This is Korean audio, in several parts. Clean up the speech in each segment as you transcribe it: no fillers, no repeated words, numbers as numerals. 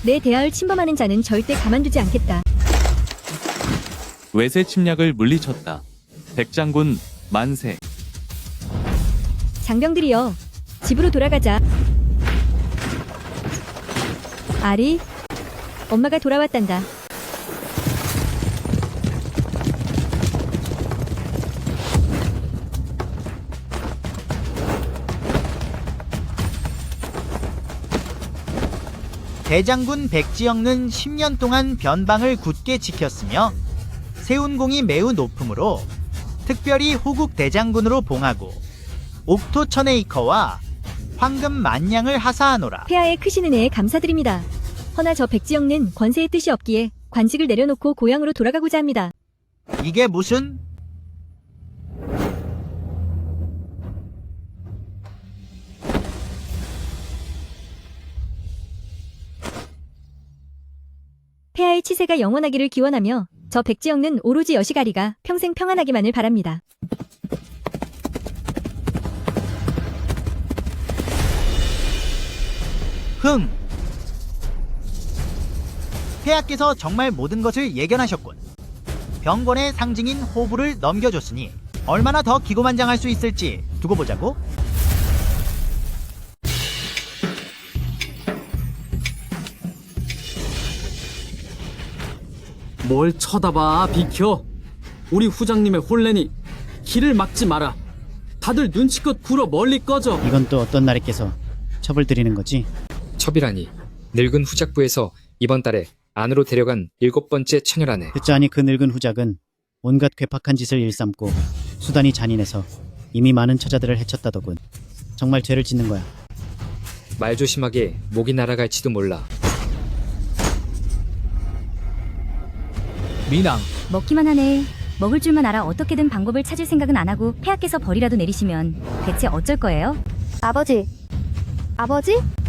내 대하을 침범하는 자는 절대 가만두지 않겠다. 외세 침략을 물리쳤다. 백장군 만세. 장병들이여, 집으로 돌아가자. 아리, 엄마가 돌아왔단다. 대장군 백지영은 10년 동안 변방을 굳게 지켰으며 세운공이 매우 높으므로 특별히 호국 대장군으로 봉하고 옥토 1000에이커와 황금 만냥을 하사하노라. 폐하의 크신 은혜에 감사드립니다. 허나 저 백지영는 권세의 뜻이 없기에 관직을 내려놓고 고향으로 돌아가고자 합니다. 이게 무슨? 폐하의 치세가 영원하기를 기원하며 저 백지영은 오로지 여시가리가 평생 평안하기만을 바랍니다. 흥! 폐하께서 정말 모든 것을 예견하셨군. 병권의 상징인 호부를 넘겨줬으니 얼마나 더 기고만장할 수 있을지 두고 보자고. 뭘 쳐다봐, 비켜. 우리 후장님의 혼례니 길을 막지 마라. 다들 눈치껏 굴어 멀리 꺼져. 이건 또 어떤 나리께서 첩을 드리는 거지? 첩이라니 늙은 후작부에서 이번 달에 안으로 데려간 7번째 처녀라네. 듣자하니 그 늙은 후작은 온갖 괴팍한 짓을 일삼고 수단이 잔인해서 이미 많은 처자들을 해쳤다더군. 정말 죄를 짓는 거야. 말 조심하게 목이 날아갈지도 몰라. 미낭, 먹기만 하네. 먹을 줄만 알아 어떻게든 방법을 찾을 생각은 안 하고 폐하께서 벌이라도 내리시면 대체 어쩔 거예요? 아버지,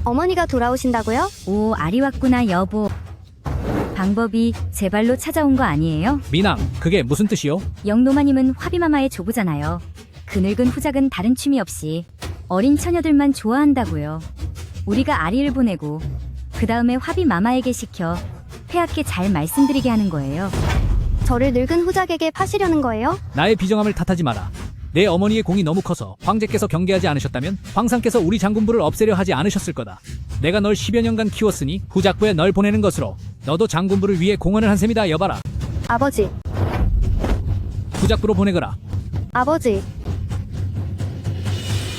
어머니가 돌아오신다고요? 오, 아리 왔구나 여보. 방법이 제 발로 찾아온 거 아니에요? 미낭, 그게 무슨 뜻이요? 영노마님은 화비마마의 조부잖아요. 그 늙은 후작은 다른 취미 없이 어린 처녀들만 좋아한다고요. 우리가 아리를 보내고 그 다음에 화비마마에게 시켜 폐하께 잘 말씀드리게 하는 거예요. 저를 늙은 후작에게 파시려는 거예요? 나의 비정함을 탓하지 마라. 내 어머니의 공이 너무 커서 황제께서 경계하지 않으셨다면 황상께서 우리 장군부를 없애려 하지 않으셨을 거다. 내가 널 10여 년간 키웠으니 후작부에 널 보내는 것으로 너도 장군부를 위해 공헌을 한 셈이다 여봐라. 아버지, 후작부로 보내거라. 아버지.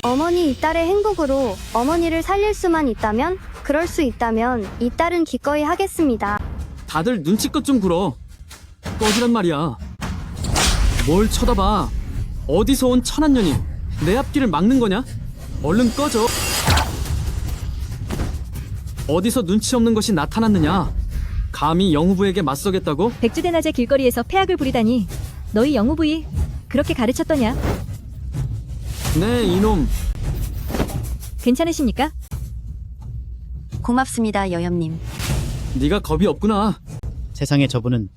어머니 이 딸의 행복으로 어머니를 살릴 수만 있다면, 그럴 수 있다면 이 딸은 기꺼이 하겠습니다. 다들 눈치껏 좀 굴어. 꺼지란 말이야. 뭘 쳐다봐. 어디서 온 천한년이 내 앞길을 막는 거냐? 얼른 꺼져. 어디서 눈치 없는 것이 나타났느냐? 감히 영후부에게 맞서겠다고? 백주대낮에 길거리에서 폐악을 부리다니 너희 영후부이 그렇게 가르쳤더냐? 네, 이놈. 괜찮으십니까? 고맙습니다 여염님. 네가 겁이 없구나. 세상에 저분은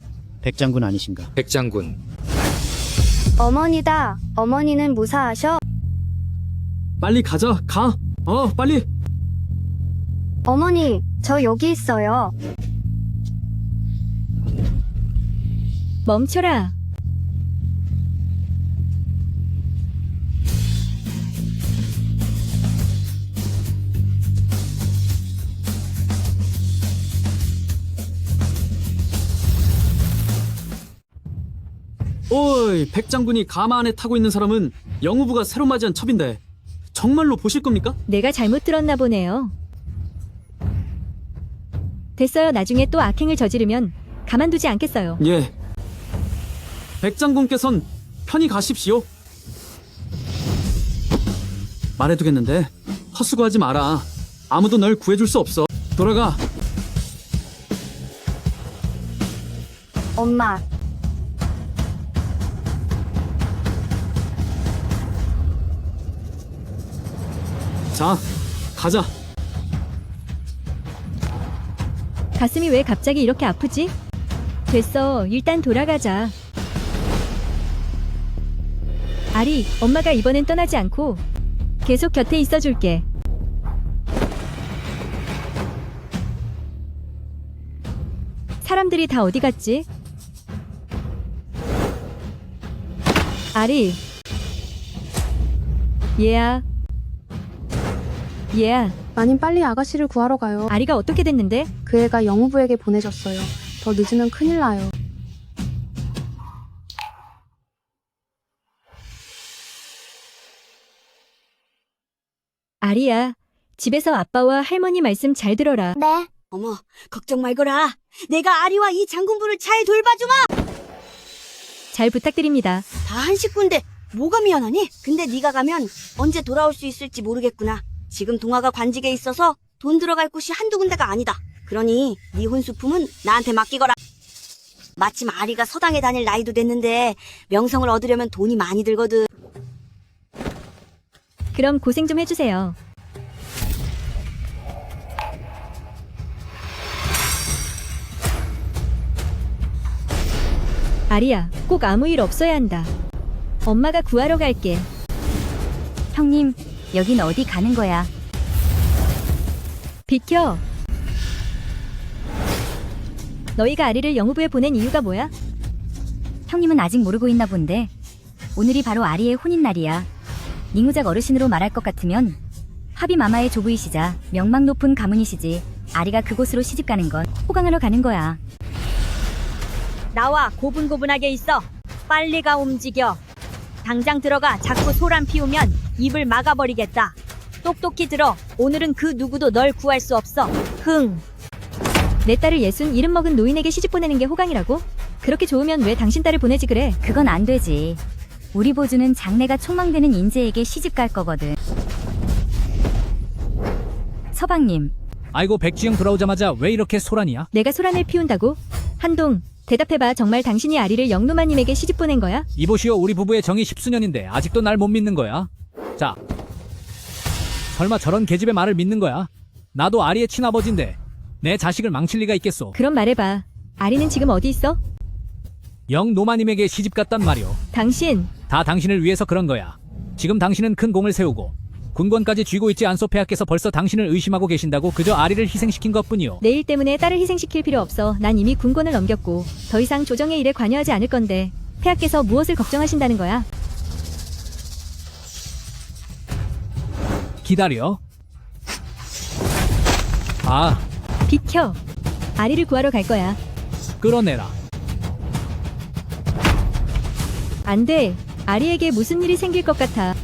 백장군 아니신가? 백장군, 어머니다. 어머니는 무사하셔? 빨리 가자. 가. 빨리. 어머니, 저 여기 있어요. 멈춰라. 오이, 백장군이 가마 안에 타고 있는 사람은 영후부가 새로 맞이한 첩인데 정말로 보실 겁니까? 내가 잘못 들었나 보네요. 됐어요. 나중에 또 악행을 저지르면 가만두지 않겠어요. 예. 백장군께선 편히 가십시오. 말해두겠는데 헛수고하지 마라. 아무도 널 구해줄 수 없어. 돌아가. 엄마, 자, 가자. 가슴이 왜 갑자기 이렇게 아프지? 됐어. 일단 돌아가자. 아리, 엄마가 이번엔 떠나지 않고 계속 곁에 있어줄게. 사람들이 다 어디 갔지? 아리. 얘야. 얘야. 마님 빨리 아가씨를 구하러 가요. 아리가 어떻게 됐는데? 그 애가 영무부에게 보내졌어요. 더 늦으면 큰일 나요. 아리야. 집에서 아빠와 할머니 말씀 잘 들어라. 네. 어머, 걱정 말거라. 내가 아리와 이 장군부를 잘 돌봐주마. 잘 부탁드립니다. 다 한 식구인데 뭐가 미안하니? 근데 네가 가면 언제 돌아올 수 있을지 모르겠구나. 지금 동화가 관직에 있어서 돈 들어갈 곳이 한두 군데가 아니다. 그러니 네 혼수품은 나한테 맡기거라. 마침 아리가 서당에 다닐 나이도 됐는데 명성을 얻으려면 돈이 많이 들거든. 그럼 고생 좀 해주세요. 아리야, 꼭 아무 일 없어야 한다. 엄마가 구하러 갈게. 형님, 여긴 어디 가는 거야? 비켜. 너희가 아리를 영우부에 보낸 이유가 뭐야? 형님은 아직 모르고 있나 본데 오늘이 바로 아리의 혼인 날이야. 닝우작 어르신으로 말할 것 같으면 하비마마의 조부이시자 명망 높은 가문이시지. 아리가 그곳으로 시집가는 건 호강하러 가는 거야. 나와 고분고분하게 있어. 빨리 가 움직여. 당장 들어가. 자꾸 소란 피우면 입을 막아버리겠다. 똑똑히 들어. 오늘은 그 누구도 널 구할 수 없어. 흥. 내 딸을 예순 이름 먹은 노인에게 시집 보내는 게 호강이라고? 그렇게 좋으면 왜 당신 딸을 보내지 그래? 그건 안 되지. 우리 보주는 장래가 촉망되는 인재에게 시집 갈 거거든. 서방님, 아이고 백지영 돌아오자마자 왜 이렇게 소란이야? 내가 소란을 피운다고? 한동, 대답해봐. 정말 당신이 아리를 영노마님에게 시집 보낸 거야? 이보시오, 우리 부부의 정이 십수년인데 아직도 날 못 믿는 거야? 자, 설마 저런 계집의 말을 믿는 거야? 나도 아리의 친아버지인데 내 자식을 망칠 리가 있겠소. 그럼 말해봐. 아리는 지금 어디 있어? 영노마님에게 시집 갔단 말이오. 당신, 다 당신을 위해서 그런 거야. 지금 당신은 큰 공을 세우고 군권까지 쥐고 있지 않소. 폐하께서 벌써 당신을 의심하고 계신다고. 그저 아리를 희생시킨 것뿐이오. 내 일 때문에 딸을 희생시킬 필요 없어. 난 이미 군권을 넘겼고 더 이상 조정의 일에 관여하지 않을 건데 폐하께서 무엇을 걱정하신다는 거야? 기다려. 아, 비켜. 아리를 구하러 갈 거야. 끌어내라. 안 돼. 아리에게 무슨 일이 생길 것 같아.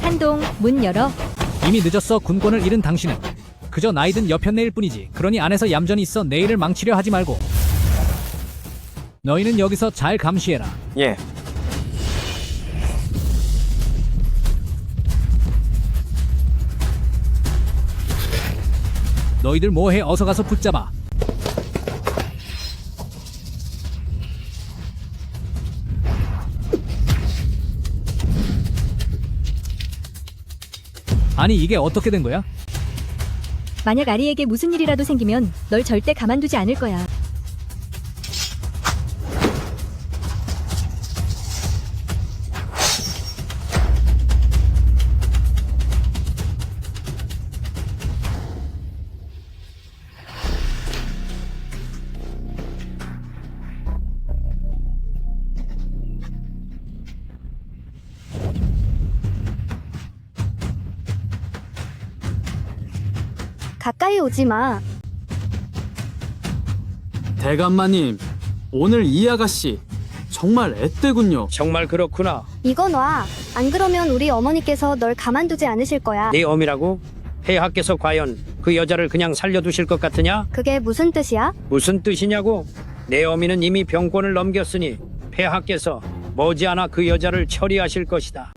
한동, 문 열어. 이미 늦었어. 군권을 잃은 당신은 그저 나이든 여편네일 뿐이지. 그러니 안에서 얌전히 있어. 내일을 망치려 하지 말고. 너희는 여기서 잘 감시해라. 예. 너희들 뭐해? 어서 가서 붙잡아. 아니 이게 어떻게 된 거야? 만약 아리에게 무슨 일이라도 생기면 널 절대 가만두지 않을 거야. 가까이 오지 마. 대감마님, 오늘 이 아가씨 정말 앳되군요. 정말 그렇구나. 이건 와. 안 그러면 우리 어머니께서 널 가만두지 않으실 거야. 네 어미라고? 폐하께서 과연 그 여자를 그냥 살려두실 것 같으냐? 그게 무슨 뜻이야? 무슨 뜻이냐고? 내 어미는 이미 병권을 넘겼으니 폐하께서 머지않아 그 여자를 처리하실 것이다.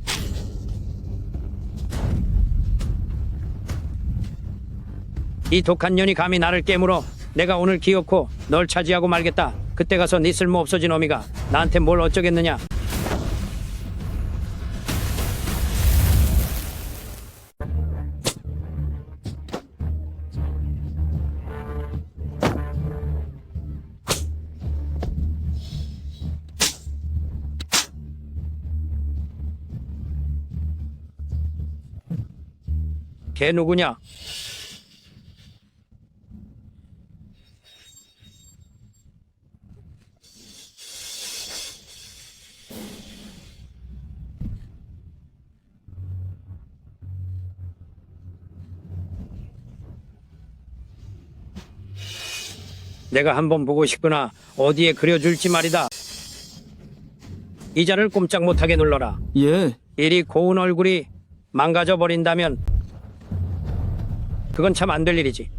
이 독한 년이 감히 나를 깨물어. 내가 오늘 기어코 널 차지하고 말겠다. 그때 가서 네 쓸모 없어진 어미가 나한테 뭘 어쩌겠느냐. 걔 누구냐? 내가 한번 보고 싶구나. 어디에 그려줄지 말이다. 이자를 꼼짝 못하게 눌러라. 예. 이리 고운 얼굴이 망가져 버린다면 그건 참 안 될 일이지.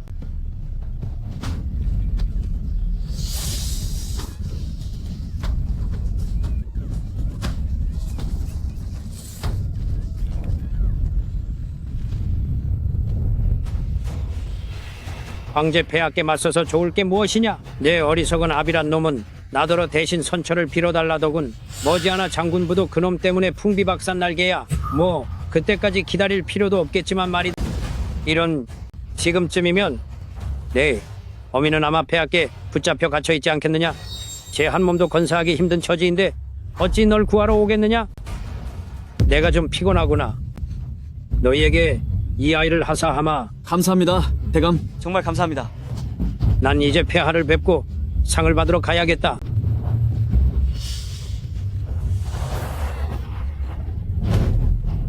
황제 폐하께 맞서서 좋을 게 무엇이냐? 내 어리석은 아비란 놈은 나더러 대신 선처를 빌어달라더군. 머지않아 장군부도 그놈 때문에 풍비박산 날개야. 뭐 그때까지 기다릴 필요도 없겠지만 말이다. 이런 지금쯤이면 네 어미는 아마 폐하께 붙잡혀 갇혀있지 않겠느냐? 제 한 몸도 건사하기 힘든 처지인데 어찌 널 구하러 오겠느냐? 내가 좀 피곤하구나. 너희에게 이 아이를 하사하마. 감사합니다, 대감. 정말 감사합니다. 난 이제 폐하를 뵙고 상을 받으러 가야겠다.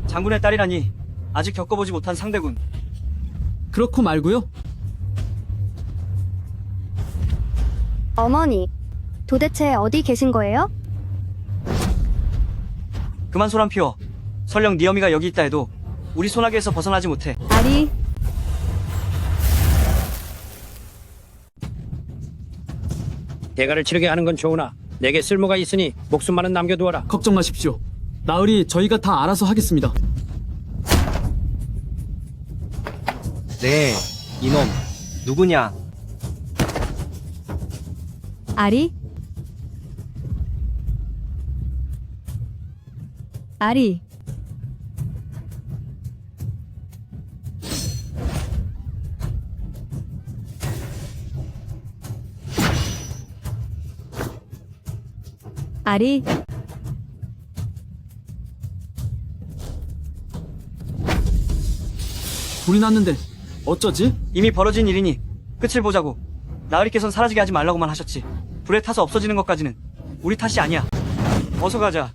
장군의 딸이라니 아직 겪어보지 못한 상대군. 그렇고 말고요. 어머니, 도대체 어디 계신 거예요? 그만 소란 피워. 설령 네 어미가 여기 있다 해도 우리 소나기에서 벗어나지 못해. 아리, 대가를 치르게 하는 건 좋으나 내게 쓸모가 있으니 목숨만은 남겨두어라. 걱정 마십시오. 나으리 저희가 다 알아서 하겠습니다. 네, 이놈 누구냐? 아리? 아리. 아리. 불이 났는데 어쩌지? 이미 벌어진 일이니 끝을 보자고. 나으리께선 사라지게 하지 말라고만 하셨지. 불에 타서 없어지는 것까지는 우리 탓이 아니야. 어서 가자.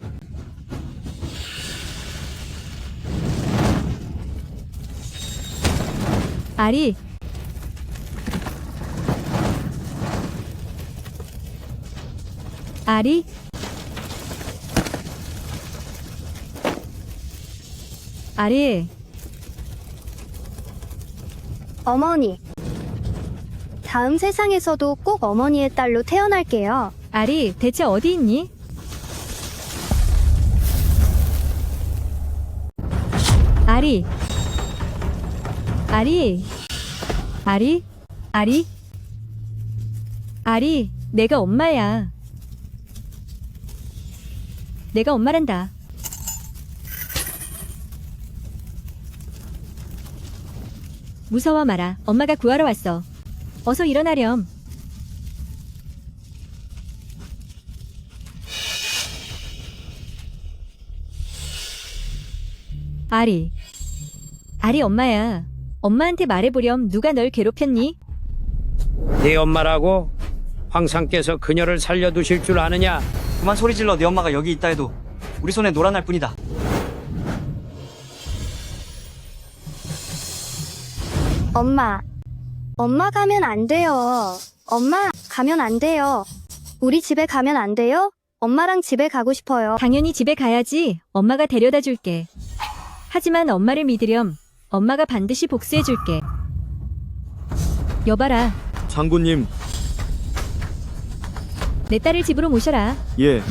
아리. 아리? 아리. 어머니. 다음 세상에서도 꼭 어머니의 딸로 태어날게요. 아리, 대체 어디 있니? 아리. 아리. 아리? 아리? 아리, 내가 엄마야. 내가 엄마란다. 무서워 마라. 엄마가 구하러 왔어. 어서 일어나렴. 아리. 아리 엄마야. 엄마한테 말해보렴. 누가 널 괴롭혔니? 네 엄마라고? 황상께서 그녀를 살려두실 줄 아느냐? 그만 소리 질러. 네 엄마가 여기 있다 해도 우리 손에 놀아날 뿐이다. 엄마 가면 안 돼요. 엄마 가면 안 돼요. 우리 집에 가면 안 돼요? 엄마랑 집에 가고 싶어요. 당연히 집에 가야지. 엄마가 데려다 줄게. 하지만 엄마를 믿으렴. 엄마가 반드시 복수해 줄게. 여봐라. 장군님. 내 딸을 집으로 모셔라. 예.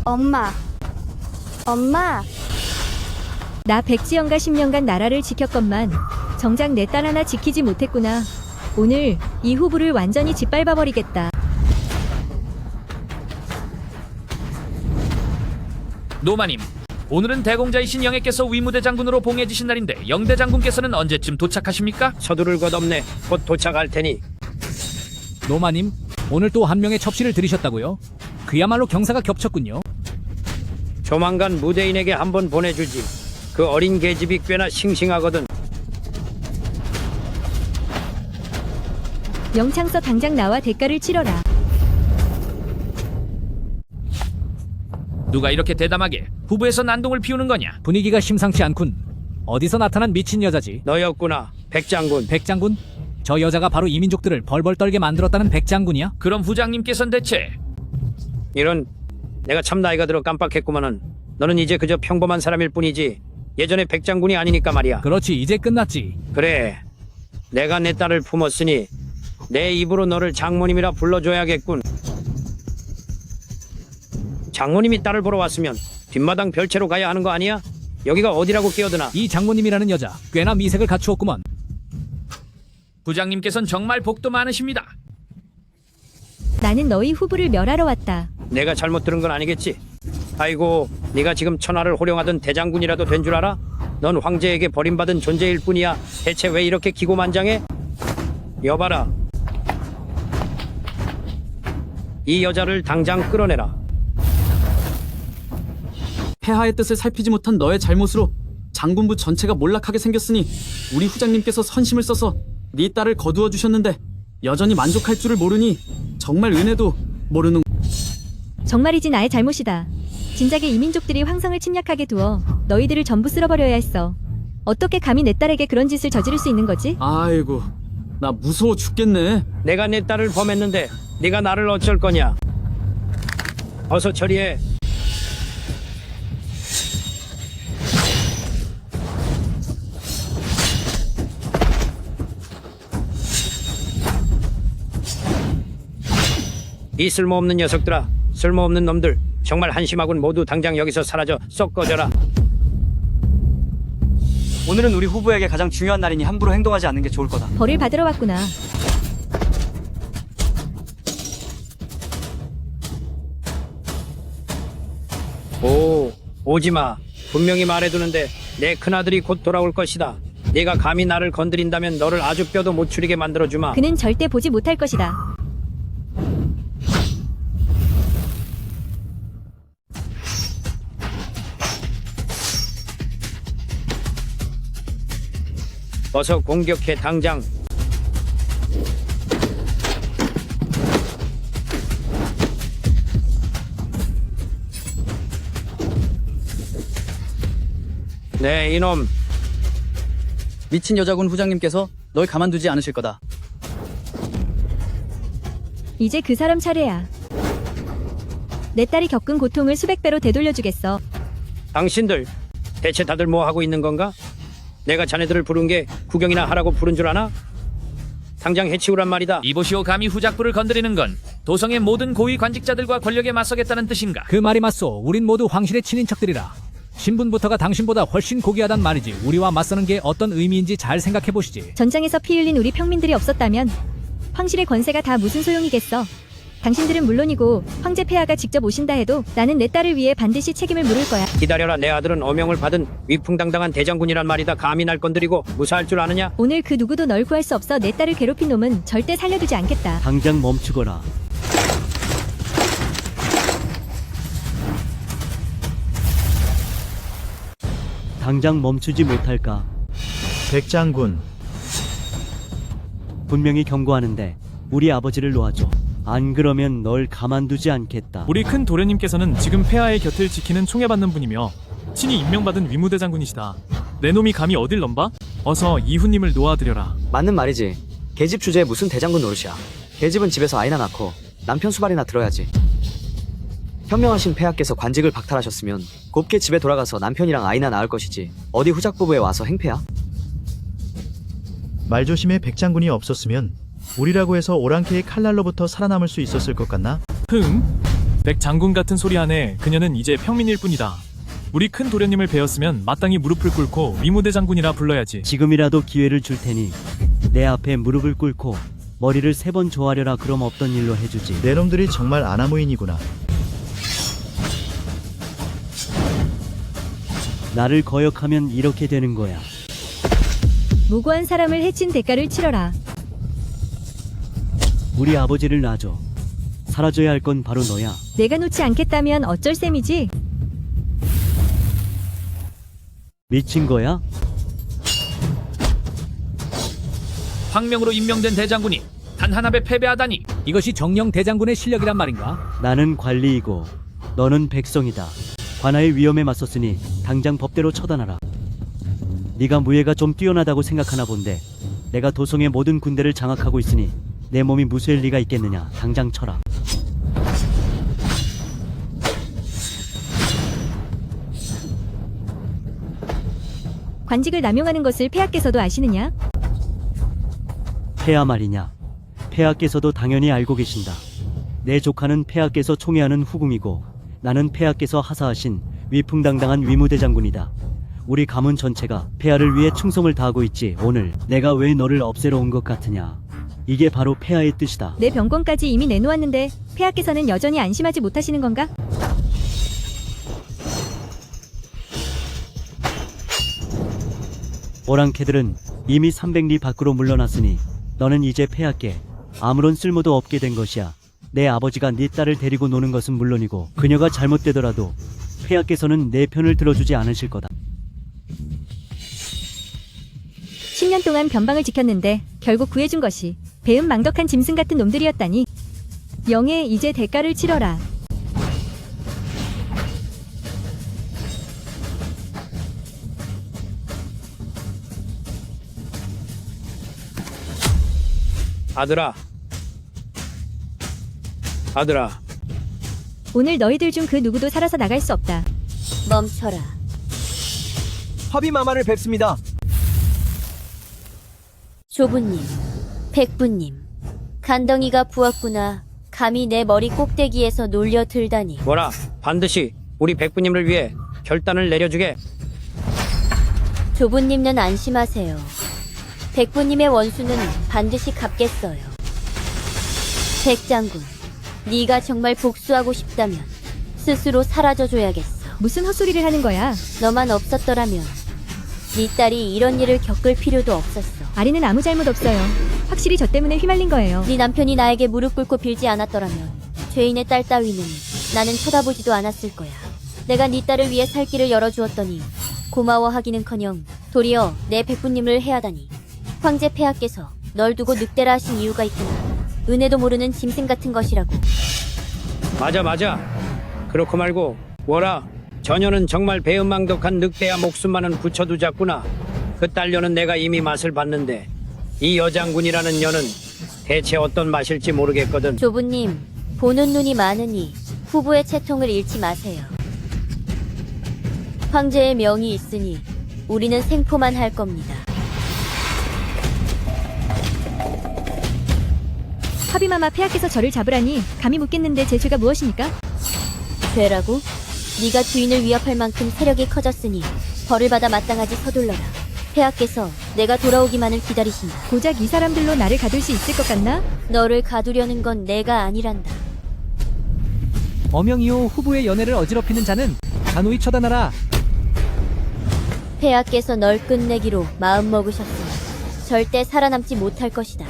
엄마. 나 백지연가 10년간 나라를 지켰건만 정작 내 딸 하나 지키지 못했구나. 오늘 이 후부를 완전히 짓밟아버리겠다. 노마님, 오늘은 대공자이신 영예께서 위무대 장군으로 봉해지신 날인데 영대 장군께서는 언제쯤 도착하십니까? 서두를 것 없네. 곧 도착할 테니. 노마님, 오늘 또 한 명의 첩시를 들이셨다고요? 그야말로 경사가 겹쳤군요. 조만간 무대인에게 한번 보내주지. 그 어린 계집이 꽤나 싱싱하거든. 영창서 당장 나와 대가를 치러라. 누가 이렇게 대담하게 후부에서 난동을 피우는 거냐? 분위기가 심상치 않군. 어디서 나타난 미친 여자지? 너였구나, 백장군. 백장군? 저 여자가 바로 이민족들을 벌벌 떨게 만들었다는 백장군이야? 그럼 부장님께서는 대체? 이런, 내가 참 나이가 들어 깜빡했구만은. 너는 이제 그저 평범한 사람일 뿐이지 예전에 백장군이 아니니까 말이야. 그렇지, 이제 끝났지. 그래, 내가 내 딸을 품었으니 내 입으로 너를 장모님이라 불러줘야겠군. 장모님이 딸을 보러 왔으면 뒷마당 별채로 가야 하는 거 아니야? 여기가 어디라고 끼어드나? 이 장모님이라는 여자 꽤나 미색을 갖추었구먼. 부장님께서는 정말 복도 많으십니다. 나는 너희 후보를 멸하러 왔다. 내가 잘못 들은 건 아니겠지? 아이고, 네가 지금 천하를 호령하던 대장군이라도 된 줄 알아? 넌 황제에게 버림받은 존재일 뿐이야. 대체 왜 이렇게 기고만장해? 여봐라, 이 여자를 당장 끌어내라. 폐하의 뜻을 살피지 못한 너의 잘못으로 장군부 전체가 몰락하게 생겼으니 우리 후장님께서 선심을 써서 네 딸을 거두어 주셨는데 여전히 만족할 줄을 모르니 정말 은혜도 모르는. 정말이지 나의 잘못이다. 진작에 이민족들이 황성을 침략하게 두어 너희들을 전부 쓸어버려야 했어. 어떻게 감히 내 딸에게 그런 짓을 저지를 수 있는 거지? 아이고, 나 무서워 죽겠네. 내가 내 딸을 범했는데 네가 나를 어쩔 거냐? 어서 처리해. 이 쓸모없는 녀석들아, 쓸모없는 놈들, 정말 한심하군. 모두 당장 여기서 사라져. 썩 꺼져라. 오늘은 우리 후보에게 가장 중요한 날이니 함부로 행동하지 않는 게 좋을 거다. 벌을 받으러 왔구나. 오지마. 분명히 말해두는데 내 큰아들이 곧 돌아올 것이다. 네가 감히 나를 건드린다면 너를 아주 뼈도 못 추리게 만들어주마. 그는 절대 보지 못할 것이다. 어서 공격해, 당장. 네, 이놈. 미친 여자군 후장님께서 널 가만두지 않으실 거다. 이제 그 사람 차례야. 내 딸이 겪은 고통을 수백 배로 되돌려주겠어. 당신들 대체 다들 뭐 하고 있는 건가? 내가 자네들을 부른 게 구경이나 하라고 부른 줄 아나? 당장 해치우란 말이다. 이보시오, 감히 후작부를 건드리는 건 도성의 모든 고위 관직자들과 권력에 맞서겠다는 뜻인가? 그 말이 맞소. 우린 모두 황실의 친인척들이라. 신분부터가 당신보다 훨씬 고귀하단 말이지. 우리와 맞서는 게 어떤 의미인지 잘 생각해보시지. 전장에서 피 흘린 우리 평민들이 없었다면 황실의 권세가 다 무슨 소용이겠어. 당신들은 물론이고 황제 폐하가 직접 오신다 해도 나는 내 딸을 위해 반드시 책임을 물을 거야. 기다려라. 내 아들은 어명을 받은 위풍당당한 대장군이란 말이다. 감히 날 건드리고 무사할 줄 아느냐? 오늘 그 누구도 널 구할 수 없어. 내 딸을 괴롭힌 놈은 절대 살려두지 않겠다. 당장 멈추거라. 당장 멈추지 못할까? 백장군, 분명히 경고하는데 우리 아버지를 놓아줘. 안 그러면 널 가만두지 않겠다. 우리 큰 도련님께서는 지금 폐하의 곁을 지키는 총애받는 분이며 친히 임명받은 위무대장군이시다. 내 놈이 감히 어딜 넘봐? 어서 이후님을 놓아드려라. 맞는 말이지. 계집 주제에 무슨 대장군 노릇이야. 계집은 집에서 아이나 낳고 남편 수발이나 들어야지. 현명하신 폐하께서 관직을 박탈하셨으면 곱게 집에 돌아가서 남편이랑 아이나 낳을 것이지. 어디 후작부부에 와서 행패야? 말조심에 백장군이 없었으면 우리라고 해서 오랑캐의 칼날로부터 살아남을 수 있었을 것 같나? 백장군 같은 소리 안에 그녀는 이제 평민일 뿐이다. 우리 큰 도련님을 베었으면 마땅히 무릎을 꿇고 위무대장군이라 불러야지. 지금이라도 기회를 줄 테니 내 앞에 무릎을 꿇고 머리를 3번 조아려라. 그럼 없던 일로 해주지. 내 놈들이 정말 아나무인이구나. 나를 거역하면 이렇게 되는 거야. 무고한 사람을 해친 대가를 치러라. 우리 아버지를 놔줘. 사라져야 할 건 바로 너야. 내가 놓지 않겠다면 어쩔 셈이지? 미친 거야? 황명으로 임명된 대장군이 단 한 합에 패배하다니. 이것이 정령 대장군의 실력이란 말인가? 나는 관리이고 너는 백성이다. 관아의 위험에 맞섰으니 당장 법대로 처단하라. 네가 무예가 좀 뛰어나다고 생각하나 본데 내가 도성의 모든 군대를 장악하고 있으니 내 몸이 무수할 리가 있겠느냐. 당장 쳐라. 관직을 남용하는 것을 폐하께서도 아시느냐? 폐하 말이냐. 폐하께서도 당연히 알고 계신다. 내 조카는 폐하께서 총애하는 후궁이고 나는 폐하께서 하사하신 위풍당당한 위무대장군이다. 우리 가문 전체가 폐하를 위해 충성을 다하고 있지. 오늘 내가 왜 너를 없애러 온 것 같으냐. 이게 바로 폐하의 뜻이다. 내 병권까지 이미 내놓았는데 폐하께서는 여전히 안심하지 못하시는 건가? 오랑캐들은 이미 300리 밖으로 물러났으니 너는 이제 폐하께 아무런 쓸모도 없게 된 것이야. 내 아버지가 네 딸을 데리고 노는 것은 물론이고 그녀가 잘못되더라도 폐하께서는 내 편을 들어주지 않으실 거다. 10년 동안 변방을 지켰는데 결국 구해준 것이 배은망덕한 짐승 같은 놈들이었다니. 영예, 이제 대가를 치러라. 아들아, 오늘 너희들 중 그 누구도 살아서 나갈 수 없다. 멈춰라. 화비마마를 뵙습니다. 조부님, 백부님, 간덩이가 부었구나. 감히 내 머리 꼭대기에서 놀려들다니. 뭐라? 반드시 우리 백부님을 위해 결단을 내려주게. 조부님은 안심하세요. 백부님의 원수는 반드시 갚겠어요. 백장군, 네가 정말 복수하고 싶다면 스스로 사라져줘야겠어. 무슨 헛소리를 하는 거야? 너만 없었더라면 네 딸이 이런 일을 겪을 필요도 없었어. 아리는 아무 잘못 없어요. 확실히 저 때문에 휘말린 거예요. 네 남편이 나에게 무릎 꿇고 빌지 않았더라면 죄인의 딸 따위는 나는 쳐다보지도 않았을 거야. 내가 네 딸을 위해 살 길을 열어주었더니 고마워하기는커녕 도리어 내 백부님을 해하다니. 황제 폐하께서 널 두고 늑대라 하신 이유가 있구나. 은혜도 모르는 짐승 같은 것이라고. 맞아. 그렇고 말고 뭐라? 저녀는 정말 배은망덕한 늑대야. 목숨만은 붙여두자꾸나. 그 딸녀는 내가 이미 맛을 봤는데 이 여장군이라는 년은 대체 어떤 맛일지 모르겠거든. 조부님, 보는 눈이 많으니 후부의 채통을 잃지 마세요. 황제의 명이 있으니 우리는 생포만 할 겁니다. 화비마마, 폐하께서 저를 잡으라니 감히 묻겠는데 제 죄가 무엇입니까? 죄라고? 네가 주인을 위협할 만큼 세력이 커졌으니 벌을 받아 마땅하지. 서둘러라. 폐하께서 내가 돌아오기만을 기다리신다. 고작 이 사람들로 나를 가둘 수 있을 것 같나? 너를 가두려는 건 내가 아니란다. 어명이요, 후부의 연애를 어지럽히는 자는 단호히 처단하라. 폐하께서 널 끝내기로 마음먹으셨으니 절대 살아남지 못할 것이다.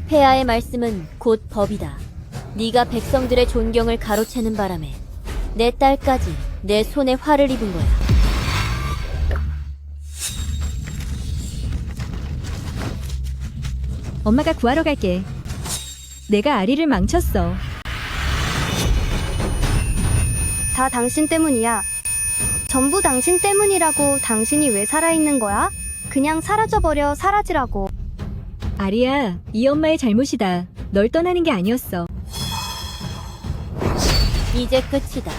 폐하의 말씀은 곧 법이다. 네가 백성들의 존경을 가로채는 바람에 내 딸까지 내 손에 화를 입은 거야. 엄마가 구하러 갈게. 내가 아리를 망쳤어. 다 당신 때문이야. 전부 당신 때문이라고. 당신이 왜 살아있는 거야? 그냥 사라져버려. 사라지라고. 아리야, 이 엄마의 잘못이다. 널 떠나는 게 아니었어. 이제 끝이다.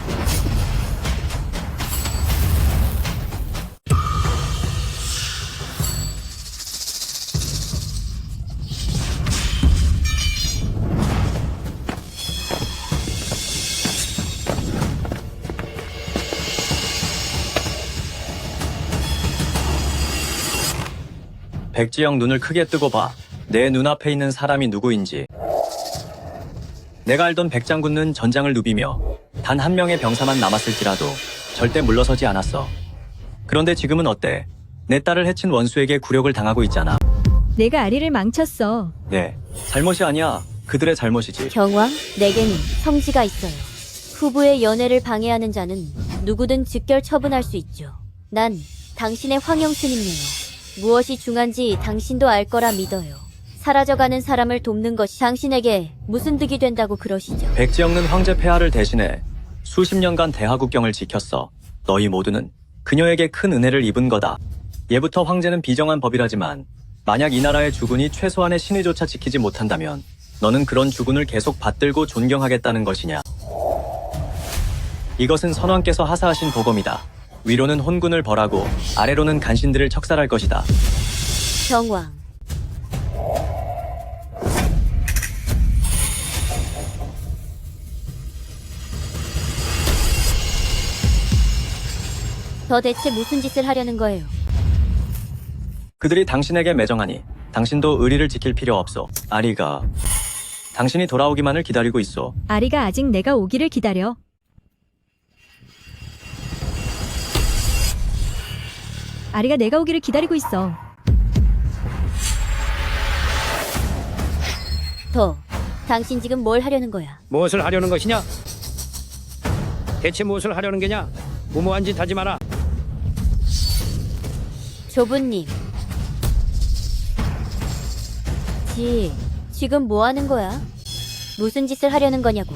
백지영, 눈을 크게 뜨고 봐. 내 눈앞에 있는 사람이 누구인지. 내가 알던 백장군은 전장을 누비며 단 한 명의 병사만 남았을지라도 절대 물러서지 않았어. 그런데 지금은 어때? 내 딸을 해친 원수에게 굴욕을 당하고 있잖아. 내가 아리를 망쳤어. 네, 잘못이 아니야. 그들의 잘못이지. 경왕, 내게는 성지가 있어요. 후부의 연애를 방해하는 자는 누구든 즉결 처분할 수 있죠. 난 당신의 황영순이네요. 무엇이 중한지 당신도 알 거라 믿어요. 사라져가는 사람을 돕는 것이 당신에게 무슨 득이 된다고 그러시죠? 백지영은 황제 폐하를 대신해 수십 년간 대하국경을 지켰어. 너희 모두는 그녀에게 큰 은혜를 입은 거다. 예부터 황제는 비정한 법이라지만 만약 이 나라의 주군이 최소한의 신의조차 지키지 못한다면 너는 그런 주군을 계속 받들고 존경하겠다는 것이냐? 이것은 선왕께서 하사하신 보검이다. 위로는 혼군을 벌하고 아래로는 간신들을 척살할 것이다. 정왕. 더 대체 무슨 짓을 하려는 거예요? 그들이 당신에게 매정하니 당신도 의리를 지킬 필요 없소. 아리가 당신이 돌아오기만을 기다리고 있소. 아리가 아직 내가 오기를 기다려. 아리가 내가 오기를 기다리고 있어. 더. 당신 지금 뭘 하려는 거야? 무엇을 하려는 것이냐? 대체 무엇을 하려는 게냐? 무모한 짓 하지 마라. 조부님. 지금 뭐 하는 거야? 무슨 짓을 하려는 거냐고.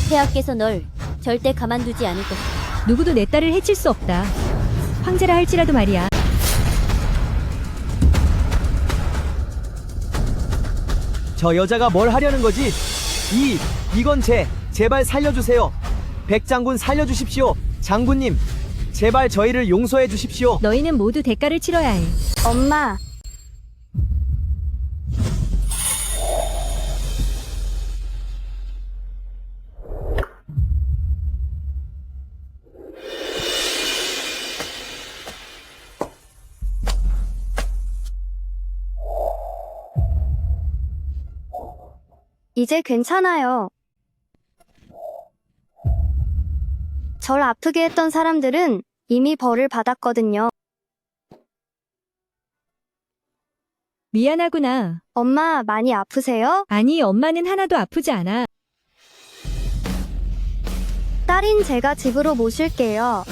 폐하께서 널 절대 가만두지 않을 것이다. 누구도 내 딸을 해칠 수 없다. 황제라 할지라도 말이야. 저 여자가 뭘 하려는 거지? 이건 제발 살려주세요. 백장군 살려주십시오. 장군님, 제발 저희를 용서해 주십시오. 너희는 모두 대가를 치러야 해. 엄마, 이제 괜찮아요. 절 아프게 했던 사람들은 이미 벌을 받았거든요. 미안하구나. 엄마, 많이 아프세요? 아니, 엄마는 하나도 아프지 않아. 딸인 제가 집으로 모실게요.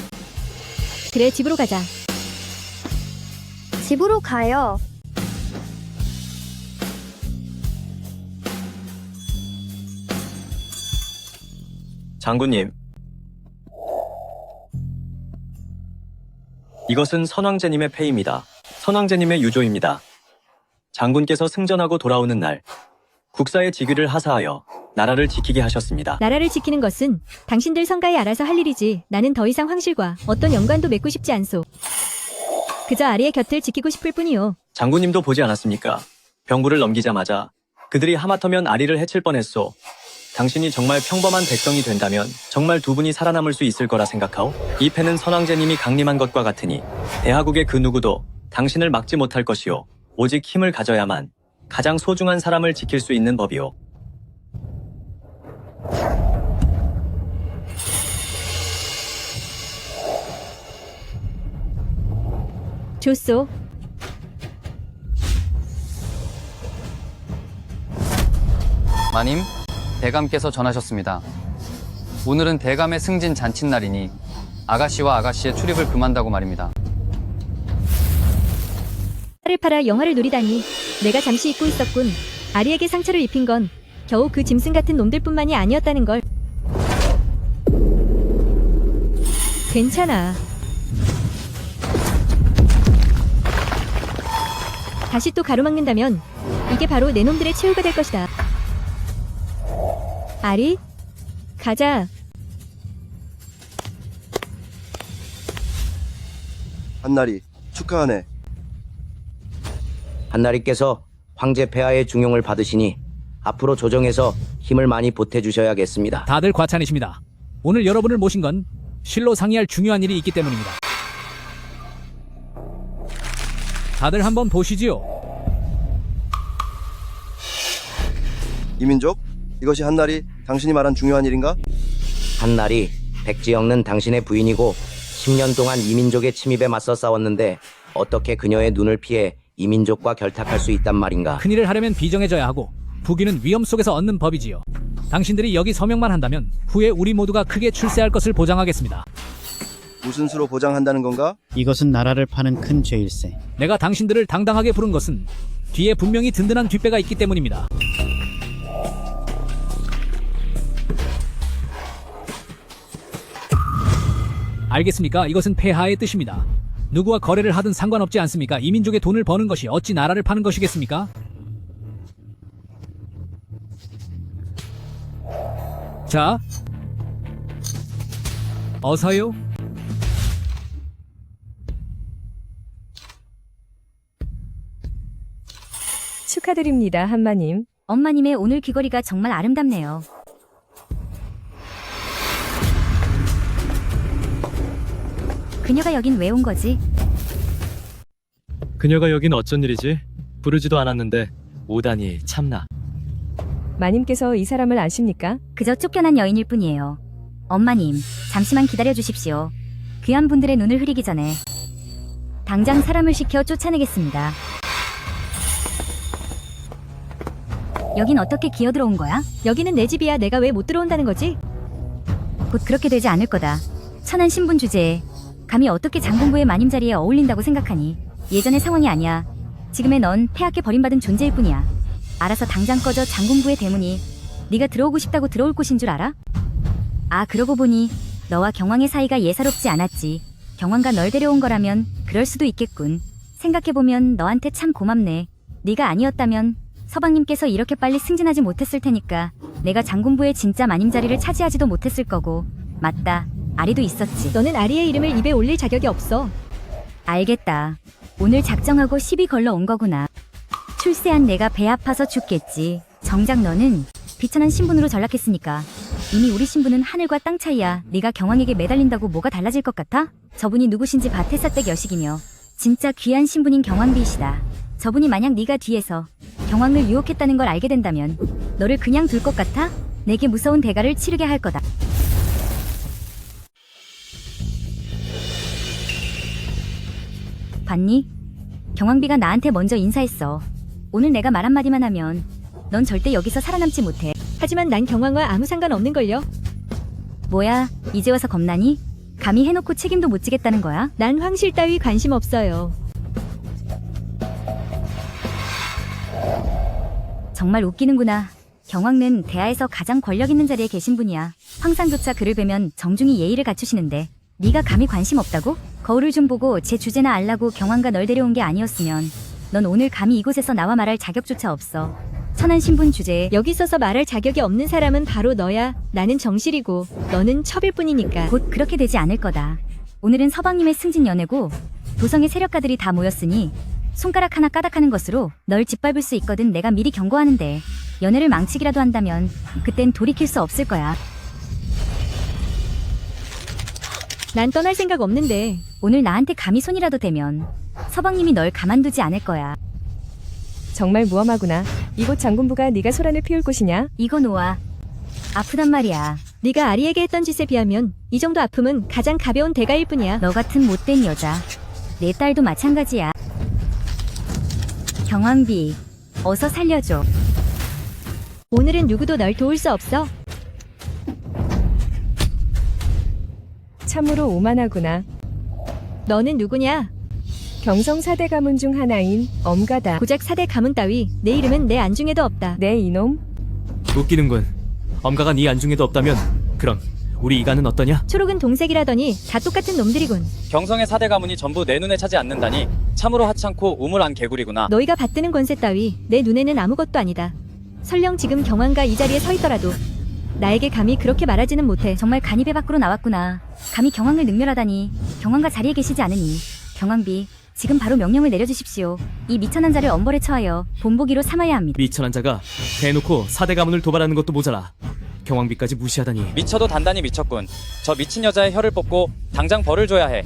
그래, 집으로 가자. 집으로 가요. 장군님, 이것은 선왕제님의 패입니다. 선왕제님의 유조입니다. 장군께서 승전하고 돌아오는 날 국사의 직위를 하사하여 나라를 지키게 하셨습니다. 나라를 지키는 것은 당신들 성가에 알아서 할 일이지. 나는 더 이상 황실과 어떤 연관도 맺고 싶지 않소. 그저 아리의 곁을 지키고 싶을 뿐이요. 장군님도 보지 않았습니까? 병부를 넘기자마자 그들이 하마터면 아리를 해칠 뻔했소. 당신이 정말 평범한 백성이 된다면 정말 두 분이 살아남을 수 있을 거라 생각하오? 이 패는 선왕제님이 강림한 것과 같으니 대하국의 그 누구도 당신을 막지 못할 것이오. 오직 힘을 가져야만 가장 소중한 사람을 지킬 수 있는 법이오. 좋소. 마님, 대감께서 전하셨습니다. 오늘은 대감의 승진 잔칫날이니 아가씨와 아가씨의 출입을 금한다고 말입니다. 딸을 팔아 영화를 누리다니. 내가 잠시 잊고 있었군. 아리에게 상처를 입힌 건 겨우 그 짐승 같은 놈들뿐만이 아니었다는 걸. 괜찮아. 다시 또 가로막는다면 이게 바로 내 놈들의 최후가 될 것이다. 아리? 가자. 한나리, 축하하네. 한나리께서 황제 폐하의 중용을 받으시니 앞으로 조정에서 힘을 많이 보태주셔야겠습니다. 다들 과찬이십니다. 오늘 여러분을 모신 건 실로 상의할 중요한 일이 있기 때문입니다. 다들 한번 보시지요. 이민족, 이것이 한나리, 당신이 말한 중요한 일인가? 한나리, 백지영은 당신의 부인이고 10년 동안 이민족의 침입에 맞서 싸웠는데 어떻게 그녀의 눈을 피해 이민족과 결탁할 수 있단 말인가? 큰일을 하려면 비정해져야 하고 부귀는 위험 속에서 얻는 법이지요. 당신들이 여기 서명만 한다면 후에 우리 모두가 크게 출세할 것을 보장하겠습니다. 무슨 수로 보장한다는 건가? 이것은 나라를 파는 큰 죄일세. 내가 당신들을 당당하게 부른 것은 뒤에 분명히 든든한 뒷배가 있기 때문입니다. 알겠습니까? 이것은 폐하의 뜻입니다. 누구와 거래를 하든 상관없지 않습니까? 이민족의 돈을 버는 것이 어찌 나라를 파는 것이겠습니까? 자, 어서요. 축하드립니다, 한마님. 엄마님의 오늘 귀걸이가 정말 아름답네요. 그녀가 여긴 왜 온 거지? 그녀가 여긴 어쩐 일이지? 부르지도 않았는데 오다니 참나. 마님께서 이 사람을 아십니까? 그저 쫓겨난 여인일 뿐이에요. 엄마님, 잠시만 기다려 주십시오. 귀한 분들의 눈을 흐리기 전에 당장 사람을 시켜 쫓아내겠습니다. 여긴 어떻게 기어 들어온 거야? 여기는 내 집이야. 내가 왜 못 들어온다는 거지? 곧 그렇게 되지 않을 거다. 천한 신분 주제에 감히 어떻게 장군부의 마님 자리에 어울린다고 생각하니? 예전의 상황이 아니야. 지금의 넌 폐하께 버림받은 존재일 뿐이야. 알아서 당장 꺼져. 장군부의 대문이 네가 들어오고 싶다고 들어올 곳인 줄 알아? 아, 그러고 보니 너와 경왕의 사이가 예사롭지 않았지. 경왕가 널 데려온 거라면 그럴 수도 있겠군. 생각해보면 너한테 참 고맙네. 네가 아니었다면 서방님께서 이렇게 빨리 승진하지 못했을 테니까 내가 장군부의 진짜 마님 자리를 차지하지도 못했을 거고. 맞다, 아리도 있었지. 너는 아리의 이름을 입에 올릴 자격이 없어. 알겠다. 오늘 작정하고 시비 걸러 온 거구나. 출세한 내가 배 아파서 죽겠지. 정작 너는 비천한 신분으로 전락했으니까. 이미 우리 신분은 하늘과 땅 차이야. 네가 경왕에게 매달린다고 뭐가 달라질 것 같아? 저분이 누구신지 바태사댁 여식이며 진짜 귀한 신분인 경왕비이시다. 저분이 만약 네가 뒤에서 경왕을 유혹했다는 걸 알게 된다면 너를 그냥 둘 것 같아? 내게 무서운 대가를 치르게 할 거다. 봤니? 경왕비가 나한테 먼저 인사했어. 오늘 내가 말 한마디만 하면 넌 절대 여기서 살아남지 못해. 하지만 난 경왕과 아무 상관없는걸요. 뭐야, 이제 와서 겁나니? 감히 해놓고 책임도 못 지겠다는 거야? 난 황실 따위 관심 없어요. 정말 웃기는구나. 경왕은 대하에서 가장 권력 있는 자리에 계신 분이야. 황상조차 그를 뵈면 정중히 예의를 갖추시는데 네가 감히 관심 없다고? 거울을 좀 보고 제 주제나 알라고 경왕과 널 데려온 게 아니었으면 넌 오늘 감히 이곳에서 나와 말할 자격조차 없어. 천한 신분 주제에 여기 서서 말할 자격이 없는 사람은 바로 너야. 나는 정실이고 너는 첩일 뿐이니까. 곧 그렇게 되지 않을 거다. 오늘은 서방님의 승진 연회고 도성의 세력가들이 다 모였으니 손가락 하나 까닥하는 것으로 널 짓밟을 수 있거든. 내가 미리 경고하는데 연애를 망치기라도 한다면 그땐 돌이킬 수 없을 거야. 난 떠날 생각 없는데. 오늘 나한테 감히 손이라도 대면 서방님이 널 가만두지 않을 거야. 정말 무엄하구나. 이곳 장군부가 네가 소란을 피울 곳이냐? 이거 놓아. 아프단 말이야. 네가 아리에게 했던 짓에 비하면 이 정도 아픔은 가장 가벼운 대가일 뿐이야. 너 같은 못된 여자. 내 딸도 마찬가지야. 경왕비, 어서 살려줘. 오늘은 누구도 널 도울 수 없어. 참으로 오만하구나. 너는 누구냐? 경성 4대 가문 중 하나인 엄가다. 고작 4대 가문 따위 내 이름은 내 안중에도 없다. 네, 이놈. 웃기는군. 엄가가 네 안중에도 없다면 그럼 우리 이가는 어떠냐? 초록은 동색이라더니 다 똑같은 놈들이군. 경성의 4대 가문이 전부 내 눈에 차지 않는다니 참으로 하찮고 우물안 개구리구나. 너희가 받드는 권세 따위 내 눈에는 아무것도 아니다. 설령 지금 경왕과 이 자리에 서 있더라도 나에게 감히 그렇게 말하지는 못해. 정말 간이 배 밖으로 나왔구나. 감히 경왕을 능멸하다니. 경왕과 자리에 계시지 않으니. 경왕비, 지금 바로 명령을 내려주십시오. 이 미천한 자를 엄벌에 처하여 본보기로 삼아야 합니다. 미천한 자가 대놓고 4대 가문을 도발하는 것도 모자라 경왕비까지 무시하다니. 미쳐도 단단히 미쳤군. 저 미친 여자의 혀를 뽑고 당장 벌을 줘야 해.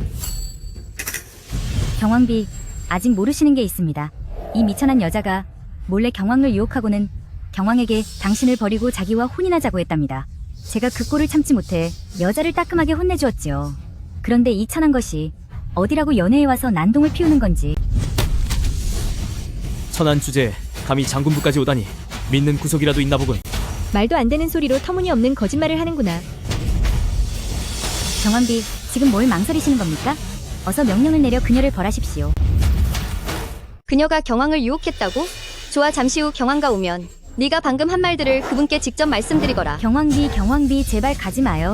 경왕비, 아직 모르시는 게 있습니다. 이 미천한 여자가 몰래 경왕을 유혹하고는 경왕에게 당신을 버리고 자기와 혼인하자고 했답니다. 제가 그 꼴을 참지 못해 여자를 따끔하게 혼내주었지요. 그런데 이 천한 것이 어디라고 연애에 와서 난동을 피우는 건지. 천한 주제에 감히 장군부까지 오다니 믿는 구석이라도 있나 보군. 말도 안 되는 소리로 터무니없는 거짓말을 하는구나. 경왕비, 지금 뭘 망설이시는 겁니까? 어서 명령을 내려 그녀를 벌하십시오. 그녀가 경왕을 유혹했다고? 좋아, 잠시 후 경왕가 오면 네가 방금 한 말들을 그분께 직접 말씀드리거라. 경왕비, 제발 가지 마요.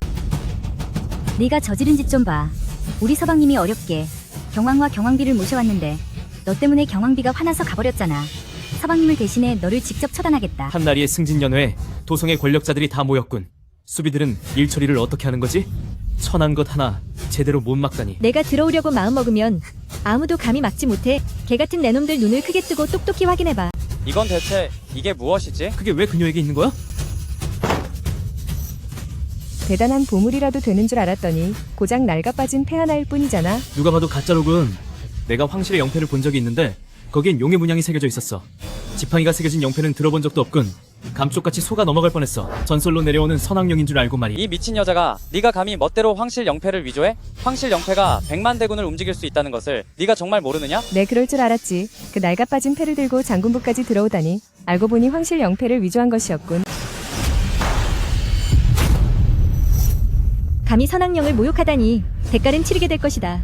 네가 저지른 짓 좀 봐. 우리 서방님이 어렵게 경황과 경황비를 모셔왔는데 너 때문에 경황비가 화나서 가버렸잖아. 서방님을 대신해 너를 직접 처단하겠다. 한나리의 승진연회에 도성의 권력자들이 다 모였군. 수비들은 일 처리를 어떻게 하는 거지? 천한 것 하나 제대로 못 막다니. 내가 들어오려고 마음먹으면 아무도 감히 막지 못해. 개 같은 내 놈들 눈을 크게 뜨고 똑똑히 확인해봐. 이건 대체 이게 무엇이지? 그게 왜 그녀에게 있는 거야? 대단한 보물이라도 되는 줄 알았더니 고작 낡아빠진 폐 하나일 뿐이잖아. 누가 봐도 가짜로군. 내가 황실의 영패를 본 적이 있는데 거기엔 용의 문양이 새겨져 있었어. 지팡이가 새겨진 영패는 들어본 적도 없군. 감쪽같이 속아 넘어갈 뻔했어. 전설로 내려오는 선왕령인 줄 알고 말이야. 이 미친 여자가 네가 감히 멋대로 황실 영패를 위조해? 황실 영패가 100만 대군을 움직일 수 있다는 것을 네가 정말 모르느냐? 네, 그럴 줄 알았지. 그 낡아빠진 패를 들고 장군부까지 들어오다니. 알고 보니 황실 영패를 위조한 것이었군. 감히 선왕령을 모욕하다니 대가는 치르게 될 것이다.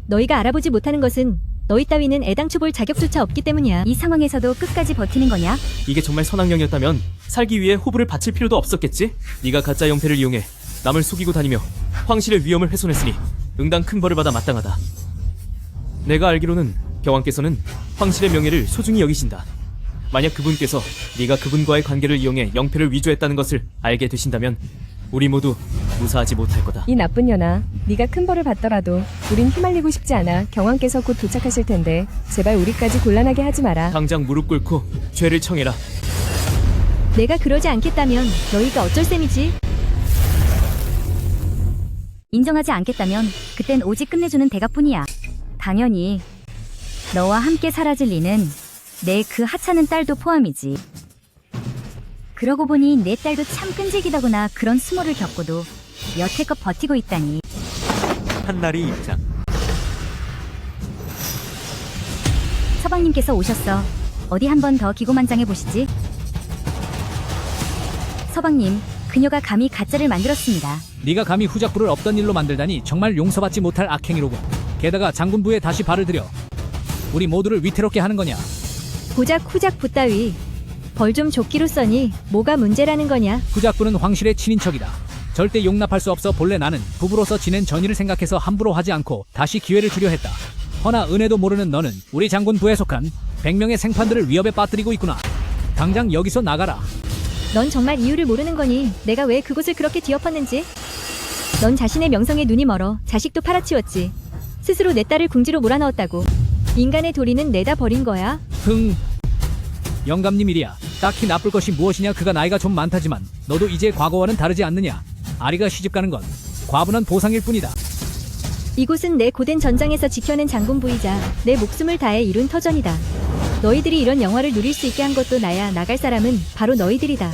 너희가 알아보지 못하는 것은 너희 따위는 애당초 볼 자격조차 없기 때문이야. 이 상황에서도 끝까지 버티는 거냐? 이게 정말 선왕령이었다면 살기 위해 호부를 바칠 필요도 없었겠지? 네가 가짜 영패를 이용해 남을 속이고 다니며 황실의 위엄을 훼손했으니 응당 큰 벌을 받아 마땅하다. 내가 알기로는 경왕께서는 황실의 명예를 소중히 여기신다. 만약 그분께서 네가 그분과의 관계를 이용해 영패를 위조했다는 것을 알게 되신다면 우리 모두 무사하지 못할 거다. 이 나쁜 년아, 네가 큰 벌을 받더라도 우린 휘말리고 싶지 않아. 경왕께서 곧 도착하실 텐데 제발 우리까지 곤란하게 하지 마라. 당장 무릎 꿇고 죄를 청해라. 내가 그러지 않겠다면 너희가 어쩔 셈이지? 인정하지 않겠다면 그땐 오직 끝내주는 대가뿐이야. 당연히 너와 함께 사라질 리는 내 그 하찮은 딸도 포함이지. 그러고 보니 내 딸도 참 끈질기더구나. 그런 수모를 겪고도 여태껏 버티고 있다니. 한나리 입장. 서방님께서 오셨어. 어디 한번 더 기고만장해 보시지. 서방님, 그녀가 감히 가짜를 만들었습니다. 네가 감히 후작부를 없던 일로 만들다니 정말 용서받지 못할 악행이로군. 게다가 장군부에 다시 발을 들여 우리 모두를 위태롭게 하는 거냐. 고작 후작부 따위 벌 좀 줬기로 써니 뭐가 문제라는 거냐. 후작부는 황실의 친인척이다. 절대 용납할 수 없어. 본래 나는 부부로서 지낸 전의를 생각해서 함부로 하지 않고 다시 기회를 주려 했다. 허나 은혜도 모르는 너는 우리 장군부에 속한 100명의 생판들을 위협에 빠뜨리고 있구나. 당장 여기서 나가라. 넌 정말 이유를 모르는 거니 내가 왜 그곳을 그렇게 뒤엎었는지. 넌 자신의 명성에 눈이 멀어 자식도 팔아치웠지. 스스로 내 딸을 궁지로 몰아넣었다고. 인간의 도리는 내다 버린 거야. 영감님 일이야. 딱히 나쁠 것이 무엇이냐. 그가 나이가 좀 많다지만 너도 이제 과거와는 다르지 않느냐. 아리가 시집가는 건 과분한 보상일 뿐이다. 이곳은 내 고된 전장에서 지켜낸 장군부이자 내 목숨을 다해 이룬 터전이다. 너희들이 이런 영화를 누릴 수 있게 한 것도 나야. 나갈 사람은 바로 너희들이다.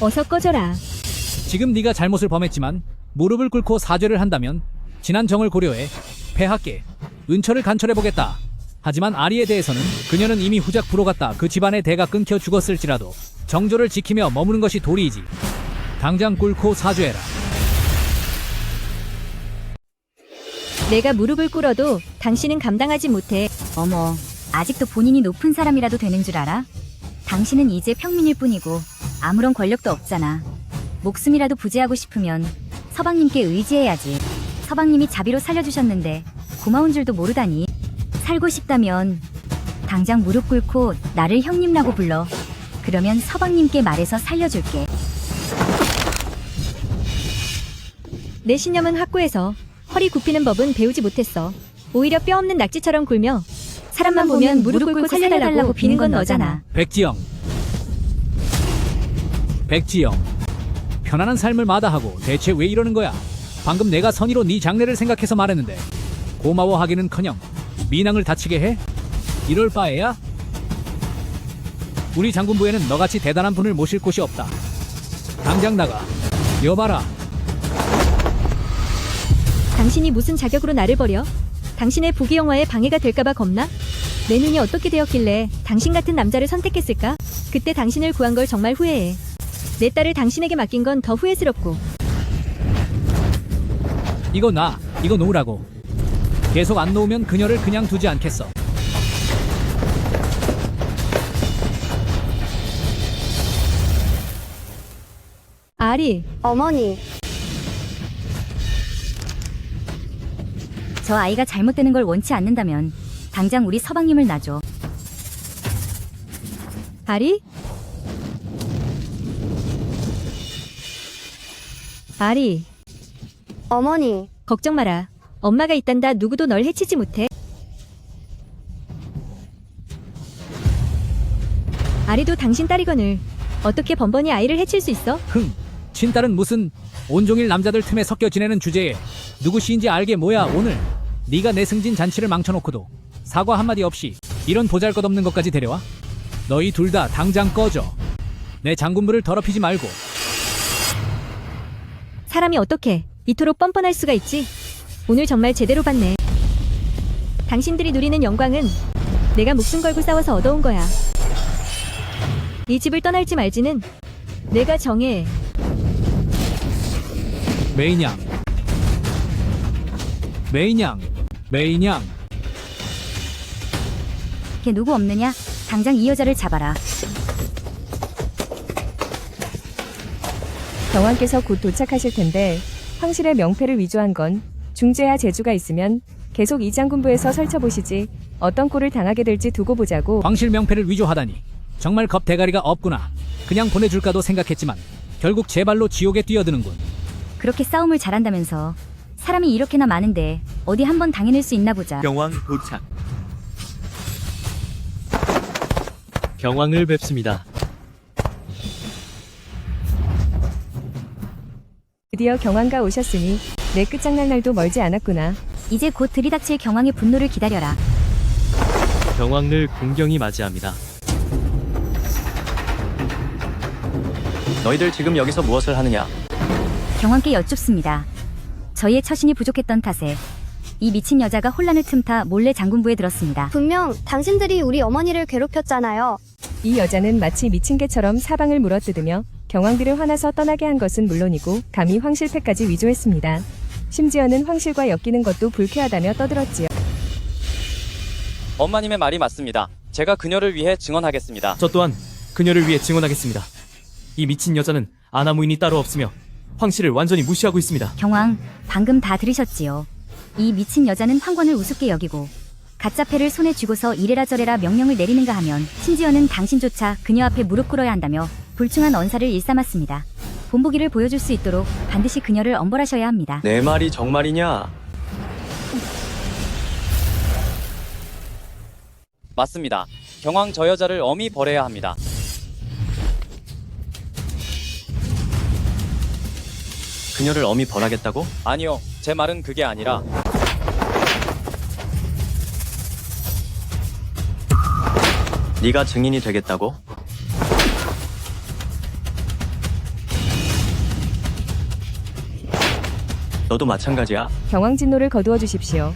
어서 꺼져라. 지금 네가 잘못을 범했지만 무릎을 꿇고 사죄를 한다면 지난 정을 고려해 폐하께 은처를 간철해보겠다. 하지만 아리에 대해서는 그녀는 이미 후작부로 갔다. 그 집안의 대가 끊겨 죽었을지라도 정조를 지키며 머무는 것이 도리이지. 당장 꿇고 사죄해라. 내가 무릎을 꿇어도 당신은 감당하지 못해. 어머, 아직도 본인이 높은 사람이라도 되는 줄 알아? 당신은 이제 평민일 뿐이고 아무런 권력도 없잖아. 목숨이라도 부지하고 싶으면 서방님께 의지해야지. 서방님이 자비로 살려주셨는데 고마운 줄도 모르다니. 살고 싶다면 당장 무릎 꿇고 나를 형님라고 불러. 그러면 서방님께 말해서 살려줄게. 내 신념은 확고해서 허리 굽히는 법은 배우지 못했어. 오히려 뼈없는 낙지처럼 굴며 사람만 보면 무릎 꿇고 살려달라고 비는 건 너잖아. 백지영, 편안한 삶을 마다하고 대체 왜 이러는 거야? 방금 내가 선의로 네 장래를 생각해서 말했는데 고마워하기는커녕 미낭을 다치게 해? 이럴 바에야 우리 장군부에는 너같이 대단한 분을 모실 곳이 없다. 당장 나가. 여봐라. 당신이 무슨 자격으로 나를 버려? 당신의 부귀영화에 방해가 될까봐 겁나? 내 눈이 어떻게 되었길래 당신 같은 남자를 선택했을까? 그때 당신을 구한 걸 정말 후회해. 내 딸을 당신에게 맡긴 건 더 후회스럽고. 이거 놓으라고. 계속 안 놓으면 그녀를 그냥 두지 않겠어. 아리. 어머니. 저 아이가 잘못되는 걸 원치 않는다면 당장 우리 서방님을 놔줘. 아리? 아리. 어머니. 걱정 마라. 엄마가 있단다. 누구도 널 해치지 못해. 아리도 당신 딸이거늘. 어떻게 번번이 아이를 해칠 수 있어? 친딸은 무슨 온종일 남자들 틈에 섞여 지내는 주제에 누구 시인지 알게 뭐야. 오늘 네가 내 승진 잔치를 망쳐놓고도 사과 한마디 없이 이런 보잘것없는 것까지 데려와? 너희 둘 다 당장 꺼져. 내 장군부를 더럽히지 말고. 사람이 어떻게 이토록 뻔뻔할 수가 있지? 오늘 정말 제대로 봤네. 당신들이 누리는 영광은 내가 목숨 걸고 싸워서 얻어온 거야. 이 집을 떠날지 말지는 내가 정해. 메이냥. 메이냥. 메이냥. 걔 누구 없느냐? 당장 이 여자를 잡아라. 경왕께서 곧 도착하실 텐데 황실의 명패를 위조한 건 중재와 재주가 있으면 계속 이 장군부에서 설쳐보시지 어떤 꼴을 당하게 될지 두고 보자고. 황실 명패를 위조하다니 정말 겁 대가리가 없구나. 그냥 보내줄까도 생각했지만 결국 제 발로 지옥에 뛰어드는군. 그렇게 싸움을 잘한다면서 사람이 이렇게나 많은데 어디 한번 당해낼 수 있나 보자. 경왕 도착. 경왕을 뵙습니다. 드디어 경왕가 오셨으니 내 끝장날 날도 멀지 않았구나. 이제 곧 들이닥칠 경왕의 분노를 기다려라. 경왕을 공경히 맞이합니다. 너희들 지금 여기서 무엇을 하느냐? 경왕께 여쭙습니다. 저희의 처신이 부족했던 탓에 이 미친 여자가 혼란을 틈타 몰래 장군부에 들었습니다. 분명 당신들이 우리 어머니를 괴롭혔잖아요. 이 여자는 마치 미친 개처럼 사방을 물어뜯으며 경왕들을 화나서 떠나게 한 것은 물론이고 감히 황실패까지 위조했습니다. 심지어는 황실과 엮이는 것도 불쾌하다며 떠들었지요. 엄마님의 말이 맞습니다. 제가 그녀를 위해 증언하겠습니다. 저 또한 그녀를 위해 증언하겠습니다. 이 미친 여자는 아나무인이 따로 없으며 황실을 완전히 무시하고 있습니다. 경왕, 방금 다 들으셨지요. 이 미친 여자는 황권을 우습게 여기고 가짜 패를 손에 쥐고서 이래라 저래라 명령을 내리는가 하면 심지어는 당신조차 그녀 앞에 무릎 꿇어야 한다며 불충한 언사를 일삼았습니다. 본보기를 보여줄 수 있도록 반드시 그녀를 엄벌하셔야 합니다. 내 말이 정말이냐? 맞습니다. 경왕 저 여자를 엄히 벌해야 합니다. 그녀를 엄히 벌하겠다고? 아니요, 제 말은 그게 아니라 네가 증인이 되겠다고? 너도 마찬가지야. 경왕 진노를 거두어 주십시오.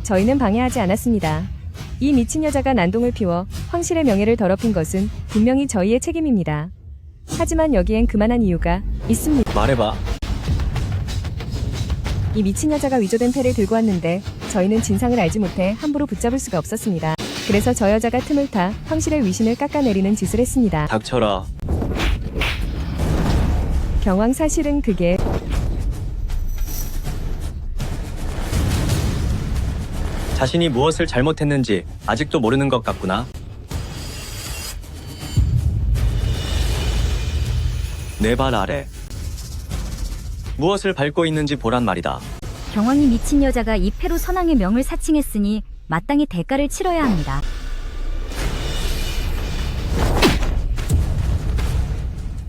저희는 방해하지 않았습니다. 이 미친 여자가 난동을 피워 황실의 명예를 더럽힌 것은 분명히 저희의 책임입니다. 하지만 여기엔 그만한 이유가 있습니다. 말해봐. 이 미친 여자가 위조된 패를 들고 왔는데 저희는 진상을 알지 못해 함부로 붙잡을 수가 없었습니다. 그래서 저 여자가 틈을 타 황실의 위신을 깎아내리는 짓을 했습니다. 닥쳐라. 경왕 사실은 그게 자신이 무엇을 잘못했는지 아직도 모르는 것 같구나. 내 발 아래 무엇을 밟고 있는지 보란 말이다. 경왕이 미친 여자가 이 패로 선왕의 명을 사칭했으니 마땅히 대가를 치러야 합니다.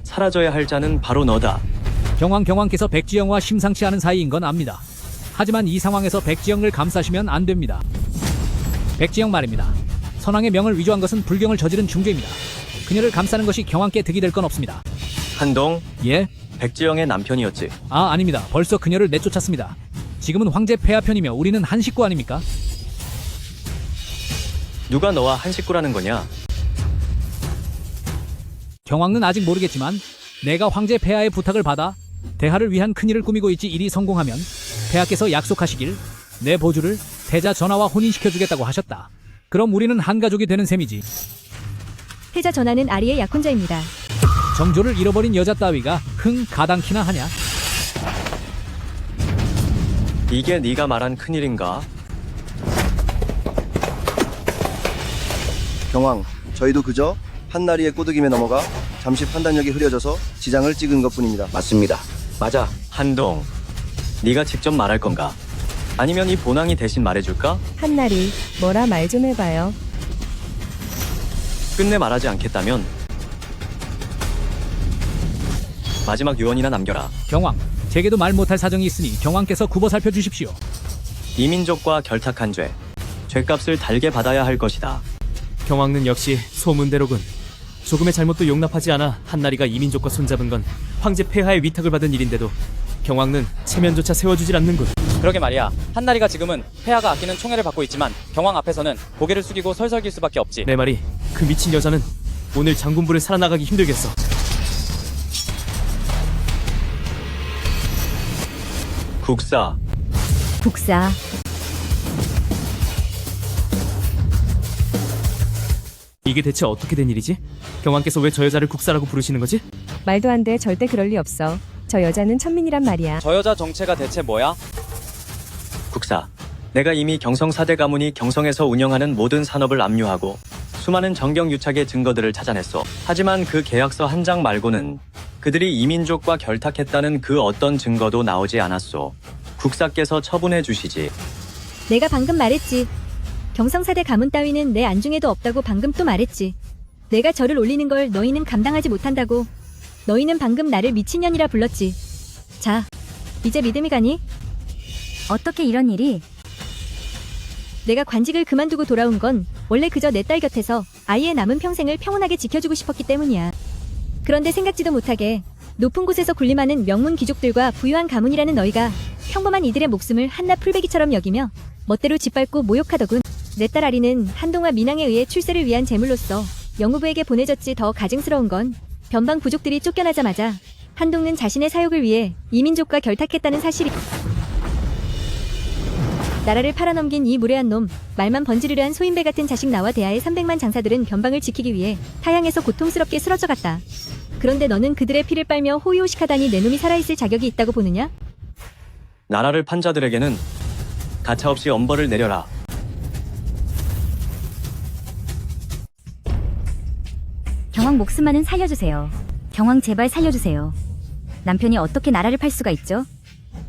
사라져야 할 자는 바로 너다. 경왕께서 백지영과 심상치 않은 사이인 건 압니다. 하지만 이 상황에서 백지영을 감싸시면 안 됩니다. 백지영 말입니다. 선왕의 명을 위조한 것은 불경을 저지른 중죄입니다. 그녀를 감싸는 것이 경왕께 득이 될 건 없습니다. 한동? 예? 백지영의 남편이었지. 아닙니다. 벌써 그녀를 내쫓았습니다. 지금은 황제 폐하 편이며 우리는 한 식구 아닙니까? 누가 너와 한 식구라는 거냐? 경왕은 아직 모르겠지만 내가 황제 폐하의 부탁을 받아 대하를 위한 큰일을 꾸미고 있지 일이 성공하면 폐하께서 약속하시길 내 보주를 태자 전하와 혼인시켜주겠다고 하셨다. 그럼 우리는 한 가족이 되는 셈이지. 태자 전하는 아리의 약혼자입니다. 정조를 잃어버린 여자 따위가 가당키나 하냐? 이게 네가 말한 큰일인가? 경왕, 저희도 그저 한나리의 꼬드김에 넘어가 잠시 판단력이 흐려져서 지장을 찍은 것뿐입니다. 맞습니다. 맞아. 한동, 네가 직접 말할 건가? 아니면 이 본왕이 대신 말해줄까? 한나리, 뭐라 말 좀 해봐요. 끝내 말하지 않겠다면 마지막 유언이나 남겨라. 경왕, 제게도 말 못할 사정이 있으니 경왕께서 굽어 살펴주십시오. 이민족과 결탁한 죄, 죄값을 달게 받아야 할 것이다. 경왕는 역시 소문대로군. 조금의 잘못도 용납하지 않아 한나리가 이민족과 손잡은 건 황제 폐하의 위탁을 받은 일인데도 경왕는 체면조차 세워주질 않는군. 그러게 말이야. 한나리가 지금은 폐하가 아끼는 총애를 받고 있지만 경왕 앞에서는 고개를 숙이고 설설길 수밖에 없지. 내 말이 그 미친 여자는 오늘 장군부를 살아나가기 힘들겠어. 국사. 국사. 이게 대체 어떻게 된 일이지? 경왕께서 왜 저 여자를 국사라고 부르시는 거지? 말도 안 돼. 절대 그럴 리 없어. 저 여자는 천민이란 말이야. 저 여자 정체가 대체 뭐야? 국사. 내가 이미 경성 4대 가문이 경성에서 운영하는 모든 산업을 압류하고 수많은 정경유착의 증거들을 찾아냈어. 하지만 그 계약서 한 장 말고는 그들이 이민족과 결탁했다는 그 어떤 증거도 나오지 않았소. 국사께서 처분해 주시지. 내가 방금 말했지. 경성사대 가문 따위는 내 안중에도 없다고 방금 또 말했지. 내가 절을 올리는 걸 너희는 감당하지 못한다고. 너희는 방금 나를 미친년이라 불렀지. 자, 이제 믿음이 가니? 어떻게 이런 일이? 내가 관직을 그만두고 돌아온 건 원래 그저 내 딸 곁에서 아이의 남은 평생을 평온하게 지켜주고 싶었기 때문이야. 그런데 생각지도 못하게 높은 곳에서 군림하는 명문 귀족들과 부유한 가문이라는 너희가 평범한 이들의 목숨을 한낱 풀베기처럼 여기며 멋대로 짓밟고 모욕하더군. 내 딸 아리는 한동화 민왕에 의해 출세를 위한 제물로서 영후부에게 보내졌지. 더 가증스러운 건 변방 부족들이 쫓겨나자마자 한동는 자신의 사욕을 위해 이민족과 결탁했다는 사실이. 나라를 팔아넘긴 이 무례한 놈, 말만 번지르르 한 소인배 같은 자식 나와 대하의 300만 장사들은 변방을 지키기 위해 타향에서 고통스럽게 쓰러져 갔다. 그런데 너는 그들의 피를 빨며 호의호식하다니 내 놈이 살아있을 자격이 있다고 보느냐? 나라를 판 자들에게는 가차없이 엄벌을 내려라. 경왕 목숨만은 살려주세요. 경왕 제발 살려주세요. 남편이 어떻게 나라를 팔 수가 있죠?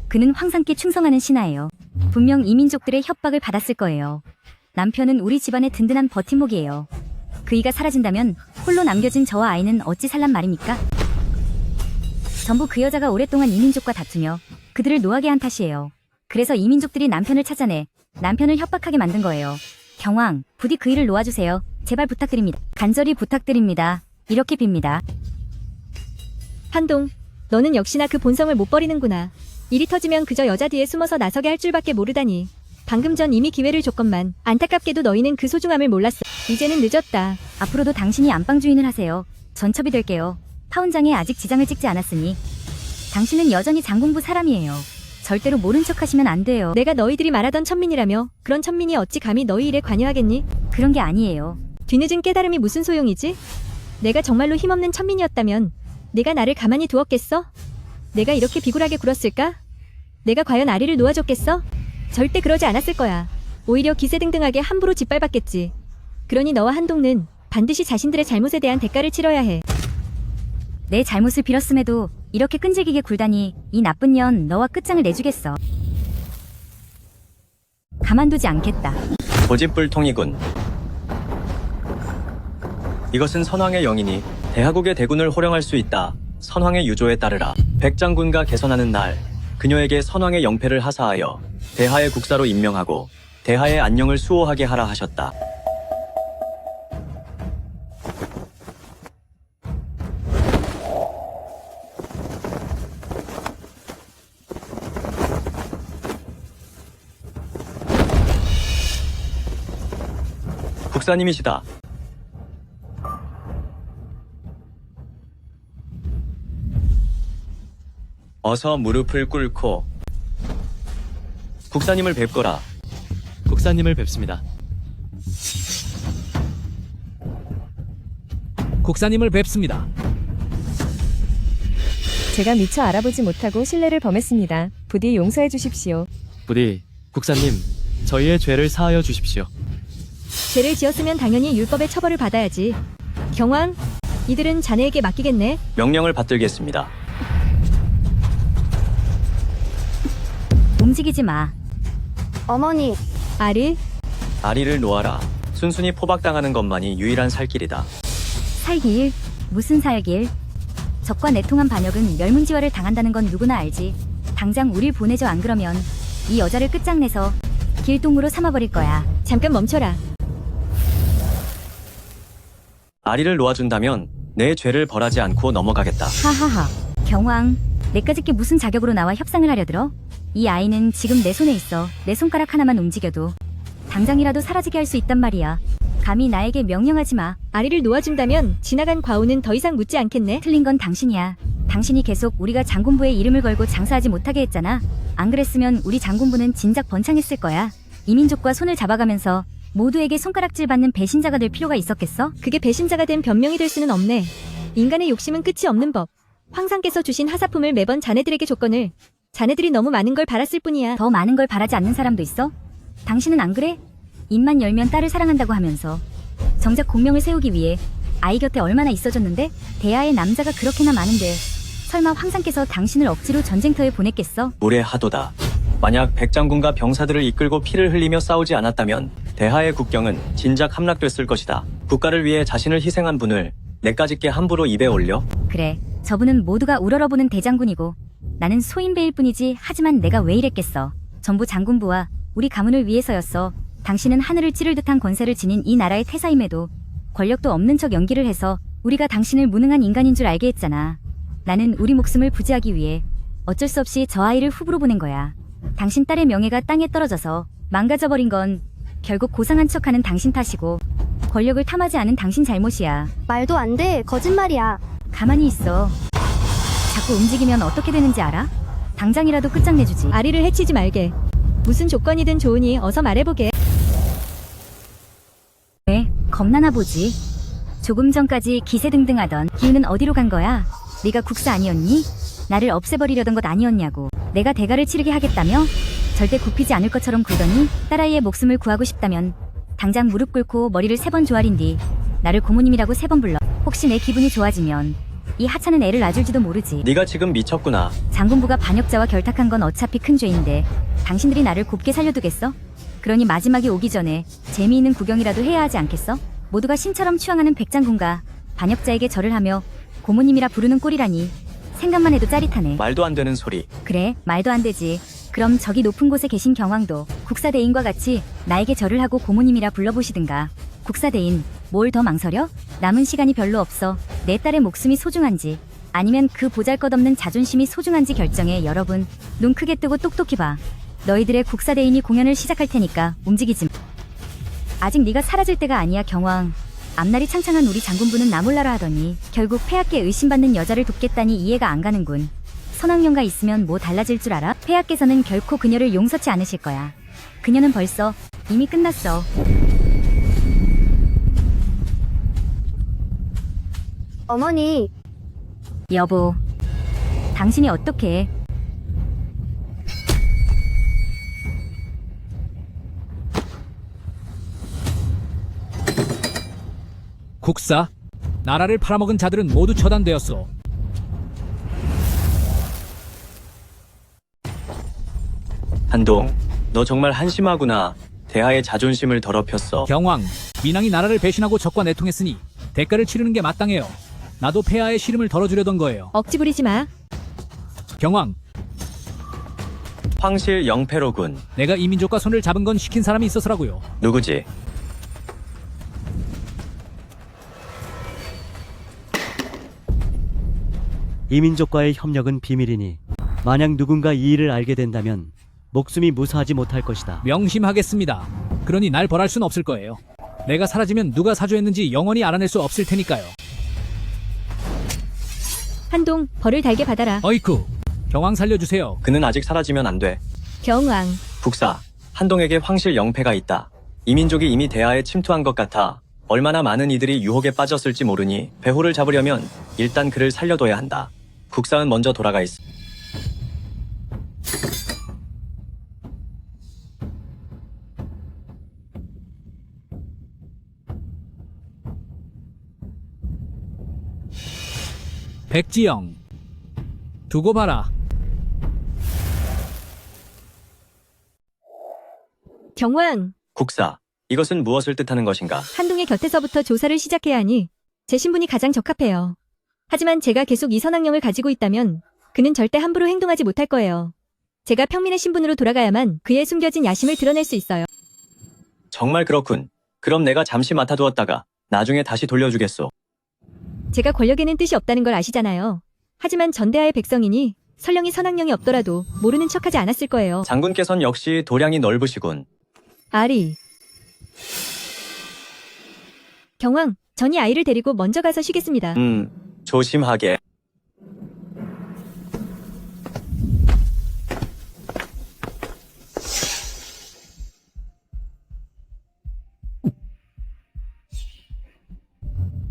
그는 황상께 충성하는 신하예요. 분명 이민족들의 협박을 받았을 거예요. 남편은 우리 집안의 든든한 버팀목이에요. 그이가 사라진다면 홀로 남겨진 저와 아이는 어찌 살란 말입니까? 전부 그 여자가 오랫동안 이민족과 다투며 그들을 노하게 한 탓이에요. 그래서 이민족들이 남편을 찾아내 남편을 협박하게 만든 거예요. 경왕, 부디 그이를 놓아주세요. 제발 부탁드립니다. 간절히 부탁드립니다. 이렇게 빕니다. 한동, 너는 역시나 그 본성을 못 버리는구나. 일이 터지면 그저 여자 뒤에 숨어서 나서게 할 줄밖에 모르다니. 방금 전 이미 기회를 줬건만 안타깝게도 너희는 그 소중함을 몰랐어. 이제는 늦었다. 앞으로도 당신이 안방 주인을 하세요. 전첩이 될게요. 파혼장에 아직 지장을 찍지 않았으니. 당신은 여전히 장군부 사람이에요. 절대로 모른 척 하시면 안 돼요. 내가 너희들이 말하던 천민이라며. 그런 천민이 어찌 감히 너희 일에 관여하겠니? 그런 게 아니에요. 뒤늦은 깨달음이 무슨 소용이지? 내가 정말로 힘없는 천민이었다면 내가 나를 가만히 두었겠어? 내가 이렇게 비굴하게 굴었을까? 내가 과연 아리를 놓아줬겠어? 절대 그러지 않았을 거야. 오히려 기세등등하게 함부로 짓밟았겠지. 그러니 너와 한동는 반드시 자신들의 잘못에 대한 대가를 치러야 해. 내 잘못을 빌었음에도 이렇게 끈질기게 굴다니 이 나쁜 년 너와 끝장을 내주겠어. 가만두지 않겠다. 고집불통이군. 이것은 선왕의 영이니 대하국의 대군을 호령할 수 있다. 선왕의 유조에 따르라. 백장군과 개선하는 날 그녀에게 선왕의 영패를 하사하여 대하의 국사로 임명하고 대하의 안녕을 수호하게 하라 하셨다. 국사님이시다. 어서 무릎을 꿇고 국사님을 뵙거라. 국사님을 뵙습니다. 국사님을 뵙습니다. 제가 미처 알아보지 못하고 신뢰를 범했습니다. 부디 용서해 주십시오. 부디 국사님, 저희의 죄를 사하여 주십시오. 죄를 지었으면 당연히 율법의 처벌을 받아야지. 경왕, 이들은 자네에게 맡기겠네. 명령을 받들겠습니다. 움직이지 마. 어머니, 아리, 아리를 놓아라. 순순히 포박당하는 것만이 유일한 살 길이다. 살길? 무슨 살길? 적과 내통한 반역은 멸문지화를 당한다는 건 누구나 알지. 당장 우릴 보내줘. 안 그러면 이 여자를 끝장내서 길동무로 삼아버릴 거야. 잠깐 멈춰라. 아리를 놓아준다면 내 죄를 벌하지 않고 넘어가겠다. 하하하. 경왕, 내까짓 게 무슨 자격으로 나와 협상을 하려 들어? 이 아이는 지금 내 손에 있어. 내 손가락 하나만 움직여도 당장이라도 사라지게 할 수 있단 말이야. 감히 나에게 명령하지 마. 아리를 놓아준다면 지나간 과오는 더 이상 묻지 않겠네. 틀린 건 당신이야. 당신이 계속 우리가 장군부의 이름을 걸고 장사하지 못하게 했잖아. 안 그랬으면 우리 장군부는 진작 번창했을 거야. 이민족과 손을 잡아가면서 모두에게 손가락질 받는 배신자가 될 필요가 있었겠어? 그게 배신자가 된 변명이 될 수는 없네. 인간의 욕심은 끝이 없는 법. 황상께서 주신 하사품을 매번 자네들에게 줬거늘 자네들이 너무 많은 걸 바랐을 뿐이야. 더 많은 걸 바라지 않는 사람도 있어? 당신은 안 그래? 입만 열면 딸을 사랑한다고 하면서 정작 공명을 세우기 위해 아이 곁에 얼마나 있어줬는데? 대하의 남자가 그렇게나 많은데 설마 황상께서 당신을 억지로 전쟁터에 보냈겠어? 무례하도다. 만약 백장군과 병사들을 이끌고 피를 흘리며 싸우지 않았다면 대하의 국경은 진작 함락됐을 것이다. 국가를 위해 자신을 희생한 분을 내까짓게 함부로 입에 올려? 그래, 저분은 모두가 우러러보는 대장군이고 나는 소인배일 뿐이지. 하지만 내가 왜 이랬겠어. 전부 장군부와 우리 가문을 위해서였어. 당신은 하늘을 찌를 듯한 권세를 지닌 이 나라의 태사임에도 권력도 없는 척 연기를 해서 우리가 당신을 무능한 인간인 줄 알게 했잖아. 나는 우리 목숨을 부지하기 위해 어쩔 수 없이 저 아이를 후보로 보낸 거야. 당신 딸의 명예가 땅에 떨어져서 망가져버린 건 결국 고상한 척하는 당신 탓이고 권력을 탐하지 않은 당신 잘못이야. 말도 안 돼. 거짓말이야. 가만히 있어. 자꾸 움직이면 어떻게 되는지 알아? 당장이라도 끝장내주지. 아리를 해치지 말게. 무슨 조건이든 좋으니 어서 말해보게. 왜? 겁나나 보지. 조금 전까지 기세등등하던 기운은 어디로 간 거야? 네가 국사 아니었니? 나를 없애버리려던 것 아니었냐고. 내가 대가를 치르게 하겠다며? 절대 굽히지 않을 것처럼 굴더니 딸아이의 목숨을 구하고 싶다면 당장 무릎 꿇고 머리를 3번 조아린 뒤 나를 고모님이라고 3번 불러. 혹시 내 기분이 좋아지면 이 하찮은 애를 놔줄지도 모르지. 네가 지금 미쳤구나. 장군부가 반역자와 결탁한 건 어차피 큰 죄인데 당신들이 나를 곱게 살려두겠어? 그러니 마지막이 오기 전에 재미있는 구경이라도 해야 하지 않겠어? 모두가 신처럼 추앙하는 백장군과 반역자에게 절을 하며 고모님이라 부르는 꼴이라니 생각만 해도 짜릿하네. 말도 안 되는 소리. 그래, 말도 안 되지. 그럼 저기 높은 곳에 계신 경왕도 국사대인과 같이 나에게 절을 하고 고모님이라 불러보시든가. 국사대인, 뭘 더 망설여? 남은 시간이 별로 없어. 내 딸의 목숨이 소중한지 아니면 그 보잘것없는 자존심이 소중한지 결정해. 여러분, 눈 크게 뜨고 똑똑히 봐. 너희들의 국사대인이 공연을 시작할 테니까 움직이지 마. 아직 네가 사라질 때가 아니야. 경왕, 앞날이 창창한 우리 장군부는 나 몰라라 하더니 결국 폐하께 의심받는 여자를 돕겠다니 이해가 안 가는군. 선왕령가 있으면 뭐 달라질 줄 알아? 폐하께서는 결코 그녀를 용서치 않으실 거야. 그녀는 벌써 이미 끝났어. 어머니, 여보, 당신이 어떻게 해? 국사, 나라를 팔아먹은 자들은 모두 처단되었소. 한동, 너 정말 한심하구나. 대하의 자존심을 더럽혔어. 경왕, 민왕이 나라를 배신하고 적과 내통했으니 대가를 치르는 게 마땅해요. 나도 폐하의 시름을 덜어주려던 거예요. 억지 부리지 마. 경왕, 황실 영패로군. 내가 이민족과 손을 잡은 건 시킨 사람이 있어서라고요. 누구지? 이민족과의 협력은 비밀이니 만약 누군가 이 일을 알게 된다면 목숨이 무사하지 못할 것이다. 명심하겠습니다. 그러니 날 벌할 순 없을 거예요. 내가 사라지면 누가 사주했는지 영원히 알아낼 수 없을 테니까요. 한동, 벌을 달게 받아라. 어이쿠, 경왕 살려주세요. 그는 아직 사라지면 안 돼. 경왕, 국사, 한동에게 황실 영패가 있다. 이민족이 이미 대하에 침투한 것 같아. 얼마나 많은 이들이 유혹에 빠졌을지 모르니 배호를 잡으려면 일단 그를 살려둬야 한다. 국사는 먼저 돌아가 있어. 백지영, 두고 봐라. 경왕, 국사, 이것은 무엇을 뜻하는 것인가? 한동의 곁에서부터 조사를 시작해야 하니 제 신분이 가장 적합해요. 하지만 제가 계속 이 선왕령을 가지고 있다면 그는 절대 함부로 행동하지 못할 거예요. 제가 평민의 신분으로 돌아가야만 그의 숨겨진 야심을 드러낼 수 있어요. 정말 그렇군. 그럼 내가 잠시 맡아두었다가 나중에 다시 돌려주겠소. 제가 권력에는 뜻이 없다는 걸 아시잖아요. 하지만 전대하의 백성이니 설령이 선왕령이 없더라도 모르는 척하지 않았을 거예요. 장군께선 역시 도량이 넓으시군. 아리. 경왕, 전이 아이를 데리고 먼저 가서 쉬겠습니다. 조심하게.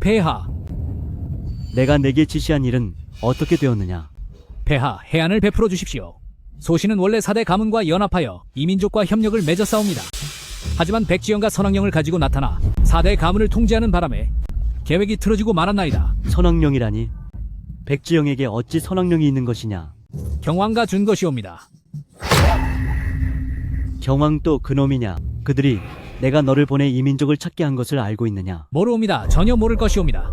폐하, 내가 내게 지시한 일은 어떻게 되었느냐? 폐하, 해안을 베풀어 주십시오. 소신은 원래 4대 가문과 연합하여 이민족과 협력을 맺어 싸웁니다. 하지만 백지영과 선왕령을 가지고 나타나 4대 가문을 통제하는 바람에 계획이 틀어지고 말았나이다. 선왕령이라니? 백지영에게 어찌 선왕령이 있는 것이냐? 경왕가 준 것이옵니다. 경왕 또 그놈이냐? 그들이 내가 너를 보내 이민족을 찾게 한 것을 알고 있느냐? 모르옵니다. 전혀 모를 것이옵니다.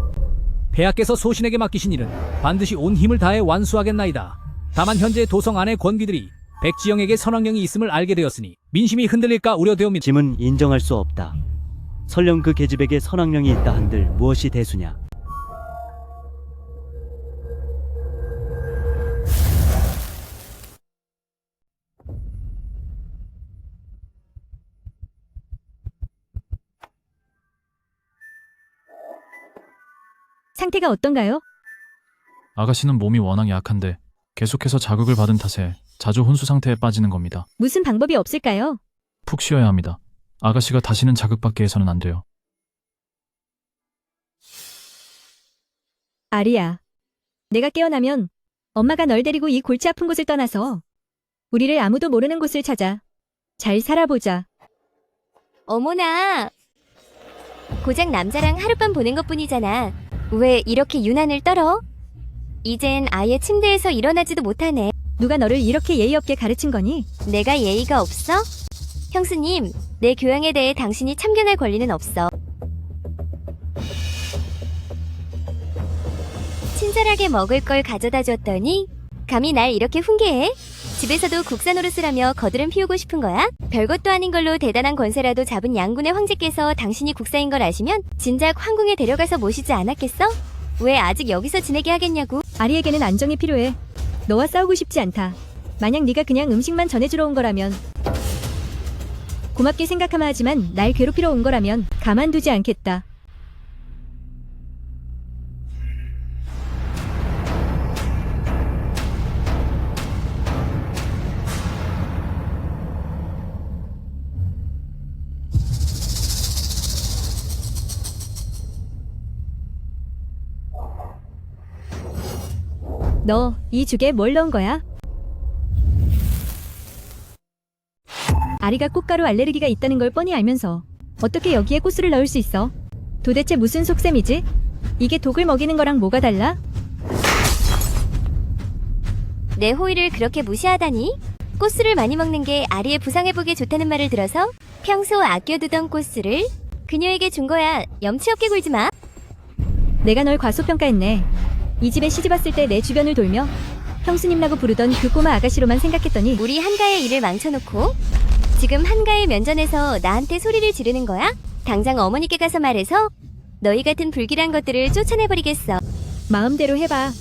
폐하께서 소신에게 맡기신 일은 반드시 온 힘을 다해 완수하겠나이다. 다만 현재 도성 안의 권귀들이 백지영에게 선왕령이 있음을 알게 되었으니 민심이 흔들릴까 우려되옵니다. 짐은 인정할 수 없다. 설령 그 계집에게 선왕령이 있다 한들 무엇이 대수냐? 상태가 어떤가요? 아가씨는 몸이 워낙 약한데 계속해서 자극을 받은 탓에 자주 혼수 상태에 빠지는 겁니다. 무슨 방법이 없을까요? 푹 쉬어야 합니다. 아가씨가 다시는 자극받게 해서는 안 돼요. 아리야, 내가 깨어나면 엄마가 널 데리고 이 골치 아픈 곳을 떠나서 우리를 아무도 모르는 곳을 찾아 잘 살아보자. 어머나, 고작 남자랑 하룻밤 보낸 것뿐이잖아. 왜 이렇게 유난을 떨어? 이젠 아예 침대에서 일어나지도 못하네. 누가 너를 이렇게 예의 없게 가르친 거니? 내가 예의가 없어? 형수님, 내 교양에 대해 당신이 참견할 권리는 없어. 친절하게 먹을 걸 가져다 줬더니 감히 날 이렇게 훈계해? 집에서도 국사 노릇을 하며 거드름 피우고 싶은 거야? 별것도 아닌 걸로 대단한 권세라도 잡은 양군의 황제께서 당신이 국사인 걸 아시면 진작 황궁에 데려가서 모시지 않았겠어? 왜 아직 여기서 지내게 하겠냐고? 아리에게는 안정이 필요해. 너와 싸우고 싶지 않다. 만약 네가 그냥 음식만 전해주러 온 거라면, 고맙게 생각하마 하지만 날 괴롭히러 온 거라면 가만두지 않겠다. 너 이 죽에 뭘 넣은 거야? 아리가 꽃가루 알레르기가 있다는 걸 뻔히 알면서 어떻게 여기에 꽃술을 넣을 수 있어? 도대체 무슨 속셈이지? 이게 독을 먹이는 거랑 뭐가 달라? 내 호의를 그렇게 무시하다니? 꽃술을 많이 먹는 게 아리의 부상회복에 좋다는 말을 들어서 평소 아껴두던 꽃술을 그녀에게 준 거야. 염치 없게 굴지 마. 내가 널 과소평가했네. 이 집에 시집 왔을 때 내 주변을 돌며 형수님이라고 부르던 그 꼬마 아가씨로만 생각했더니 우리 한가의 일을 망쳐놓고 지금 한가의 면전에서 나한테 소리를 지르는 거야? 당장 어머니께 가서 말해서 너희 같은 불길한 것들을 쫓아내버리겠어. 마음대로 해봐.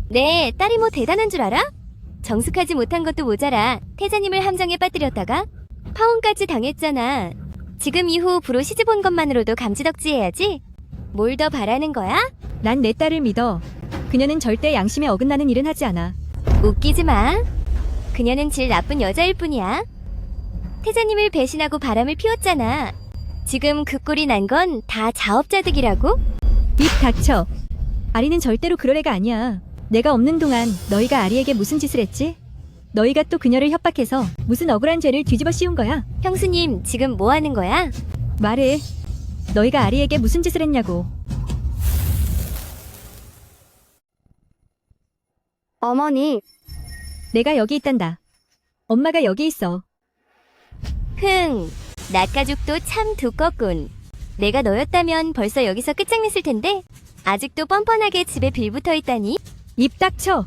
네, 딸이 뭐 대단한 줄 알아? 정숙하지 못한 것도 모자라 태자님을 함정에 빠뜨렸다가 파혼까지 당했잖아. 지금 이후 부로 시집 온 것만으로도 감지덕지해야지. 뭘 더 바라는 거야? 난 내 딸을 믿어. 그녀는 절대 양심에 어긋나는 일은 하지 않아. 웃기지 마. 그녀는 질 나쁜 여자일 뿐이야. 태자님을 배신하고 바람을 피웠잖아. 지금 그 꼴이 난 건 다 자업자득이라고? 입 닥쳐. 아리는 절대로 그럴 애가 아니야. 내가 없는 동안 너희가 아리에게 무슨 짓을 했지? 너희가 또 그녀를 협박해서 무슨 억울한 죄를 뒤집어 씌운 거야? 형수님, 지금 뭐 하는 거야? 말해. 너희가 아리에게 무슨 짓을 했냐고. 어머니, 내가 여기 있단다. 엄마가 여기 있어. 낯가죽도 참 두껍군. 내가 너였다면 벌써 여기서 끝장냈을 텐데 아직도 뻔뻔하게 집에 빌붙어 있다니. 입 닥쳐.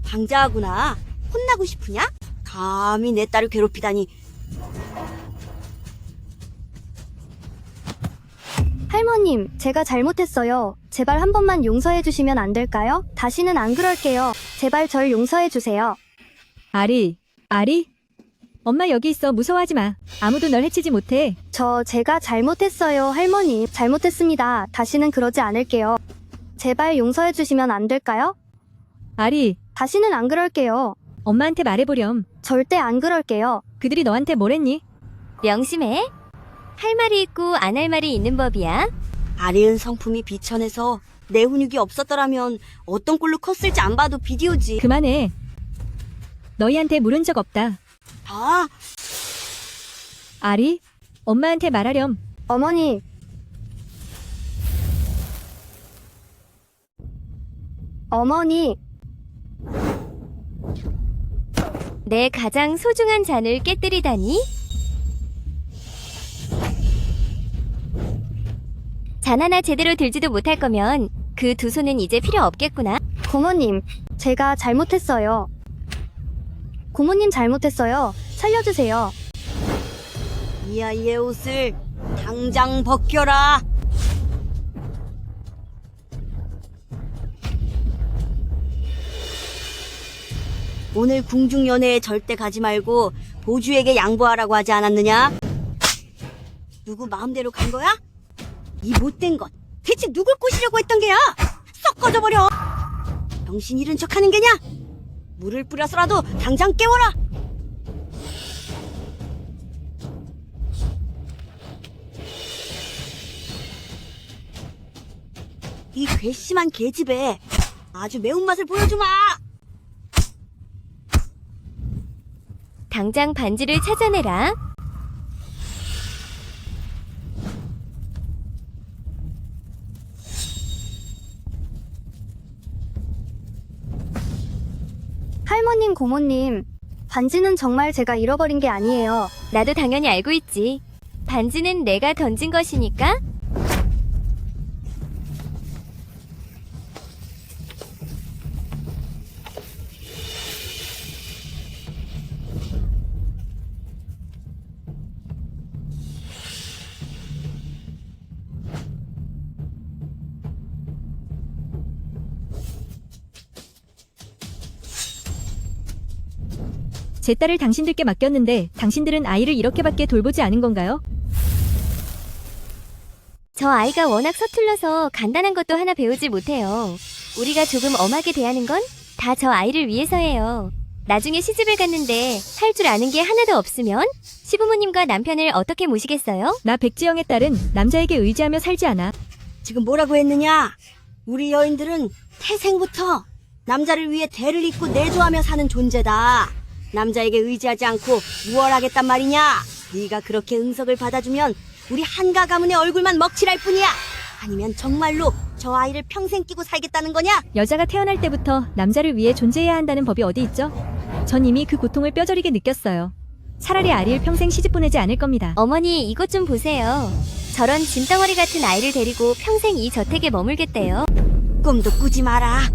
방자하구나. 혼나고 싶으냐? 감히 내 딸을 괴롭히다니. 할머님, 제가 잘못했어요. 제발 한 번만 용서해 주시면 안 될까요? 다시는 안 그럴게요. 제발 절 용서해 주세요. 아리. 엄마 여기 있어. 무서워하지 마. 아무도 널 해치지 못해. 제가 잘못했어요, 할머니. 잘못했습니다. 다시는 그러지 않을게요. 제발 용서해 주시면 안 될까요? 아리. 다시는 안 그럴게요. 엄마한테 말해보렴. 절대 안 그럴게요. 그들이 너한테 뭘 했니? 명심해. 할 말이 있고 안 할 말이 있는 법이야. 아리은 성품이 비천해서 내 훈육이 없었더라면 어떤 꼴로 컸을지 안 봐도 비디오지. 그만해. 너희한테 물은 적 없다. 아리, 엄마한테 말하렴. 어머니. 어머니. 내 가장 소중한 잔을 깨뜨리다니. 잔 하나 제대로 들지도 못할 거면 그 두 손은 이제 필요 없겠구나. 고모님, 제가 잘못했어요. 고모님 잘못했어요. 살려주세요. 이 아이의 옷을 당장 벗겨라. 오늘 궁중연회에 절대 가지 말고 보주에게 양보하라고 하지 않았느냐? 누구 마음대로 간 거야? 이 못된 것 대체 누굴 꼬시려고 했던 게야? 썩 꺼져버려. 병신 잃은 척하는 게냐? 물을 뿌려서라도 당장 깨워라. 이 괘씸한 계집애 아주 매운맛을 보여주마. 당장 반지를 찾아내라. 할머님, 고모님, 반지는 정말 제가 잃어버린 게 아니에요. 나도 당연히 알고 있지. 반지는 내가 던진 것이니까. 제 딸을 당신들께 맡겼는데 당신들은 아이를 이렇게밖에 돌보지 않은 건가요? 저 아이가 워낙 서툴러서 간단한 것도 하나 배우지 못해요. 우리가 조금 엄하게 대하는 건 다 저 아이를 위해서예요. 나중에 시집을 갔는데 할 줄 아는 게 하나도 없으면 시부모님과 남편을 어떻게 모시겠어요? 나 백지영의 딸은 남자에게 의지하며 살지 않아. 지금 뭐라고 했느냐? 우리 여인들은 태생부터 남자를 위해 대를 잇고 내조하며 사는 존재다. 남자에게 의지하지 않고 무얼하겠단 말이냐? 네가 그렇게 응석을 받아주면 우리 한가 가문의 얼굴만 먹칠할 뿐이야. 아니면 정말로 저 아이를 평생 끼고 살겠다는 거냐? 여자가 태어날 때부터 남자를 위해 존재해야 한다는 법이 어디 있죠? 전 이미 그 고통을 뼈저리게 느꼈어요. 차라리 아리를 평생 시집 보내지 않을 겁니다. 어머니, 이것 좀 보세요. 저런 짐덩어리 같은 아이를 데리고 평생 이 저택에 머물겠대요. 꿈도 꾸지 마라.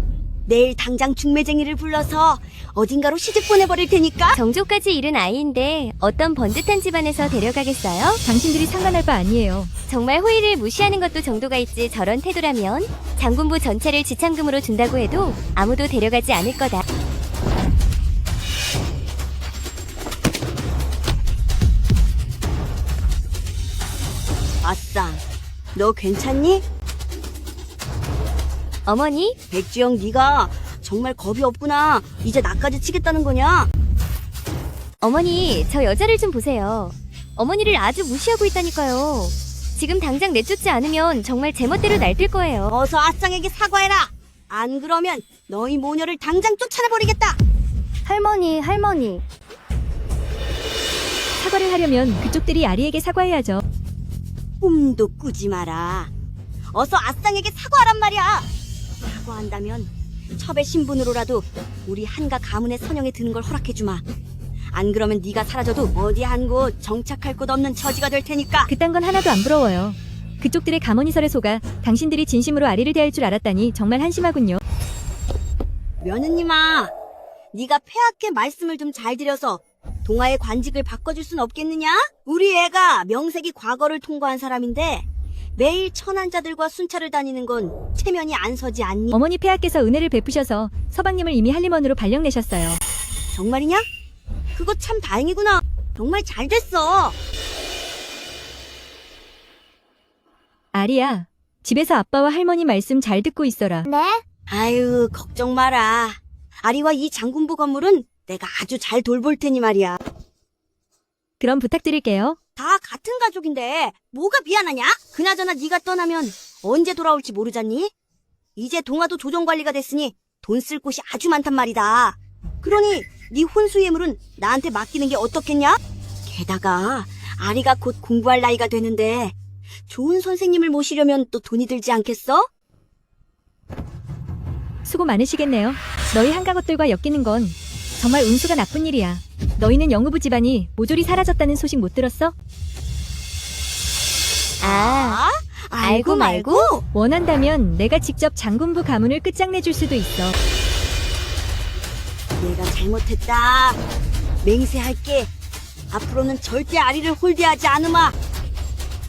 내일 당장 중매쟁이를 불러서 어딘가로 시집 보내버릴 테니까. 정조까지 잃은 아이인데 어떤 번듯한 집안에서 데려가겠어요? 당신들이 상관할 바 아니에요. 정말 호의를 무시하는 것도 정도가 있지. 저런 태도라면 장군부 전체를 지참금으로 준다고 해도 아무도 데려가지 않을 거다. 아싸, 너 괜찮니? 어머니? 백지영, 네가 정말 겁이 없구나. 이제 나까지 치겠다는 거냐? 어머니, 저 여자를 좀 보세요. 어머니를 아주 무시하고 있다니까요. 지금 당장 내쫓지 않으면 정말 제멋대로 날뛸 거예요. 어서 아쌍에게 사과해라. 안 그러면 너희 모녀를 당장 쫓아내버리겠다. 할머니. 사과를 하려면 그쪽들이 아리에게 사과해야죠. 꿈도 꾸지 마라. 어서 아쌍에게 사과하란 말이야. 사과한다면 첩의 신분으로라도 우리 한가 가문의 선영에 드는 걸 허락해주마. 안 그러면 네가 사라져도 어디 한 곳 정착할 곳 없는 처지가 될 테니까. 그딴 건 하나도 안 부러워요. 그쪽들의 가문이설에 속아 당신들이 진심으로 아리를 대할 줄 알았다니 정말 한심하군요. 며느님아, 네가 폐하께 말씀을 좀 잘 드려서 동아의 관직을 바꿔줄 순 없겠느냐? 우리 애가 명색이 과거를 통과한 사람인데 매일 천한자들과 순찰을 다니는 건 체면이 안 서지 않니? 어머니 폐하께서 은혜를 베푸셔서 서방님을 이미 한림원으로 발령 내셨어요. 정말이냐? 그거 참 다행이구나. 정말 잘 됐어. 아리야, 집에서 아빠와 할머니 말씀 잘 듣고 있어라. 네? 아유, 걱정 마라. 아리와 이 장군부 건물은 내가 아주 잘 돌볼 테니 말이야. 그럼 부탁드릴게요. 다 같은 가족인데 뭐가 미안하냐? 그나저나 네가 떠나면 언제 돌아올지 모르잖니? 이제 동아도 조정관리가 됐으니 돈 쓸 곳이 아주 많단 말이다. 그러니 네 혼수 예물은 나한테 맡기는 게 어떻겠냐? 게다가 아리가 곧 공부할 나이가 되는데 좋은 선생님을 모시려면 또 돈이 들지 않겠어? 수고 많으시겠네요. 너희 한가것들과 엮이는 건 정말 운수가 나쁜 일이야. 너희는 영우부 집안이 모조리 사라졌다는 소식 못 들었어? 아, 알고 말고? 원한다면 내가 직접 장군부 가문을 끝장내줄 수도 있어. 내가 잘못했다. 맹세할게. 앞으로는 절대 아리를 홀대하지 않으마.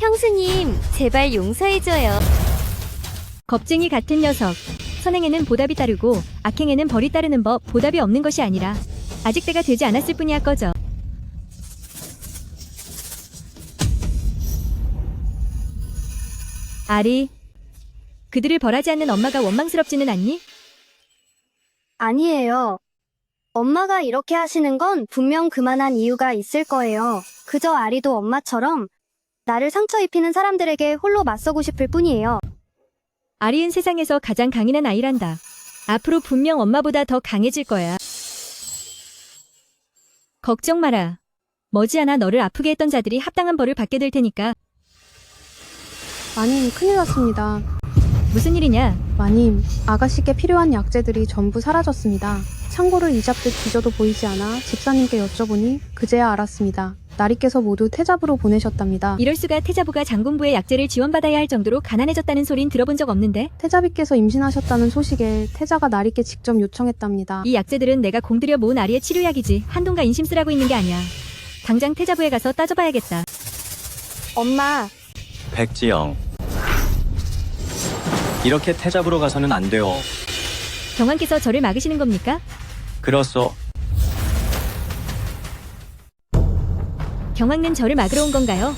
형수님, 제발 용서해줘요. 겁쟁이 같은 녀석. 선행에는 보답이 따르고 악행에는 벌이 따르는 법. 보답이 없는 것이 아니라 아직 때가 되지 않았을 뿐이야. 꺼져. 아리, 그들을 벌하지 않는 엄마가 원망스럽지는 않니? 아니에요. 엄마가 이렇게 하시는 건 분명 그만한 이유가 있을 거예요. 그저 아리도 엄마처럼 나를 상처 입히는 사람들에게 홀로 맞서고 싶을 뿐이에요. 아리는 세상에서 가장 강인한 아이란다. 앞으로 분명 엄마보다 더 강해질 거야. 걱정 마라. 머지않아 너를 아프게 했던 자들이 합당한 벌을 받게 될 테니까. 마님, 큰일 났습니다. 무슨 일이냐? 마님, 아가씨께 필요한 약재들이 전부 사라졌습니다. 창고를 이잡듯 뒤져도 보이지 않아 집사님께 여쭤보니 그제야 알았습니다. 나리께서 모두 태잡으로 보내셨답니다. 이럴 수가. 태자부가 장군부의 약재를 지원받아야 할 정도로 가난해졌다는 소린 들어본 적 없는데? 태자비께서 임신하셨다는 소식에 태자가 나리께 직접 요청했답니다. 이 약재들은 내가 공들여 모은 아리의 치료약이지 한동가 인심 쓰라고 있는 게 아니야. 당장 태자부에 가서 따져봐야겠다. 엄마, 백지영. 이렇게 태잡으로 가서는 안 돼요. 경왕께서 저를 막으시는 겁니까? 그렇소. 경왕은 저를 막으러 온 건가요?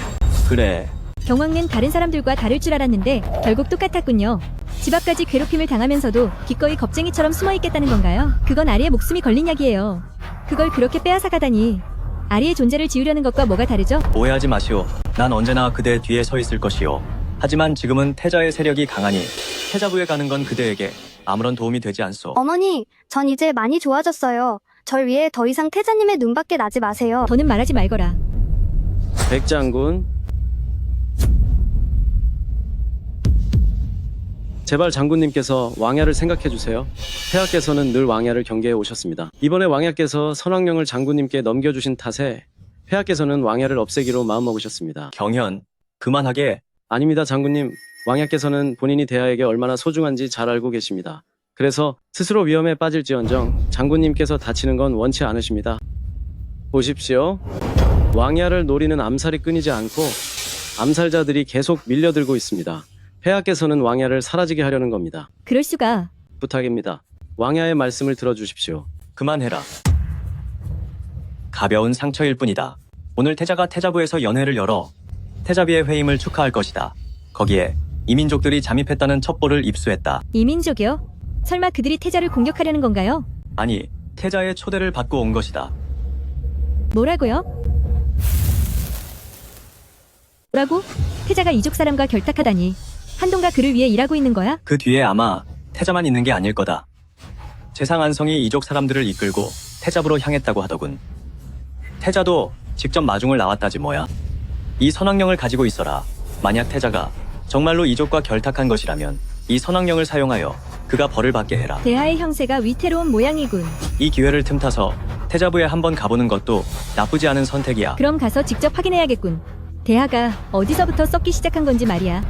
그래. 경왕은 다른 사람들과 다를 줄 알았는데 결국 똑같았군요. 집 앞까지 괴롭힘을 당하면서도 기꺼이 겁쟁이처럼 숨어있겠다는 건가요? 그건 아리의 목숨이 걸린 약이에요. 그걸 그렇게 빼앗아 가다니. 아리의 존재를 지우려는 것과 뭐가 다르죠? 오해하지 마시오. 난 언제나 그대 뒤에 서 있을 것이오. 하지만 지금은 태자의 세력이 강하니 태자부에 가는 건 그대에게 아무런 도움이 되지 않소. 어머니, 전 이제 많이 좋아졌어요. 절 위해 더 이상 태자님의 눈밖에 나지 마세요. 더는 말하지 말거라. 백장군, 제발 장군님께서 왕야를 생각해주세요. 폐하께서는 늘 왕야를 경계해 오셨습니다. 이번에 왕야께서 선왕령을 장군님께 넘겨주신 탓에 폐하께서는 왕야를 없애기로 마음먹으셨습니다. 경현, 그만하게. 아닙니다, 장군님. 왕야께서는 본인이 대하에게 얼마나 소중한지 잘 알고 계십니다. 그래서 스스로 위험에 빠질지언정 장군님께서 다치는 건 원치 않으십니다. 보십시오. 왕야를 노리는 암살이 끊이지 않고 암살자들이 계속 밀려들고 있습니다. 폐하께서는 왕야를 사라지게 하려는 겁니다. 그럴 수가. 부탁입니다. 왕야의 말씀을 들어주십시오. 그만해라. 가벼운 상처일 뿐이다. 오늘 태자가 태자부에서 연회를 열어 태자비의 회임을 축하할 것이다. 거기에 이민족들이 잠입했다는 첩보를 입수했다. 이민족이요? 설마 그들이 태자를 공격하려는 건가요? 아니, 태자의 초대를 받고 온 것이다. 뭐라고요? 뭐라고? 태자가 이족 사람과 결탁하다니. 한동가 그를 위해 일하고 있는 거야? 그 뒤에 아마 태자만 있는 게 아닐 거다. 재상안성이 이족 사람들을 이끌고 태자부로 향했다고 하더군. 태자도 직접 마중을 나왔다지 뭐야. 이 선왕령을 가지고 있어라. 만약 태자가 정말로 이족과 결탁한 것이라면 이 선왕령을 사용하여 그가 벌을 받게 해라. 대하의 형세가 위태로운 모양이군. 이 기회를 틈타서 태자부에 한번 가보는 것도 나쁘지 않은 선택이야. 그럼 가서 직접 확인해야겠군. 대하가 어디서부터 썩기 시작한 건지 말이야.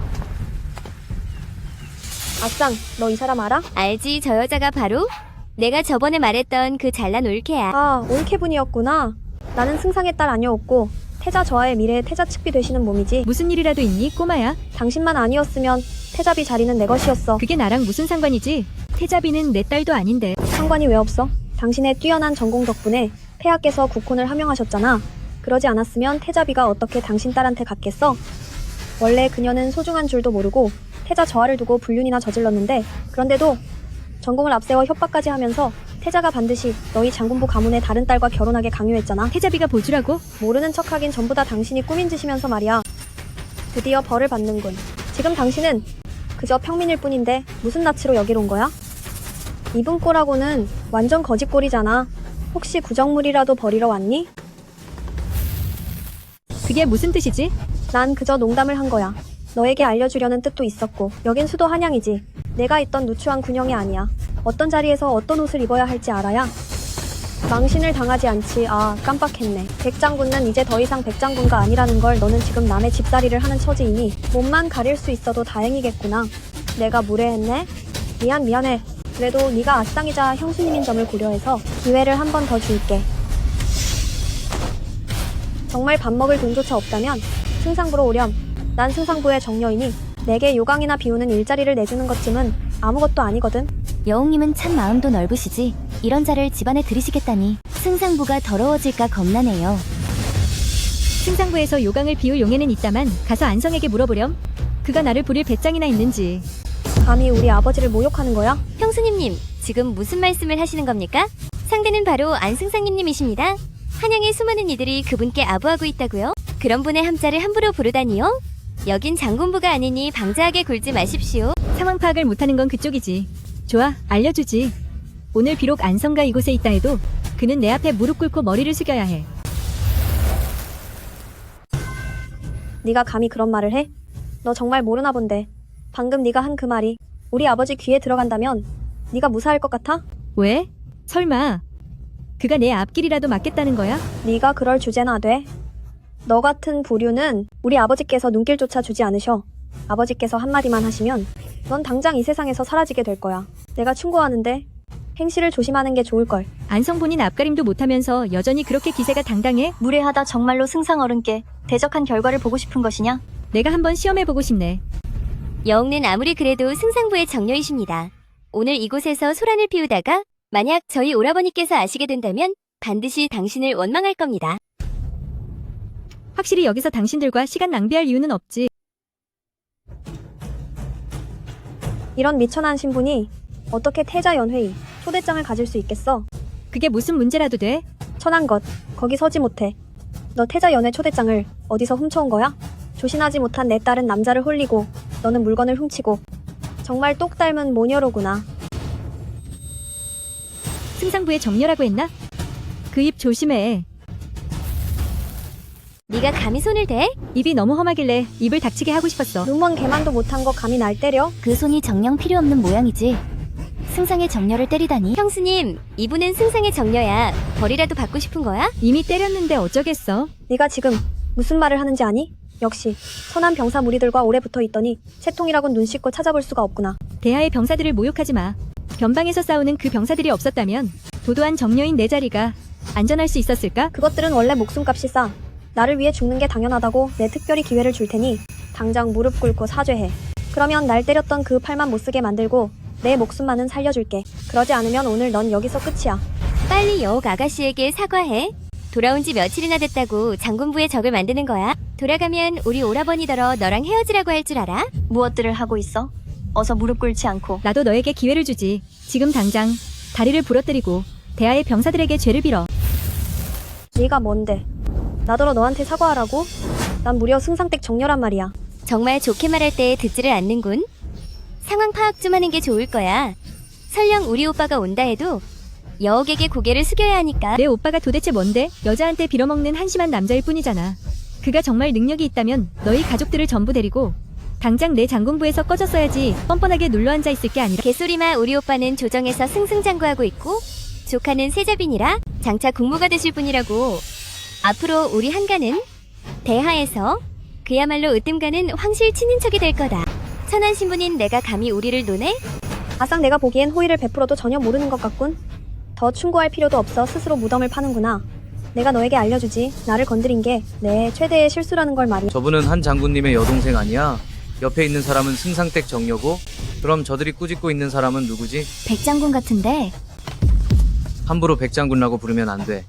아쌍, 너 이 사람 알아? 알지, 저 여자가 바로 내가 저번에 말했던 그 잘난 올케야. 아, 올케분이었구나. 나는 승상의 딸 아니었고 태자 저하의 미래의 태자 측비 되시는 몸이지. 무슨 일이라도 있니, 꼬마야? 당신만 아니었으면 태자비 자리는 내 것이었어. 그게 나랑 무슨 상관이지? 태자비는 내 딸도 아닌데. 상관이 왜 없어? 당신의 뛰어난 전공 덕분에 폐하께서 국혼을 하명하셨잖아. 그러지 않았으면 태자비가 어떻게 당신 딸한테 갔겠어? 원래 그녀는 소중한 줄도 모르고 태자 저하를 두고 불륜이나 저질렀는데, 그런데도 전공을 앞세워 협박까지 하면서 태자가 반드시 너희 장군부 가문의 다른 딸과 결혼하게 강요했잖아. 태자비가 보주라고? 모르는 척하긴 전부 다 당신이 꾸민 짓이면서 말이야. 드디어 벌을 받는군. 지금 당신은 그저 평민일 뿐인데 무슨 낯으로 여기로 온 거야? 이분 꼴하고는 완전 거짓꼴이잖아. 혹시 구정물이라도 버리러 왔니? 그게 무슨 뜻이지? 난 그저 농담을 한 거야. 너에게 알려주려는 뜻도 있었고, 여긴 수도 한양이지. 내가 있던 누추한 군영이 아니야. 어떤 자리에서 어떤 옷을 입어야 할지 알아야 망신을 당하지 않지. 아, 깜빡했네. 백장군은 이제 더 이상 백장군가 아니라는 걸 너는 지금 남의 집살이를 하는 처지이니 몸만 가릴 수 있어도 다행이겠구나. 내가 무례했네? 미안해. 그래도 네가 아쌍이자 형수님인 점을 고려해서 기회를 한 번 더 줄게. 정말 밥 먹을 돈조차 없다면 승상부로 오렴. 난 승상부의 정녀이니 내게 요강이나 비우는 일자리를 내주는 것쯤은 아무것도 아니거든. 여웅님은 참 마음도 넓으시지. 이런 자를 집안에 들이시겠다니 승상부가 더러워질까 겁나네요. 승상부에서 요강을 비울 용예는 있다만 가서 안성에게 물어보렴. 그가 나를 부릴 배짱이나 있는지. 감히 우리 아버지를 모욕하는 거야? 형수님님, 지금 무슨 말씀을 하시는 겁니까? 상대는 바로 안승상님님이십니다. 한양의 수많은 이들이 그분께 아부하고 있다고요? 그런 분의 함자를 함부로 부르다니요? 여긴 장군부가 아니니 방자하게 굴지 마십시오. 상황 파악을 못하는 건 그쪽이지. 좋아, 알려주지. 오늘 비록 안성가 이곳에 있다 해도 그는 내 앞에 무릎 꿇고 머리를 숙여야 해. 네가 감히 그런 말을 해? 너 정말 모르나 본데. 방금 네가 한 그 말이 우리 아버지 귀에 들어간다면 네가 무사할 것 같아? 왜? 설마 그가 내 앞길이라도 막겠다는 거야? 네가 그럴 주제나 돼. 너 같은 부류는 우리 아버지께서 눈길조차 주지 않으셔. 아버지께서 한마디만 하시면 넌 당장 이 세상에서 사라지게 될 거야. 내가 충고하는데 행실을 조심하는 게 좋을걸. 안성 본인 앞가림도 못하면서 여전히 그렇게 기세가 당당해? 무례하다. 정말로 승상 어른께 대적한 결과를 보고 싶은 것이냐? 내가 한번 시험해보고 싶네. 여웅는 아무리 그래도 승상부의 정녀이십니다. 오늘 이곳에서 소란을 피우다가 만약 저희 오라버니께서 아시게 된다면 반드시 당신을 원망할 겁니다. 확실히 여기서 당신들과 시간 낭비할 이유는 없지. 이런 미천한 신분이 어떻게 태자연회의 초대장을 가질 수 있겠어? 그게 무슨 문제라도 돼? 천한 것, 거기 서지 못해. 너 태자연회 초대장을 어디서 훔쳐온 거야? 조신하지 못한 내 딸은 남자를 홀리고 너는 물건을 훔치고 정말 똑 닮은 모녀로구나. 승상부의 정녀라고 했나? 그 입 조심해. 네가 감히 손을 대? 입이 너무 험하길래 입을 닥치게 하고 싶었어. 눈먼 개만도 못한 거 감히 날 때려? 그 손이 정녕 필요 없는 모양이지. 승상의 정녀를 때리다니. 형수님, 이분은 승상의 정녀야. 벌이라도 받고 싶은 거야? 이미 때렸는데 어쩌겠어. 네가 지금 무슨 말을 하는지 아니? 역시 선한 병사 무리들과 오래 붙어 있더니 채통이라곤 눈 씻고 찾아볼 수가 없구나. 대하의 병사들을 모욕하지 마. 변방에서 싸우는 그 병사들이 없었다면 도도한 정녀인 내 자리가 안전할 수 있었을까? 그것들은 원래 목숨값이 싸. 나를 위해 죽는 게 당연하다고 내 특별히 기회를 줄 테니 당장 무릎 꿇고 사죄해. 그러면 날 때렸던 그 팔만 못 쓰게 만들고 내 목숨만은 살려줄게. 그러지 않으면 오늘 넌 여기서 끝이야. 빨리 여옥 아가씨에게 사과해. 돌아온 지 며칠이나 됐다고 장군부의 적을 만드는 거야? 돌아가면 우리 오라버니더러 너랑 헤어지라고 할 줄 알아? 무엇들을 하고 있어? 어서 무릎 꿇지 않고. 나도 너에게 기회를 주지. 지금 당장 다리를 부러뜨리고 대하의 병사들에게 죄를 빌어. 네가 뭔데? 나더러 너한테 사과하라고? 난 무려 승상댁 정녀란 말이야. 정말 좋게 말할 때 듣지를 않는군. 상황 파악 좀 하는 게 좋을 거야. 설령 우리 오빠가 온다 해도 여옥에게 고개를 숙여야 하니까. 내 오빠가 도대체 뭔데? 여자한테 빌어먹는 한심한 남자일 뿐이잖아. 그가 정말 능력이 있다면 너희 가족들을 전부 데리고 당장 내 장군부에서 꺼졌어야지 뻔뻔하게 눌러앉아 있을 게 아니라. 개소리마. 우리 오빠는 조정에서 승승장구하고 있고 조카는 세자빈이라 장차 국무가 되실 분이라고. 앞으로 우리 한가는 대하에서 그야말로 으뜸가는 황실 친인척이 될 거다. 천한 신분인 내가 감히 우리를 논해? 아상 내가 보기엔 호의를 베풀어도 전혀 모르는 것 같군. 더 충고할 필요도 없어 스스로 무덤을 파는구나. 내가 너에게 알려주지. 나를 건드린 게 내 최대의 실수라는 걸 말이야. 저분은 한 장군님의 여동생 아니야? 옆에 있는 사람은 승상댁 정여고? 그럼 저들이 꾸짖고 있는 사람은 누구지? 백장군 같은데. 함부로 백장군이라고 부르면 안 돼.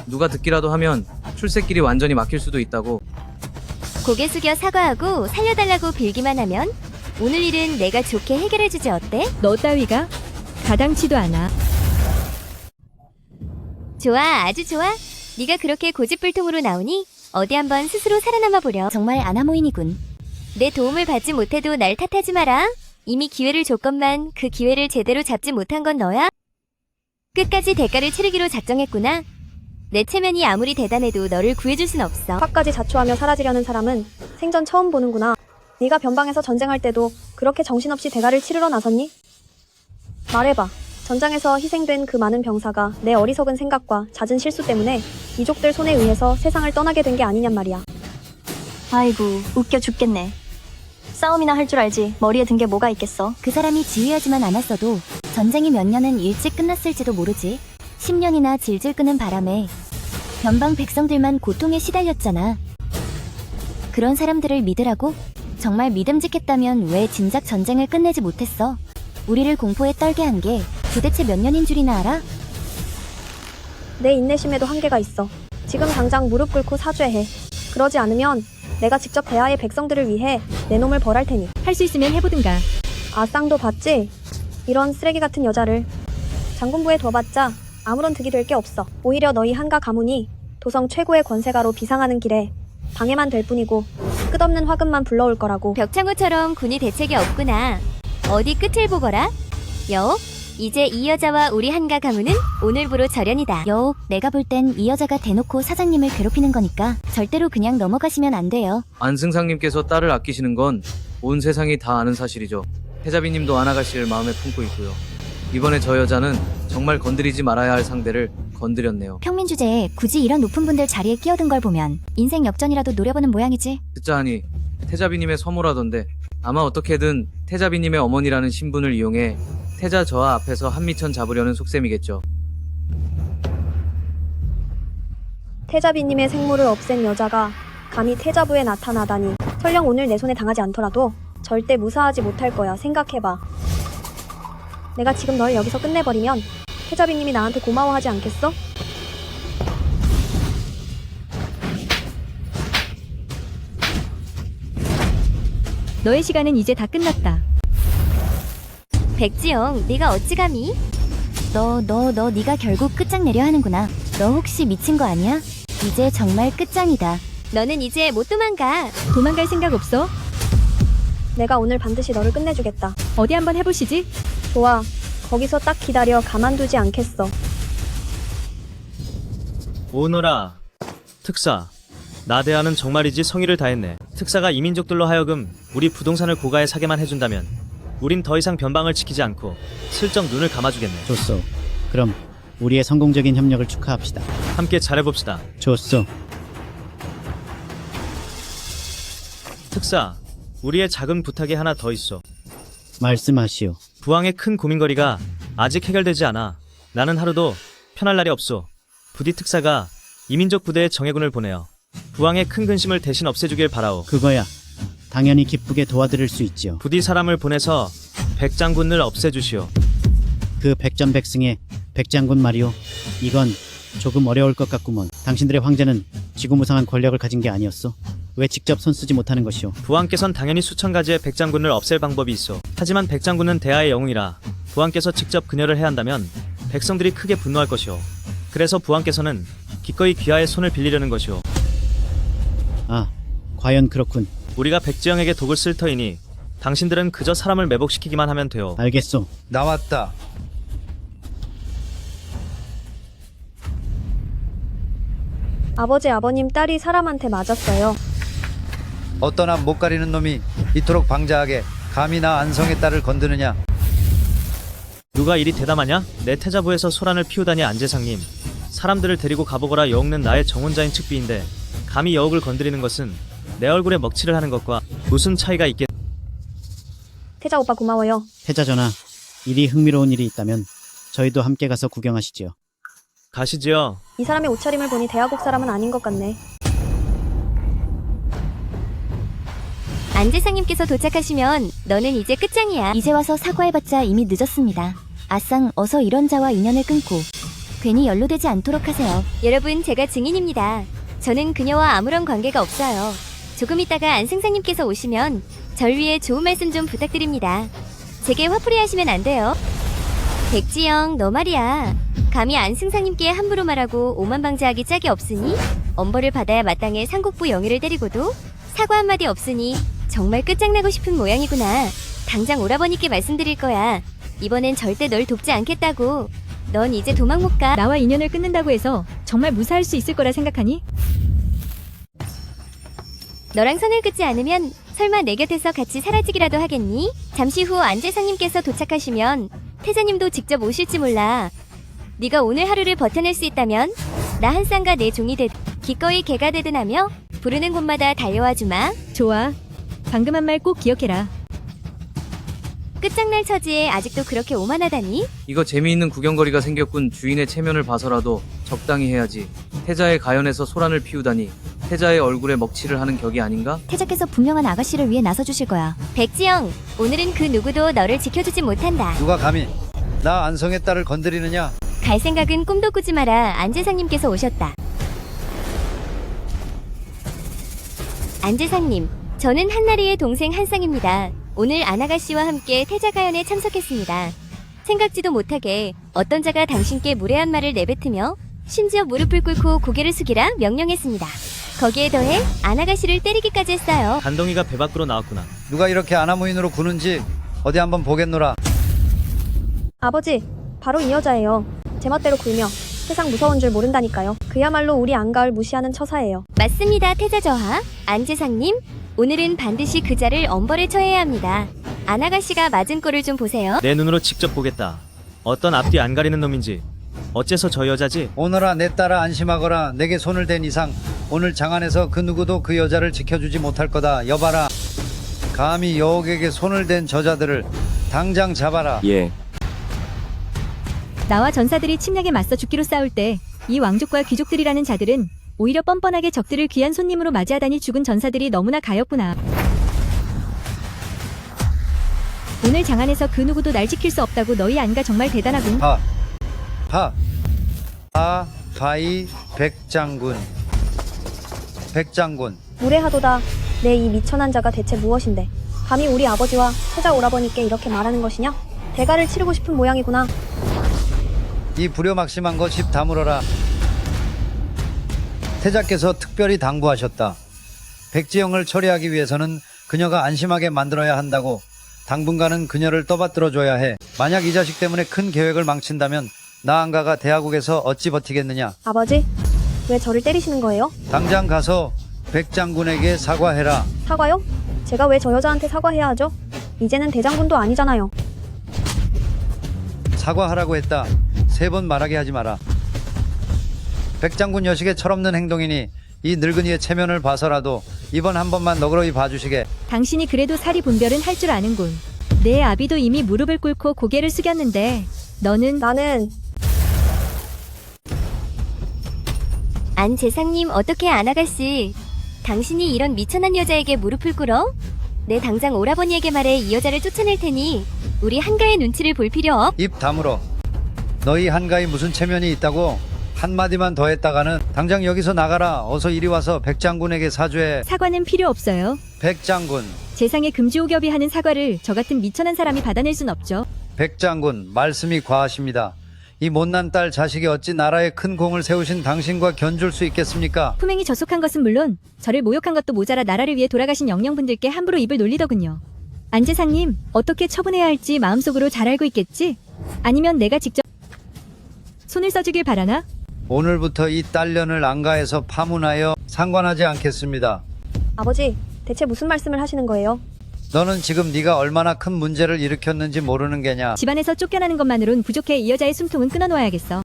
누가 듣기라도 하면 출세길이 완전히 막힐 수도 있다고. 고개 숙여 사과하고 살려달라고 빌기만 하면 오늘 일은 내가 좋게 해결해주지 어때? 너 따위가 가당치도 않아. 좋아, 아주 좋아. 네가 그렇게 고집불통으로 나오니 어디 한번 스스로 살아남아 보려. 정말 아나모인이군. 내 도움을 받지 못해도 날 탓하지 마라. 이미 기회를 줬건만 그 기회를 제대로 잡지 못한 건 너야? 끝까지 대가를 치르기로 작정했구나. 내 체면이 아무리 대단해도 너를 구해줄 순 없어. 화까지 자초하며 사라지려는 사람은 생전 처음 보는구나. 네가 변방에서 전쟁할 때도 그렇게 정신없이 대가를 치르러 나섰니? 말해봐. 전장에서 희생된 그 많은 병사가 내 어리석은 생각과 잦은 실수 때문에 이족들 손에 의해서 세상을 떠나게 된 게 아니냔 말이야. 아이고, 웃겨 죽겠네. 싸움이나 할 줄 알지 머리에 든 게 뭐가 있겠어. 그 사람이 지휘하지만 않았어도 전쟁이 몇 년은 일찍 끝났을지도 모르지. 10년이나 질질 끄는 바람에 변방 백성들만 고통에 시달렸잖아. 그런 사람들을 믿으라고? 정말 믿음직했다면 왜 진작 전쟁을 끝내지 못했어? 우리를 공포에 떨게 한 게 도대체 몇 년인 줄이나 알아? 내 인내심에도 한계가 있어. 지금 당장 무릎 꿇고 사죄해. 그러지 않으면 내가 직접 대하의 백성들을 위해 내 놈을 벌할 테니. 할 수 있으면 해보든가. 아쌍도 봤지? 이런 쓰레기 같은 여자를 장군부에 둬봤자 아무런 득이 될 게 없어. 오히려 너희 한가 가문이 도성 최고의 권세가로 비상하는 길에 방해만 될 뿐이고 끝없는 화근만 불러올 거라고. 벽창호처럼 군이 대책이 없구나. 어디 끝을 보거라. 여옥, 이제 이 여자와 우리 한가 가문은 오늘부로 절연이다. 여옥, 내가 볼 땐 이 여자가 대놓고 사장님을 괴롭히는 거니까 절대로 그냥 넘어가시면 안 돼요. 안승상님께서 딸을 아끼시는 건 온 세상이 다 아는 사실이죠. 태자비님도 안아가씨를 마음에 품고 있고요. 이번에 저 여자는 정말 건드리지 말아야 할 상대를 건드렸네요. 평민 주제에 굳이 이런 높은 분들 자리에 끼어든 걸 보면 인생 역전이라도 노려보는 모양이지. 듣자 하니 태자비님의 서모라던데 아마 어떻게든 태자비님의 어머니라는 신분을 이용해 태자 저하 앞에서 한미천 잡으려는 속셈이겠죠. 태자비님의 생모를 없앤 여자가 감히 태자부에 나타나다니. 설령 오늘 내 손에 당하지 않더라도 절대 무사하지 못할 거야. 생각해봐. 내가 지금 널 여기서 끝내버리면 태자비님이 나한테 고마워하지 않겠어? 너의 시간은 이제 다 끝났다. 백지영, 네가 어찌 감히? 네가 결국 끝장내려 하는구나. 너 혹시 미친 거 아니야? 이제 정말 끝장이다. 너는 이제 못 도망가. 도망갈 생각 없어? 내가 오늘 반드시 너를 끝내주겠다. 어디 한번 해보시지? 좋아. 거기서 딱 기다려. 가만두지 않겠어. 오너라. 특사. 나대하는 정말이지 성의를 다했네. 특사가 이민족들로 하여금 우리 부동산을 고가에 사게만 해준다면 우린 더 이상 변방을 지키지 않고 슬쩍 눈을 감아주겠네. 좋소. 그럼 우리의 성공적인 협력을 축하합시다. 함께 잘해봅시다. 좋소. 특사, 우리의 작은 부탁이 하나 더 있어. 말씀하시오. 부항의 큰 고민거리가 아직 해결되지 않아. 나는 하루도 편할 날이 없소. 부디 특사가 이민족 부대에 정예군을 보내어 부항의 큰 근심을 대신 없애주길 바라오. 그거야 당연히 기쁘게 도와드릴 수 있지요. 부디 사람을 보내서 백장군을 없애주시오. 그 백전백승의 백장군 말이오. 이건 조금 어려울 것 같구먼. 당신들의 황제는 지구무상한 권력을 가진 게 아니었소? 왜 직접 손쓰지 못하는 것이오? 부왕께선 당연히 수천 가지의 백장군을 없앨 방법이 있어. 하지만 백장군은 대하의 영웅이라 부왕께서 직접 그녀를 해야 한다면 백성들이 크게 분노할 것이오. 그래서 부왕께서는 기꺼이 귀하의 손을 빌리려는 것이오. 아, 과연 그렇군. 우리가 백지영에게 독을 쓸 터이니 당신들은 그저 사람을 매복시키기만 하면 돼요. 알겠소. 나왔다. 아버지, 아버님, 딸이 사람한테 맞았어요. 어떤 앞 못 가리는 놈이 이토록 방자하게 감히 나 안성의 딸을 건드느냐. 누가 이리 대담하냐? 내 태자부에서 소란을 피우다니 안재상님. 사람들을 데리고 가보거라 여옥는 나의 정혼자인 측비인데 감히 여옥을 건드리는 것은 내 얼굴에 먹칠을 하는 것과 무슨 차이가 있겠... 태자 오빠 고마워요. 태자 전하, 이리 흥미로운 일이 있다면 저희도 함께 가서 구경하시지요. 가시지요. 이 사람의 옷차림을 보니 대하국 사람은 아닌 것 같네. 안재상님께서 도착하시면 너는 이제 끝장이야. 이제 와서 사과해봤자 이미 늦었습니다. 아쌍 어서 이런 자와 인연을 끊고 괜히 연루되지 않도록 하세요. 여러분, 제가 증인입니다. 저는 그녀와 아무런 관계가 없어요. 조금 있다가 안승상님께서 오시면 절 위해 좋은 말씀 좀 부탁드립니다. 제게 화풀이 하시면 안 돼요. 백지영, 너 말이야. 감히 안승상님께 함부로 말하고 오만방자하기 짝이 없으니 엄벌을 받아야 마땅해 상국부 영의를 때리고도 사과 한마디 없으니 정말 끝장나고 싶은 모양이구나. 당장 오라버니께 말씀드릴 거야. 이번엔 절대 널 돕지 않겠다고. 넌 이제 도망 못 가. 나와 인연을 끊는다고 해서 정말 무사할 수 있을 거라 생각하니? 너랑 선을 긋지 않으면 설마 내 곁에서 같이 사라지기라도 하겠니? 잠시 후 안재상님께서 도착하시면 태자님도 직접 오실지 몰라. 네가 오늘 하루를 버텨낼 수 있다면 나 한 쌍과 내 종이 되든 기꺼이 개가 되든 하며 부르는 곳마다 달려와 주마. 좋아. 방금 한 말 꼭 기억해라. 끝장날 처지에 아직도 그렇게 오만하다니? 이거 재미있는 구경거리가 생겼군. 주인의 체면을 봐서라도 적당히 해야지. 태자의 가연에서 소란을 피우다니 태자의 얼굴에 먹칠을 하는 격이 아닌가? 태자께서 분명한 아가씨를 위해 나서주실 거야. 백지영, 오늘은 그 누구도 너를 지켜주지 못한다. 누가 감히 나 안성의 딸을 건드리느냐. 갈 생각은 꿈도 꾸지 마라. 안재상님께서 오셨다. 안재상님, 저는 한나리의 동생 한쌍입니다. 오늘 안아가씨와 함께 태자가연에 참석했습니다. 생각지도 못하게 어떤 자가 당신께 무례한 말을 내뱉으며 심지어 무릎을 꿇고 고개를 숙이라 명령했습니다. 거기에 더해 안아가씨를 때리기까지 했어요. 간덩이가 배 밖으로 나왔구나. 누가 이렇게 아나무인으로 구는지 어디 한번 보겠노라. 아버지, 바로 이 여자예요. 제 멋대로 굴며 세상 무서운 줄 모른다니까요. 그야말로 우리 안가을 무시하는 처사예요. 맞습니다, 태자저하. 안재상님, 오늘은 반드시 그 자를 엄벌에 처해야 합니다. 안아가씨가 맞은 꼴을 좀 보세요. 내 눈으로 직접 보겠다. 어떤 앞뒤 안 가리는 놈인지. 어째서 저 여자지? 오너라 내 딸아 안심하거라. 내게 손을 댄 이상 오늘 장안에서 그 누구도 그 여자를 지켜주지 못할 거다. 여봐라. 감히 여옥에게 손을 댄 저자들을 당장 잡아라. 예. 나와 전사들이 침략에 맞서 죽기로 싸울 때 이 왕족과 귀족들이라는 자들은 오히려 뻔뻔하게 적들을 귀한 손님으로 맞이하다니 죽은 전사들이 너무나 가엾구나. 오늘 장안에서 그 누구도 날 지킬 수 없다고 너희 안가 정말 대단하군. 바이 백장군. 백장군. 무례하도다. 내 이 미천한 자가 대체 무엇인데 감히 우리 아버지와 태자 오라버니께 이렇게 말하는 것이냐? 대가를 치르고 싶은 모양이구나. 이 불효막심한 것 집 다물어라. 태자께서 특별히 당부하셨다. 백지영을 처리하기 위해서는 그녀가 안심하게 만들어야 한다고. 당분간은 그녀를 떠받들어줘야 해. 만약 이 자식 때문에 큰 계획을 망친다면 나 안가가 대하국에서 어찌 버티겠느냐. 아버지, 왜 저를 때리시는 거예요? 당장 가서 백장군에게 사과해라. 사과요? 제가 왜 저 여자한테 사과해야 하죠? 이제는 대장군도 아니잖아요. 사과하라고 했다. 3번 말하게 하지 마라. 백장군 여식의 철없는 행동이니 이 늙은이의 체면을 봐서라도 이번 한 번만 너그러이 봐주시게. 당신이 그래도 사리 분별은 할 줄 아는군. 내 아비도 이미 무릎을 꿇고 고개를 숙였는데 나는 안재상님, 어떻게 안아가씨. 당신이 이런 미천한 여자에게 무릎을 꿇어? 내 당장 오라버니에게 말해 이 여자를 쫓아낼 테니 우리 한가의 눈치를 볼 필요 없. 입 다물어. 너희 한가에 무슨 체면이 있다고? 한마디만 더 했다가는 당장 여기서 나가라. 어서 이리 와서 백장군에게 사죄해. 사과는 필요 없어요. 백장군. 재상의 금지오겹이 하는 사과를 저 같은 미천한 사람이 받아낼 순 없죠. 백장군, 말씀이 과하십니다. 이 못난 딸 자식이 어찌 나라에 큰 공을 세우신 당신과 견줄 수 있겠습니까? 품행이 저속한 것은 물론 저를 모욕한 것도 모자라 나라를 위해 돌아가신 영령분들께 함부로 입을 놀리더군요. 안재상님, 어떻게 처분해야 할지 마음속으로 잘 알고 있겠지? 아니면 내가 직접 손을 써주길 바라나? 오늘부터 이 딸년을 안가에서 파문하여 상관하지 않겠습니다. 아버지, 대체 무슨 말씀을 하시는 거예요? 너는 지금 네가 얼마나 큰 문제를 일으켰는지 모르는 게냐? 집안에서 쫓겨나는 것만으론 부족해. 이 여자의 숨통은 끊어놓아야겠어.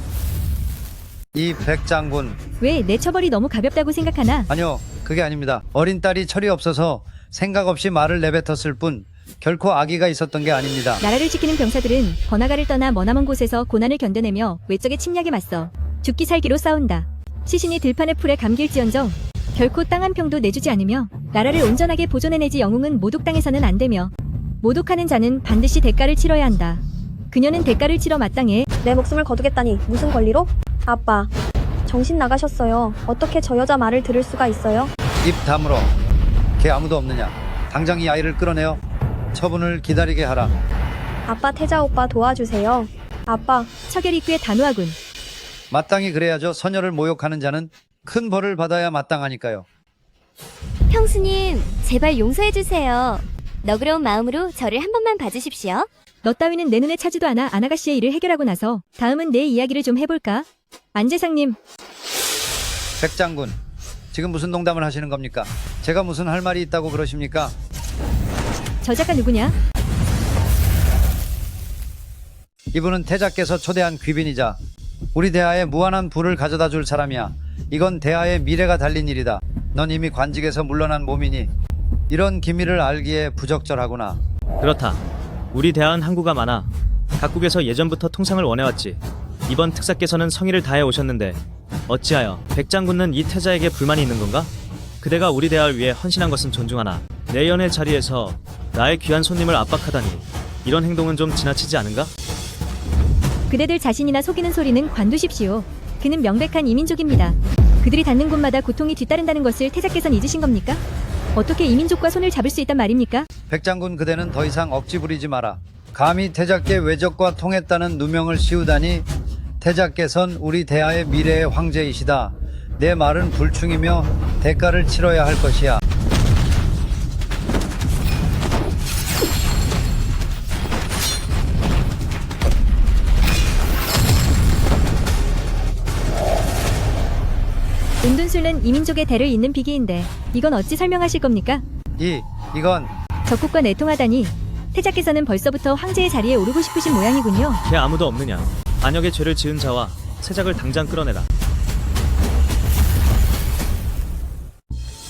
이 백장군. 왜 내 처벌이 너무 가볍다고 생각하나? 아니요, 그게 아닙니다. 어린 딸이 철이 없어서 생각 없이 말을 내뱉었을 뿐 결코 악의가 있었던 게 아닙니다. 나라를 지키는 병사들은 번화가를 떠나 머나먼 곳에서 고난을 견뎌내며 외적의 침략에 맞서 죽기 살기로 싸운다. 시신이 들판의 풀에 감길지언정 결코 땅 한 평도 내주지 않으며 나라를 온전하게 보존해내지. 영웅은 모독당해서는 안 되며 모독하는 자는 반드시 대가를 치러야 한다. 그녀는 대가를 치러 마땅해. 내 목숨을 거두겠다니 무슨 권리로? 아빠, 정신 나가셨어요. 어떻게 저 여자 말을 들을 수가 있어요? 입 다물어. 걔 아무도 없느냐? 당장 이 아이를 끌어내어 처분을 기다리게 하라. 아빠, 태자 오빠 도와주세요. 아빠. 처결이 꽤 단호하군. 마땅히 그래야죠. 서녀를 모욕하는 자는 큰 벌을 받아야 마땅하니까요. 형수님, 제발 용서해주세요. 너그러운 마음으로 저를 한 번만 봐주십시오. 너 따위는 내 눈에 차지도 않아. 안아가씨의 일을 해결하고 나서 다음은 내 이야기를 좀 해볼까? 안재상님. 백장군, 지금 무슨 농담을 하시는 겁니까? 제가 무슨 할 말이 있다고 그러십니까? 저 작가 누구냐? 이분은 태자께서 초대한 귀빈이자 우리 대하에 무한한 부를 가져다 줄 사람이야. 이건 대하의 미래가 달린 일이다. 넌 이미 관직에서 물러난 몸이니 이런 기밀을 알기에 부적절하구나. 그렇다. 우리 대하는 항구가 많아. 각국에서 예전부터 통상을 원해왔지. 이번 특사께서는 성의를 다해 오셨는데 어찌하여 백장군은 이 태자에게 불만이 있는 건가? 그대가 우리 대하를 위해 헌신한 것은 존중하나 내 연의 자리에서 나의 귀한 손님을 압박하다니 이런 행동은 좀 지나치지 않은가? 그대들 자신이나 속이는 소리는 관두십시오. 그는 명백한 이민족입니다. 그들이 닿는 곳마다 고통이 뒤따른다는 것을 태자께선 잊으신 겁니까? 어떻게 이민족과 손을 잡을 수 있단 말입니까? 백장군, 그대는 더 이상 억지 부리지 마라. 감히 태자께 외적과 통했다는 누명을 씌우다니. 태자께선 우리 대하의 미래의 황제이시다. 내 말은 불충이며 대가를 치러야 할 것이야. 은둔술은 이민족의 대를 잇는 비기인데 이건 어찌 설명하실 겁니까? 이건 적국과 내통하다니. 태자께서는 벌써부터 황제의 자리에 오르고 싶으신 모양이군요. 걔 아무도 없느냐? 반역의 죄를 지은 자와 세작을 당장 끌어내라.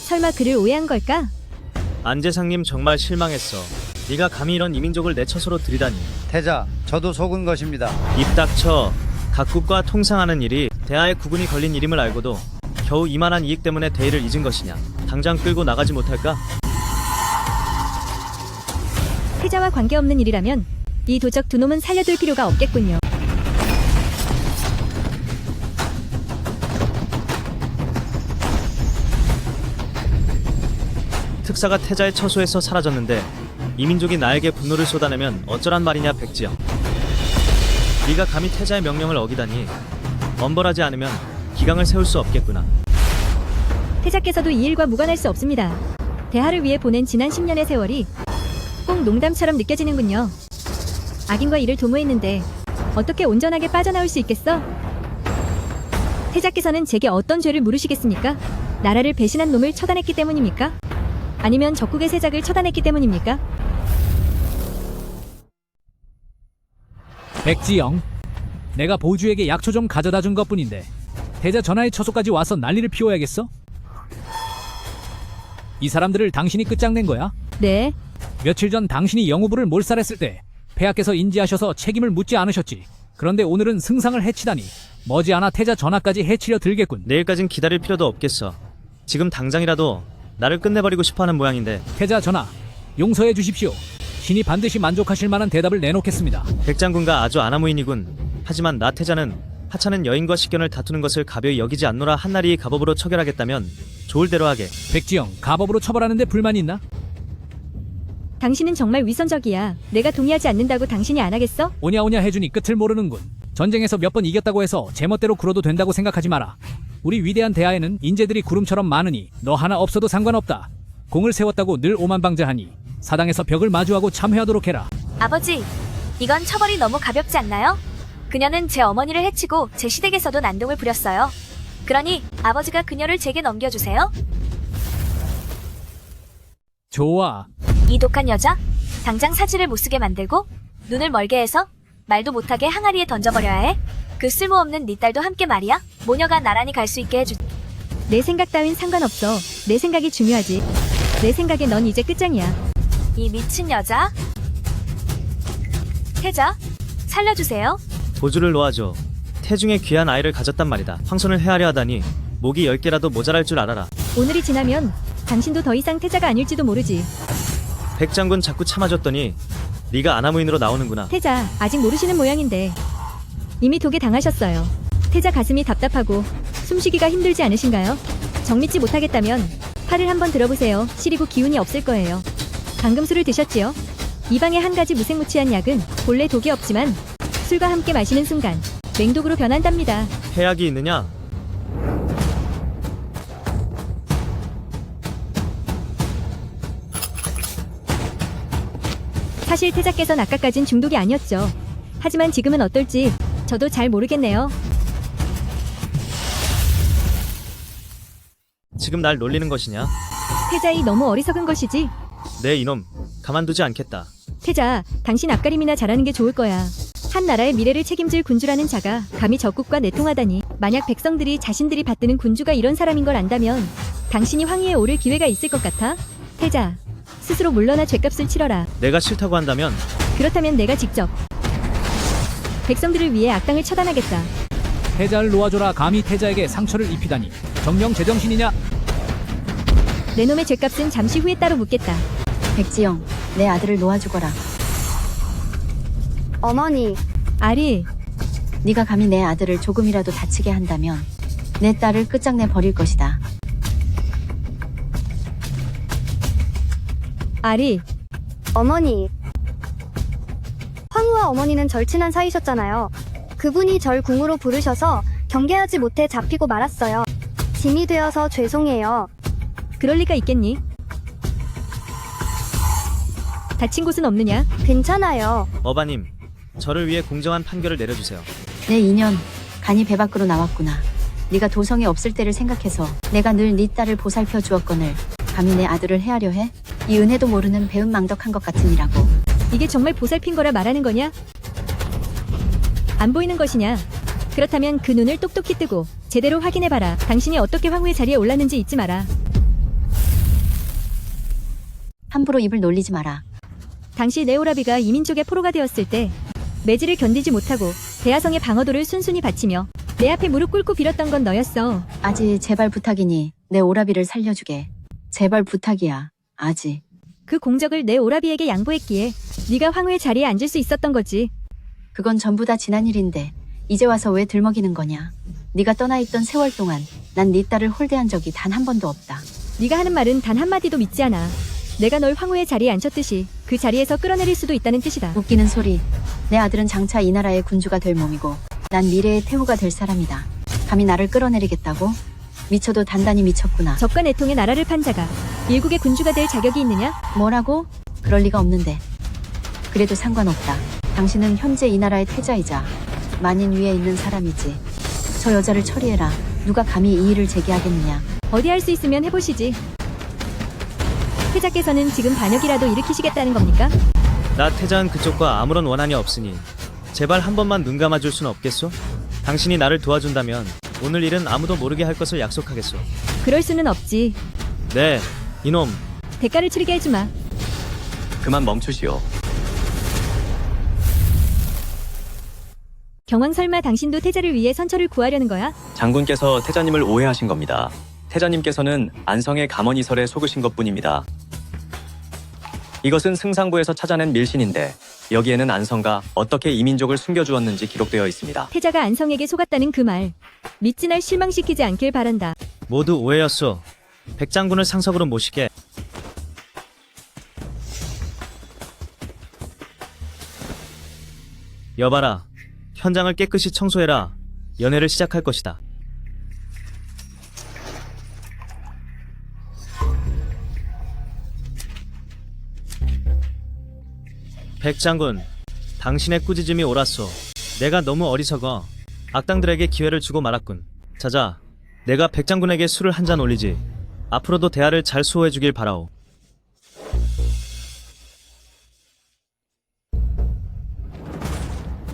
설마 그를 오해한 걸까? 안재상님 정말 실망했어. 네가 감히 이런 이민족을 내 처소로 들이다니. 태자, 저도 속은 것입니다. 입 닥쳐. 각국과 통상하는 일이 대하의 구군이 걸린 일임을 알고도 겨우 이만한 이익 때문에 대의를 잊은 것이냐? 당장 끌고 나가지 못할까? 태자와 관계없는 일이라면 이 도적 두 놈은 살려둘 필요가 없겠군요. 특사가 태자의 처소에서 사라졌는데 이민족이 나에게 분노를 쏟아내면 어쩌란 말이냐 백지영. 네가 감히 태자의 명령을 어기다니. 엄벌하지 않으면 기강을 세울 수 없겠구나. 태자께서도 이 일과 무관할 수 없습니다. 대하를 위해 보낸 지난 10년의 세월이 꼭 농담처럼 느껴지는군요. 악인과 이를 도모했는데 어떻게 온전하게 빠져나올 수 있겠어? 태자께서는 제게 어떤 죄를 물으시겠습니까? 나라를 배신한 놈을 처단했기 때문입니까? 아니면 적국의 세작을 처단했기 때문입니까? 백지영, 내가 보주에게 약초 좀 가져다 준 것뿐인데 태자 전하의 처소까지 와서 난리를 피워야겠어? 이 사람들을 당신이 끝장낸 거야? 네. 며칠 전 당신이 영우부를 몰살했을 때 폐하께서 인지하셔서 책임을 묻지 않으셨지. 그런데 오늘은 승상을 해치다니 머지않아 태자 전하까지 해치려 들겠군. 내일까진 기다릴 필요도 없겠어. 지금 당장이라도 나를 끝내버리고 싶어하는 모양인데. 태자 전하, 용서해 주십시오. 신이 반드시 만족하실 만한 대답을 내놓겠습니다. 백장군과 아주 아나무인이군. 하지만 나 태자는 하찮은 여인과 식견을 다투는 것을 가벼이 여기지 않노라. 한나리 가법으로 처결하겠다면 좋을 대로 하게. 백지영, 가법으로 처벌하는데 불만이 있나? 당신은 정말 위선적이야. 내가 동의하지 않는다고 당신이 안 하겠어? 오냐오냐 해주니 끝을 모르는군. 전쟁에서 몇 번 이겼다고 해서 제멋대로 굴어도 된다고 생각하지 마라. 우리 위대한 대하에는 인재들이 구름처럼 많으니 너 하나 없어도 상관없다. 공을 세웠다고 늘 오만방자하니 사당에서 벽을 마주하고 참회하도록 해라. 아버지, 이건 처벌이 너무 가볍지 않나요? 그녀는 제 어머니를 해치고 제 시댁에서도 난동을 부렸어요. 그러니 아버지가 그녀를 제게 넘겨주세요. 좋아. 이 독한 여자? 당장 사지를 못쓰게 만들고 눈을 멀게 해서 말도 못하게 항아리에 던져버려야 해? 그 쓸모없는 네 딸도 함께 말이야? 모녀가 나란히 갈 수 있게 해주... 내 생각 따윈 상관없어. 내 생각이 중요하지. 내 생각에 넌 이제 끝장이야. 이 미친 여자? 태자, 살려주세요. 보조를 놓아줘. 태중에 귀한 아이를 가졌단 말이다. 황선을 헤아려 하다니 목이 10개라도 모자랄 줄 알아라. 오늘이 지나면 당신도 더 이상 태자가 아닐지도 모르지. 백장군 자꾸 참아줬더니 네가 아나무인으로 나오는구나. 태자, 아직 모르시는 모양인데 이미 독에 당하셨어요. 태자 가슴이 답답하고 숨쉬기가 힘들지 않으신가요? 정 믿지 못하겠다면 팔을 한번 들어보세요. 시리고 기운이 없을 거예요. 방금 술을 드셨지요? 이 방에 한 가지 무색무취한 약은 본래 독이 없지만 술과 함께 마시는 순간 맹독으로 변한답니다. 해약이 있느냐? 사실 태자께선 아까까진 중독이 아니었죠. 하지만 지금은 어떨지 저도 잘 모르겠네요. 지금 날 놀리는 것이냐? 태자이 너무 어리석은 것이지. 내 이놈 가만두지 않겠다. 태자, 당신 앞가림이나 잘하는 게 좋을 거야. 한 나라의 미래를 책임질 군주라는 자가 감히 적국과 내통하다니. 만약 백성들이 자신들이 받드는 군주가 이런 사람인 걸 안다면 당신이 황위에 오를 기회가 있을 것 같아? 태자, 스스로 물러나 죗값을 치러라. 내가 싫다고 한다면 그렇다면 내가 직접 백성들을 위해 악당을 처단하겠다. 태자를 놓아줘라. 감히 태자에게 상처를 입히다니. 정령 제정신이냐? 내 놈의 죗값은 잠시 후에 따로 묻겠다. 백지영, 내 아들을 놓아주거라. 어머니, 아리, 네가 감히 내 아들을 조금이라도 다치게 한다면 내 딸을 끝장내 버릴 것이다. 아리, 어머니. 황후와 어머니는 절친한 사이셨잖아요. 그분이 절 궁으로 부르셔서 경계하지 못해 잡히고 말았어요. 짐이 되어서 죄송해요. 그럴 리가 있겠니? 다친 곳은 없느냐? 괜찮아요. 어바님, 저를 위해 공정한 판결을 내려주세요. 내 인연, 간이 배 밖으로 나왔구나. 네가 도성에 없을 때를 생각해서 내가 늘 네 딸을 보살펴 주었거늘 감히 내 아들을 헤아려 해? 이 은혜도 모르는 배은망덕한 것 같으니라고. 이게 정말 보살핀 거라 말하는 거냐? 안 보이는 것이냐? 그렇다면 그 눈을 똑똑히 뜨고 제대로 확인해봐라. 당신이 어떻게 황후의 자리에 올랐는지 잊지 마라. 함부로 입을 놀리지 마라. 당시 네오라비가 이민족의 포로가 되었을 때 매질을 견디지 못하고 대하성의 방어도를 순순히 바치며 내 앞에 무릎 꿇고 빌었던 건 너였어. 아지, 제발 부탁이니 내 오라비를 살려주게. 제발 부탁이야, 아지. 그 공적을 내 오라비에게 양보했기에 네가 황후의 자리에 앉을 수 있었던 거지. 그건 전부 다 지난 일인데 이제 와서 왜 들먹이는 거냐. 네가 떠나 있던 세월 동안 난 네 딸을 홀대한 적이 단 한 번도 없다. 네가 하는 말은 단 한마디도 믿지 않아. 내가 널 황후의 자리에 앉혔듯이 그 자리에서 끌어내릴 수도 있다는 뜻이다. 웃기는 소리. 내 아들은 장차 이 나라의 군주가 될 몸이고 난 미래의 태후가 될 사람이다. 감히 나를 끌어내리겠다고? 미쳐도 단단히 미쳤구나. 적과 내통의 나라를 판 자가 일국의 군주가 될 자격이 있느냐? 뭐라고? 그럴 리가 없는데. 그래도 상관없다. 당신은 현재 이 나라의 태자이자 만인 위에 있는 사람이지. 저 여자를 처리해라. 누가 감히 이 일을 제기하겠느냐. 어디 할 수 있으면 해보시지. 태자께서는 지금 반역이라도 일으키시겠다는 겁니까? 나 태자는 그쪽과 아무런 원한이 없으니 제발 한 번만 눈 감아줄 순 없겠소? 당신이 나를 도와준다면 오늘 일은 아무도 모르게 할 것을 약속하겠소. 그럴 수는 없지. 네, 이놈. 대가를 치르게 해주마. 그만 멈추시오. 경왕, 설마 당신도 태자를 위해 선처를 구하려는 거야? 장군께서 태자님을 오해하신 겁니다. 태자님께서는 안성의 감언이설에 속으신 것뿐입니다. 이것은 승상부에서 찾아낸 밀신인데 여기에는 안성가 어떻게 이민족을 숨겨주었는지 기록되어 있습니다. 태자가 안성에게 속았다는 그 말, 믿지 날 실망시키지 않길 바란다. 모두 오해였소. 백장군을 상석으로 모시게. 여봐라, 현장을 깨끗이 청소해라. 연회를 시작할 것이다. 백장군, 당신의 꾸짖음이 옳았소. 내가 너무 어리석어 악당들에게 기회를 주고 말았군. 자자, 내가 백장군에게 술을 한 잔 올리지. 앞으로도 대화를 잘 수호해주길 바라오.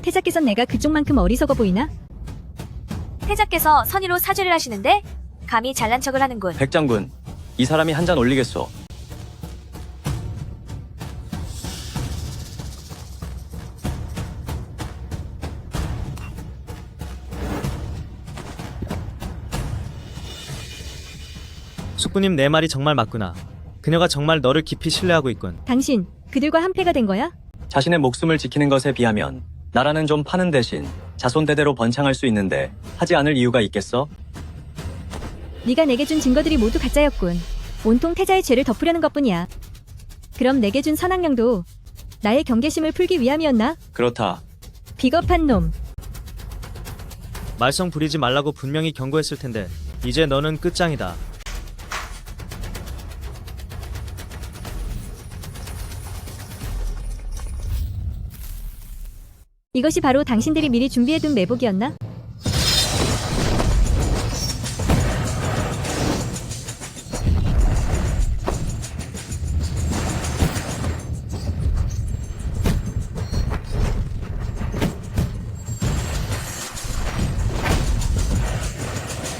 태자께선 내가 그쪽만큼 어리석어 보이나? 태자께서 선의로 사죄를 하시는데 감히 잘난 척을 하는군. 백장군, 이 사람이 한 잔 올리겠소. 숙부님 내 말이 정말 맞구나. 그녀가 정말 너를 깊이 신뢰하고 있군. 당신 그들과 한패가 된 거야? 자신의 목숨을 지키는 것에 비하면 나라는 좀 파는 대신 자손대대로 번창할 수 있는데 하지 않을 이유가 있겠어? 네가 내게 준 증거들이 모두 가짜였군. 온통 태자의 죄를 덮으려는 것뿐이야. 그럼 내게 준 선악령도 나의 경계심을 풀기 위함이었나? 그렇다. 비겁한 놈. 말썽 부리지 말라고 분명히 경고했을 텐데 이제 너는 끝장이다. 이것이 바로 당신들이 미리 준비해둔 매복이었나?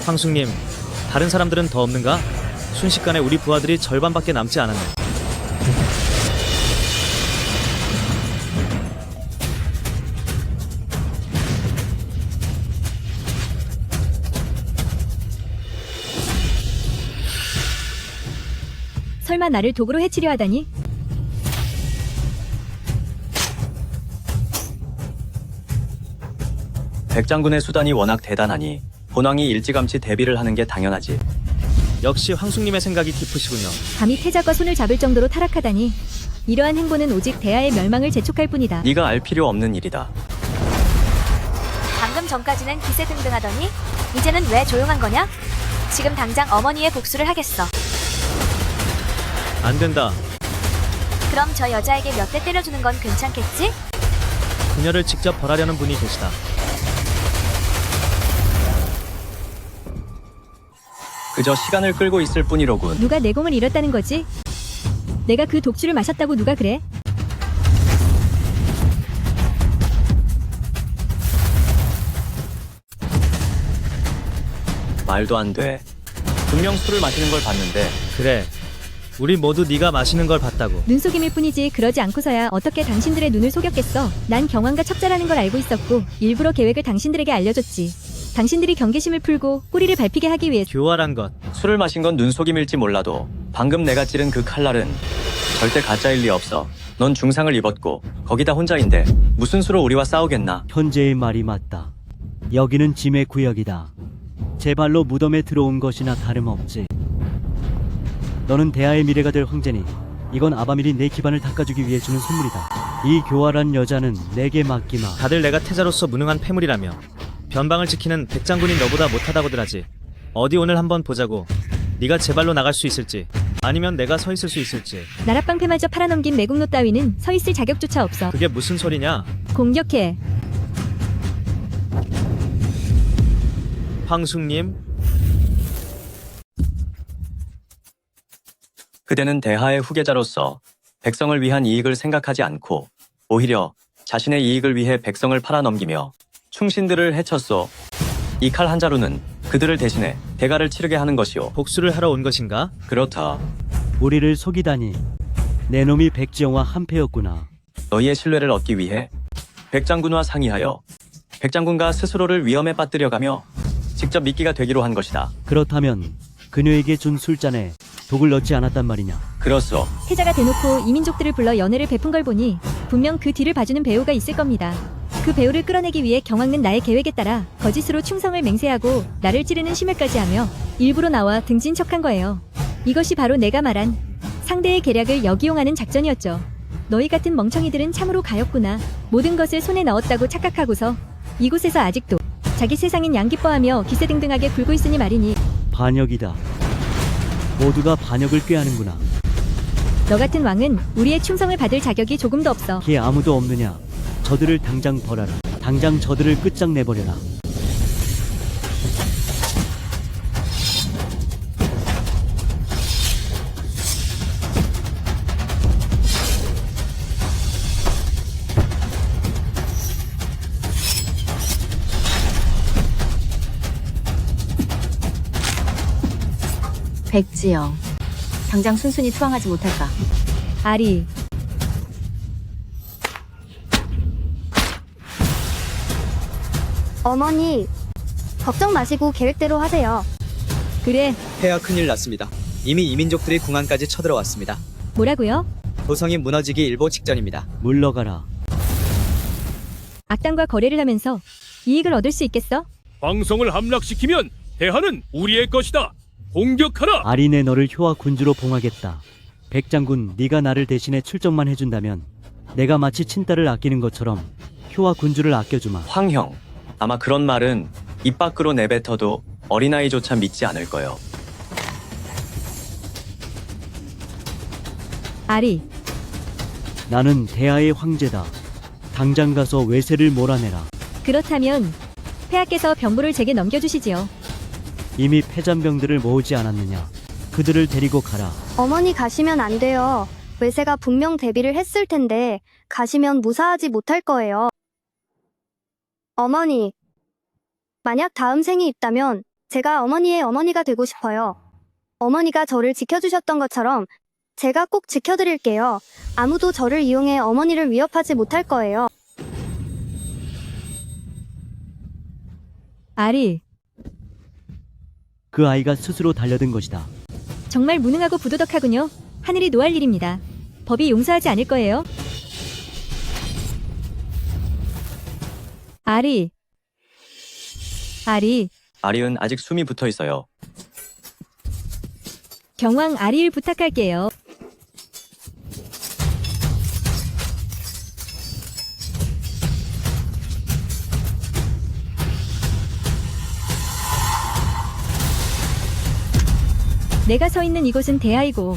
황숙님, 다른 사람들은 더 없는가? 순식간에 우리 부하들이 절반밖에 남지 않았네. 설마 나를 도구로 해치려 하다니? 백장군의 수단이 워낙 대단하니 본왕이 일찌감치 대비를 하는 게 당연하지. 역시 황숙님의 생각이 깊으시군요. 감히 태자과 손을 잡을 정도로 타락하다니. 이러한 행보는 오직 대하의 멸망을 재촉할 뿐이다. 네가 알 필요 없는 일이다. 방금 전까지는 기세등등하더니 이제는 왜 조용한 거냐? 지금 당장 어머니의 복수를 하겠어. 안 된다. 그럼 저 여자에게 몇 대 때려주는 건 괜찮겠지? 그녀를 직접 벌하려는 분이 계시다. 그저 시간을 끌고 있을 뿐이로군. 누가 내 공을 잃었다는 거지? 내가 그 독주를 마셨다고 누가 그래? 말도 안 돼. 분명 술을 마시는 걸 봤는데. 그래. 우리 모두 네가 마시는 걸 봤다고. 눈속임일 뿐이지 그러지 않고서야 어떻게 당신들의 눈을 속였겠어. 난 경황과 첩자라는 걸 알고 있었고 일부러 계획을 당신들에게 알려줬지. 당신들이 경계심을 풀고 꼬리를 밟히게 하기 위해. 교활한 것. 술을 마신 건 눈속임일지 몰라도 방금 내가 찌른 그 칼날은 절대 가짜일 리 없어. 넌 중상을 입었고 거기다 혼자인데 무슨 수로 우리와 싸우겠나. 현재의 말이 맞다. 여기는 짐의 구역이다. 제 발로 무덤에 들어온 것이나 다름없지. 너는 대하의 미래가 될 황제니 이건 아바밀이 내 기반을 닦아주기 위해 주는 선물이다. 이 교활한 여자는 내게 맡기마. 다들 내가 태자로서 무능한 패물이라며 변방을 지키는 백장군이 너보다 못하다고들 하지. 어디 오늘 한번 보자고. 네가 제 발로 나갈 수 있을지 아니면 내가 서 있을 수 있을지. 나랏방패마저 팔아넘긴 매국노 따위는 서 있을 자격조차 없어. 그게 무슨 소리냐? 공격해. 황숙님. 그대는 대하의 후계자로서 백성을 위한 이익을 생각하지 않고 오히려 자신의 이익을 위해 백성을 팔아넘기며 충신들을 해쳤소. 이 칼 한 자루는 그들을 대신해 대가를 치르게 하는 것이오. 복수를 하러 온 것인가? 그렇다. 우리를 속이다니. 내 놈이 백지영과 한패였구나. 너희의 신뢰를 얻기 위해 백장군과 상의하여 백장군과 스스로를 위험에 빠뜨려가며 직접 미끼가 되기로 한 것이다. 그렇다면 그녀에게 준 술잔에 독을 넣지 않았단 말이냐? 그렇소. 태자가 대놓고 이민족들을 불러 연애를 베푼 걸 보니 분명 그 뒤를 봐주는 배우가 있을 겁니다. 그 배우를 끌어내기 위해 경황은 나의 계획에 따라 거짓으로 충성을 맹세하고 나를 찌르는 심혈까지 하며 일부러 나와 등진 척한 거예요. 이것이 바로 내가 말한 상대의 계략을 역이용하는 작전이었죠. 너희 같은 멍청이들은 참으로 가엾구나. 모든 것을 손에 넣었다고 착각하고서 이곳에서 아직도 자기 세상인 양기뻐하며 기세등등하게 굴고 있으니 말이니. 반역이다. 모두가 반역을 꾀하는구나. 너 같은 왕은 우리의 충성을 받을 자격이 조금도 없어. 기에 아무도 없느냐? 저들을 당장 벌하라. 당장 저들을 끝장내버려라. 백지영, 당장 순순히 투항하지 못할까? 아리, 어머니, 걱정 마시고 계획대로 하세요. 그래. 폐하 큰일 났습니다. 이미 이민족들이 궁안까지 쳐들어왔습니다. 뭐라고요? 도성이 무너지기 일보 직전입니다. 물러가라. 악당과 거래를 하면서 이익을 얻을 수 있겠어? 황성을 함락시키면 대하는 우리의 것이다. 공격하라. 아린의 너를 효와 군주로 봉하겠다. 백장군, 네가 나를 대신해 출정만 해준다면 내가 마치 친딸을 아끼는 것처럼 효와 군주를 아껴주마. 황형, 아마 그런 말은 입 밖으로 내뱉어도 어린아이조차 믿지 않을 거요. 아리, 나는 대하의 황제다. 당장 가서 외세를 몰아내라. 그렇다면 폐하께서 병부를 제게 넘겨주시지요. 이미 패잔병들을 모으지 않았느냐. 그들을 데리고 가라. 어머니 가시면 안 돼요. 외세가 분명 대비를 했을 텐데 가시면 무사하지 못할 거예요. 어머니, 만약 다음 생이 있다면 제가 어머니의 어머니가 되고 싶어요. 어머니가 저를 지켜주셨던 것처럼 제가 꼭 지켜드릴게요. 아무도 저를 이용해 어머니를 위협하지 못할 거예요. 아리, 그 아이가 스스로 달려든 것이다. 정말 무능하고 부도덕하군요. 하늘이 노할 일입니다. 법이 용서하지 않을 거예요. 아리, 아리, 아리은 아직 숨이 붙어 있어요. 경왕 아리를 부탁할게요. 내가 서 있는 이곳은 대하이고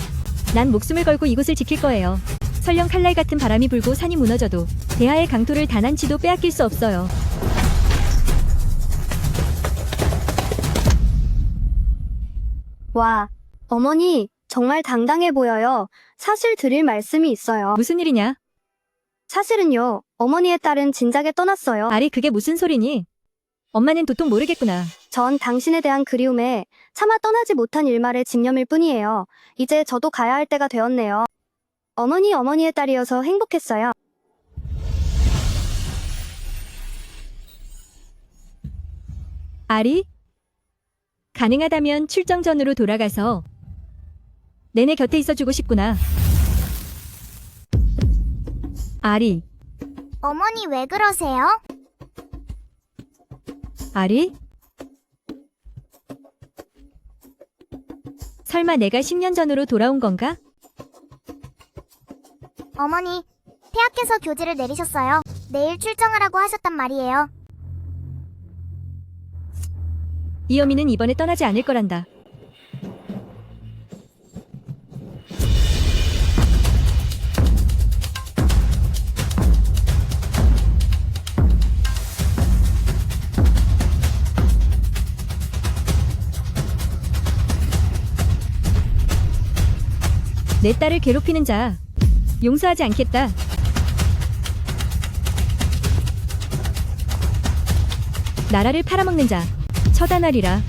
난 목숨을 걸고 이곳을 지킬 거예요. 설령 칼날 같은 바람이 불고 산이 무너져도 대하의 강토를 단 한 치도 빼앗길 수 없어요. 와, 어머니, 정말 당당해 보여요. 사실 드릴 말씀이 있어요. 무슨 일이냐? 사실은요, 어머니의 딸은 진작에 떠났어요. 아리, 그게 무슨 소리니? 엄마는 도통 모르겠구나. 전 당신에 대한 그리움에 차마 떠나지 못한 일말의 집념일 뿐이에요. 이제 저도 가야 할 때가 되었네요. 어머니의 딸이어서 행복했어요. 아리? 가능하다면 출정 전으로 돌아가서 내내 곁에 있어주고 싶구나. 아리, 어머니 왜 그러세요? 아리? 설마 내가 10년 전으로 돌아온 건가? 어머니, 폐하께서 교지를 내리셨어요. 내일 출정하라고 하셨단 말이에요. 이어미는 이번에 떠나지 않을 거란다. 내 딸을 괴롭히는 자, 용서하지 않겠다. 나라를 팔아먹는 자, 처단하리라.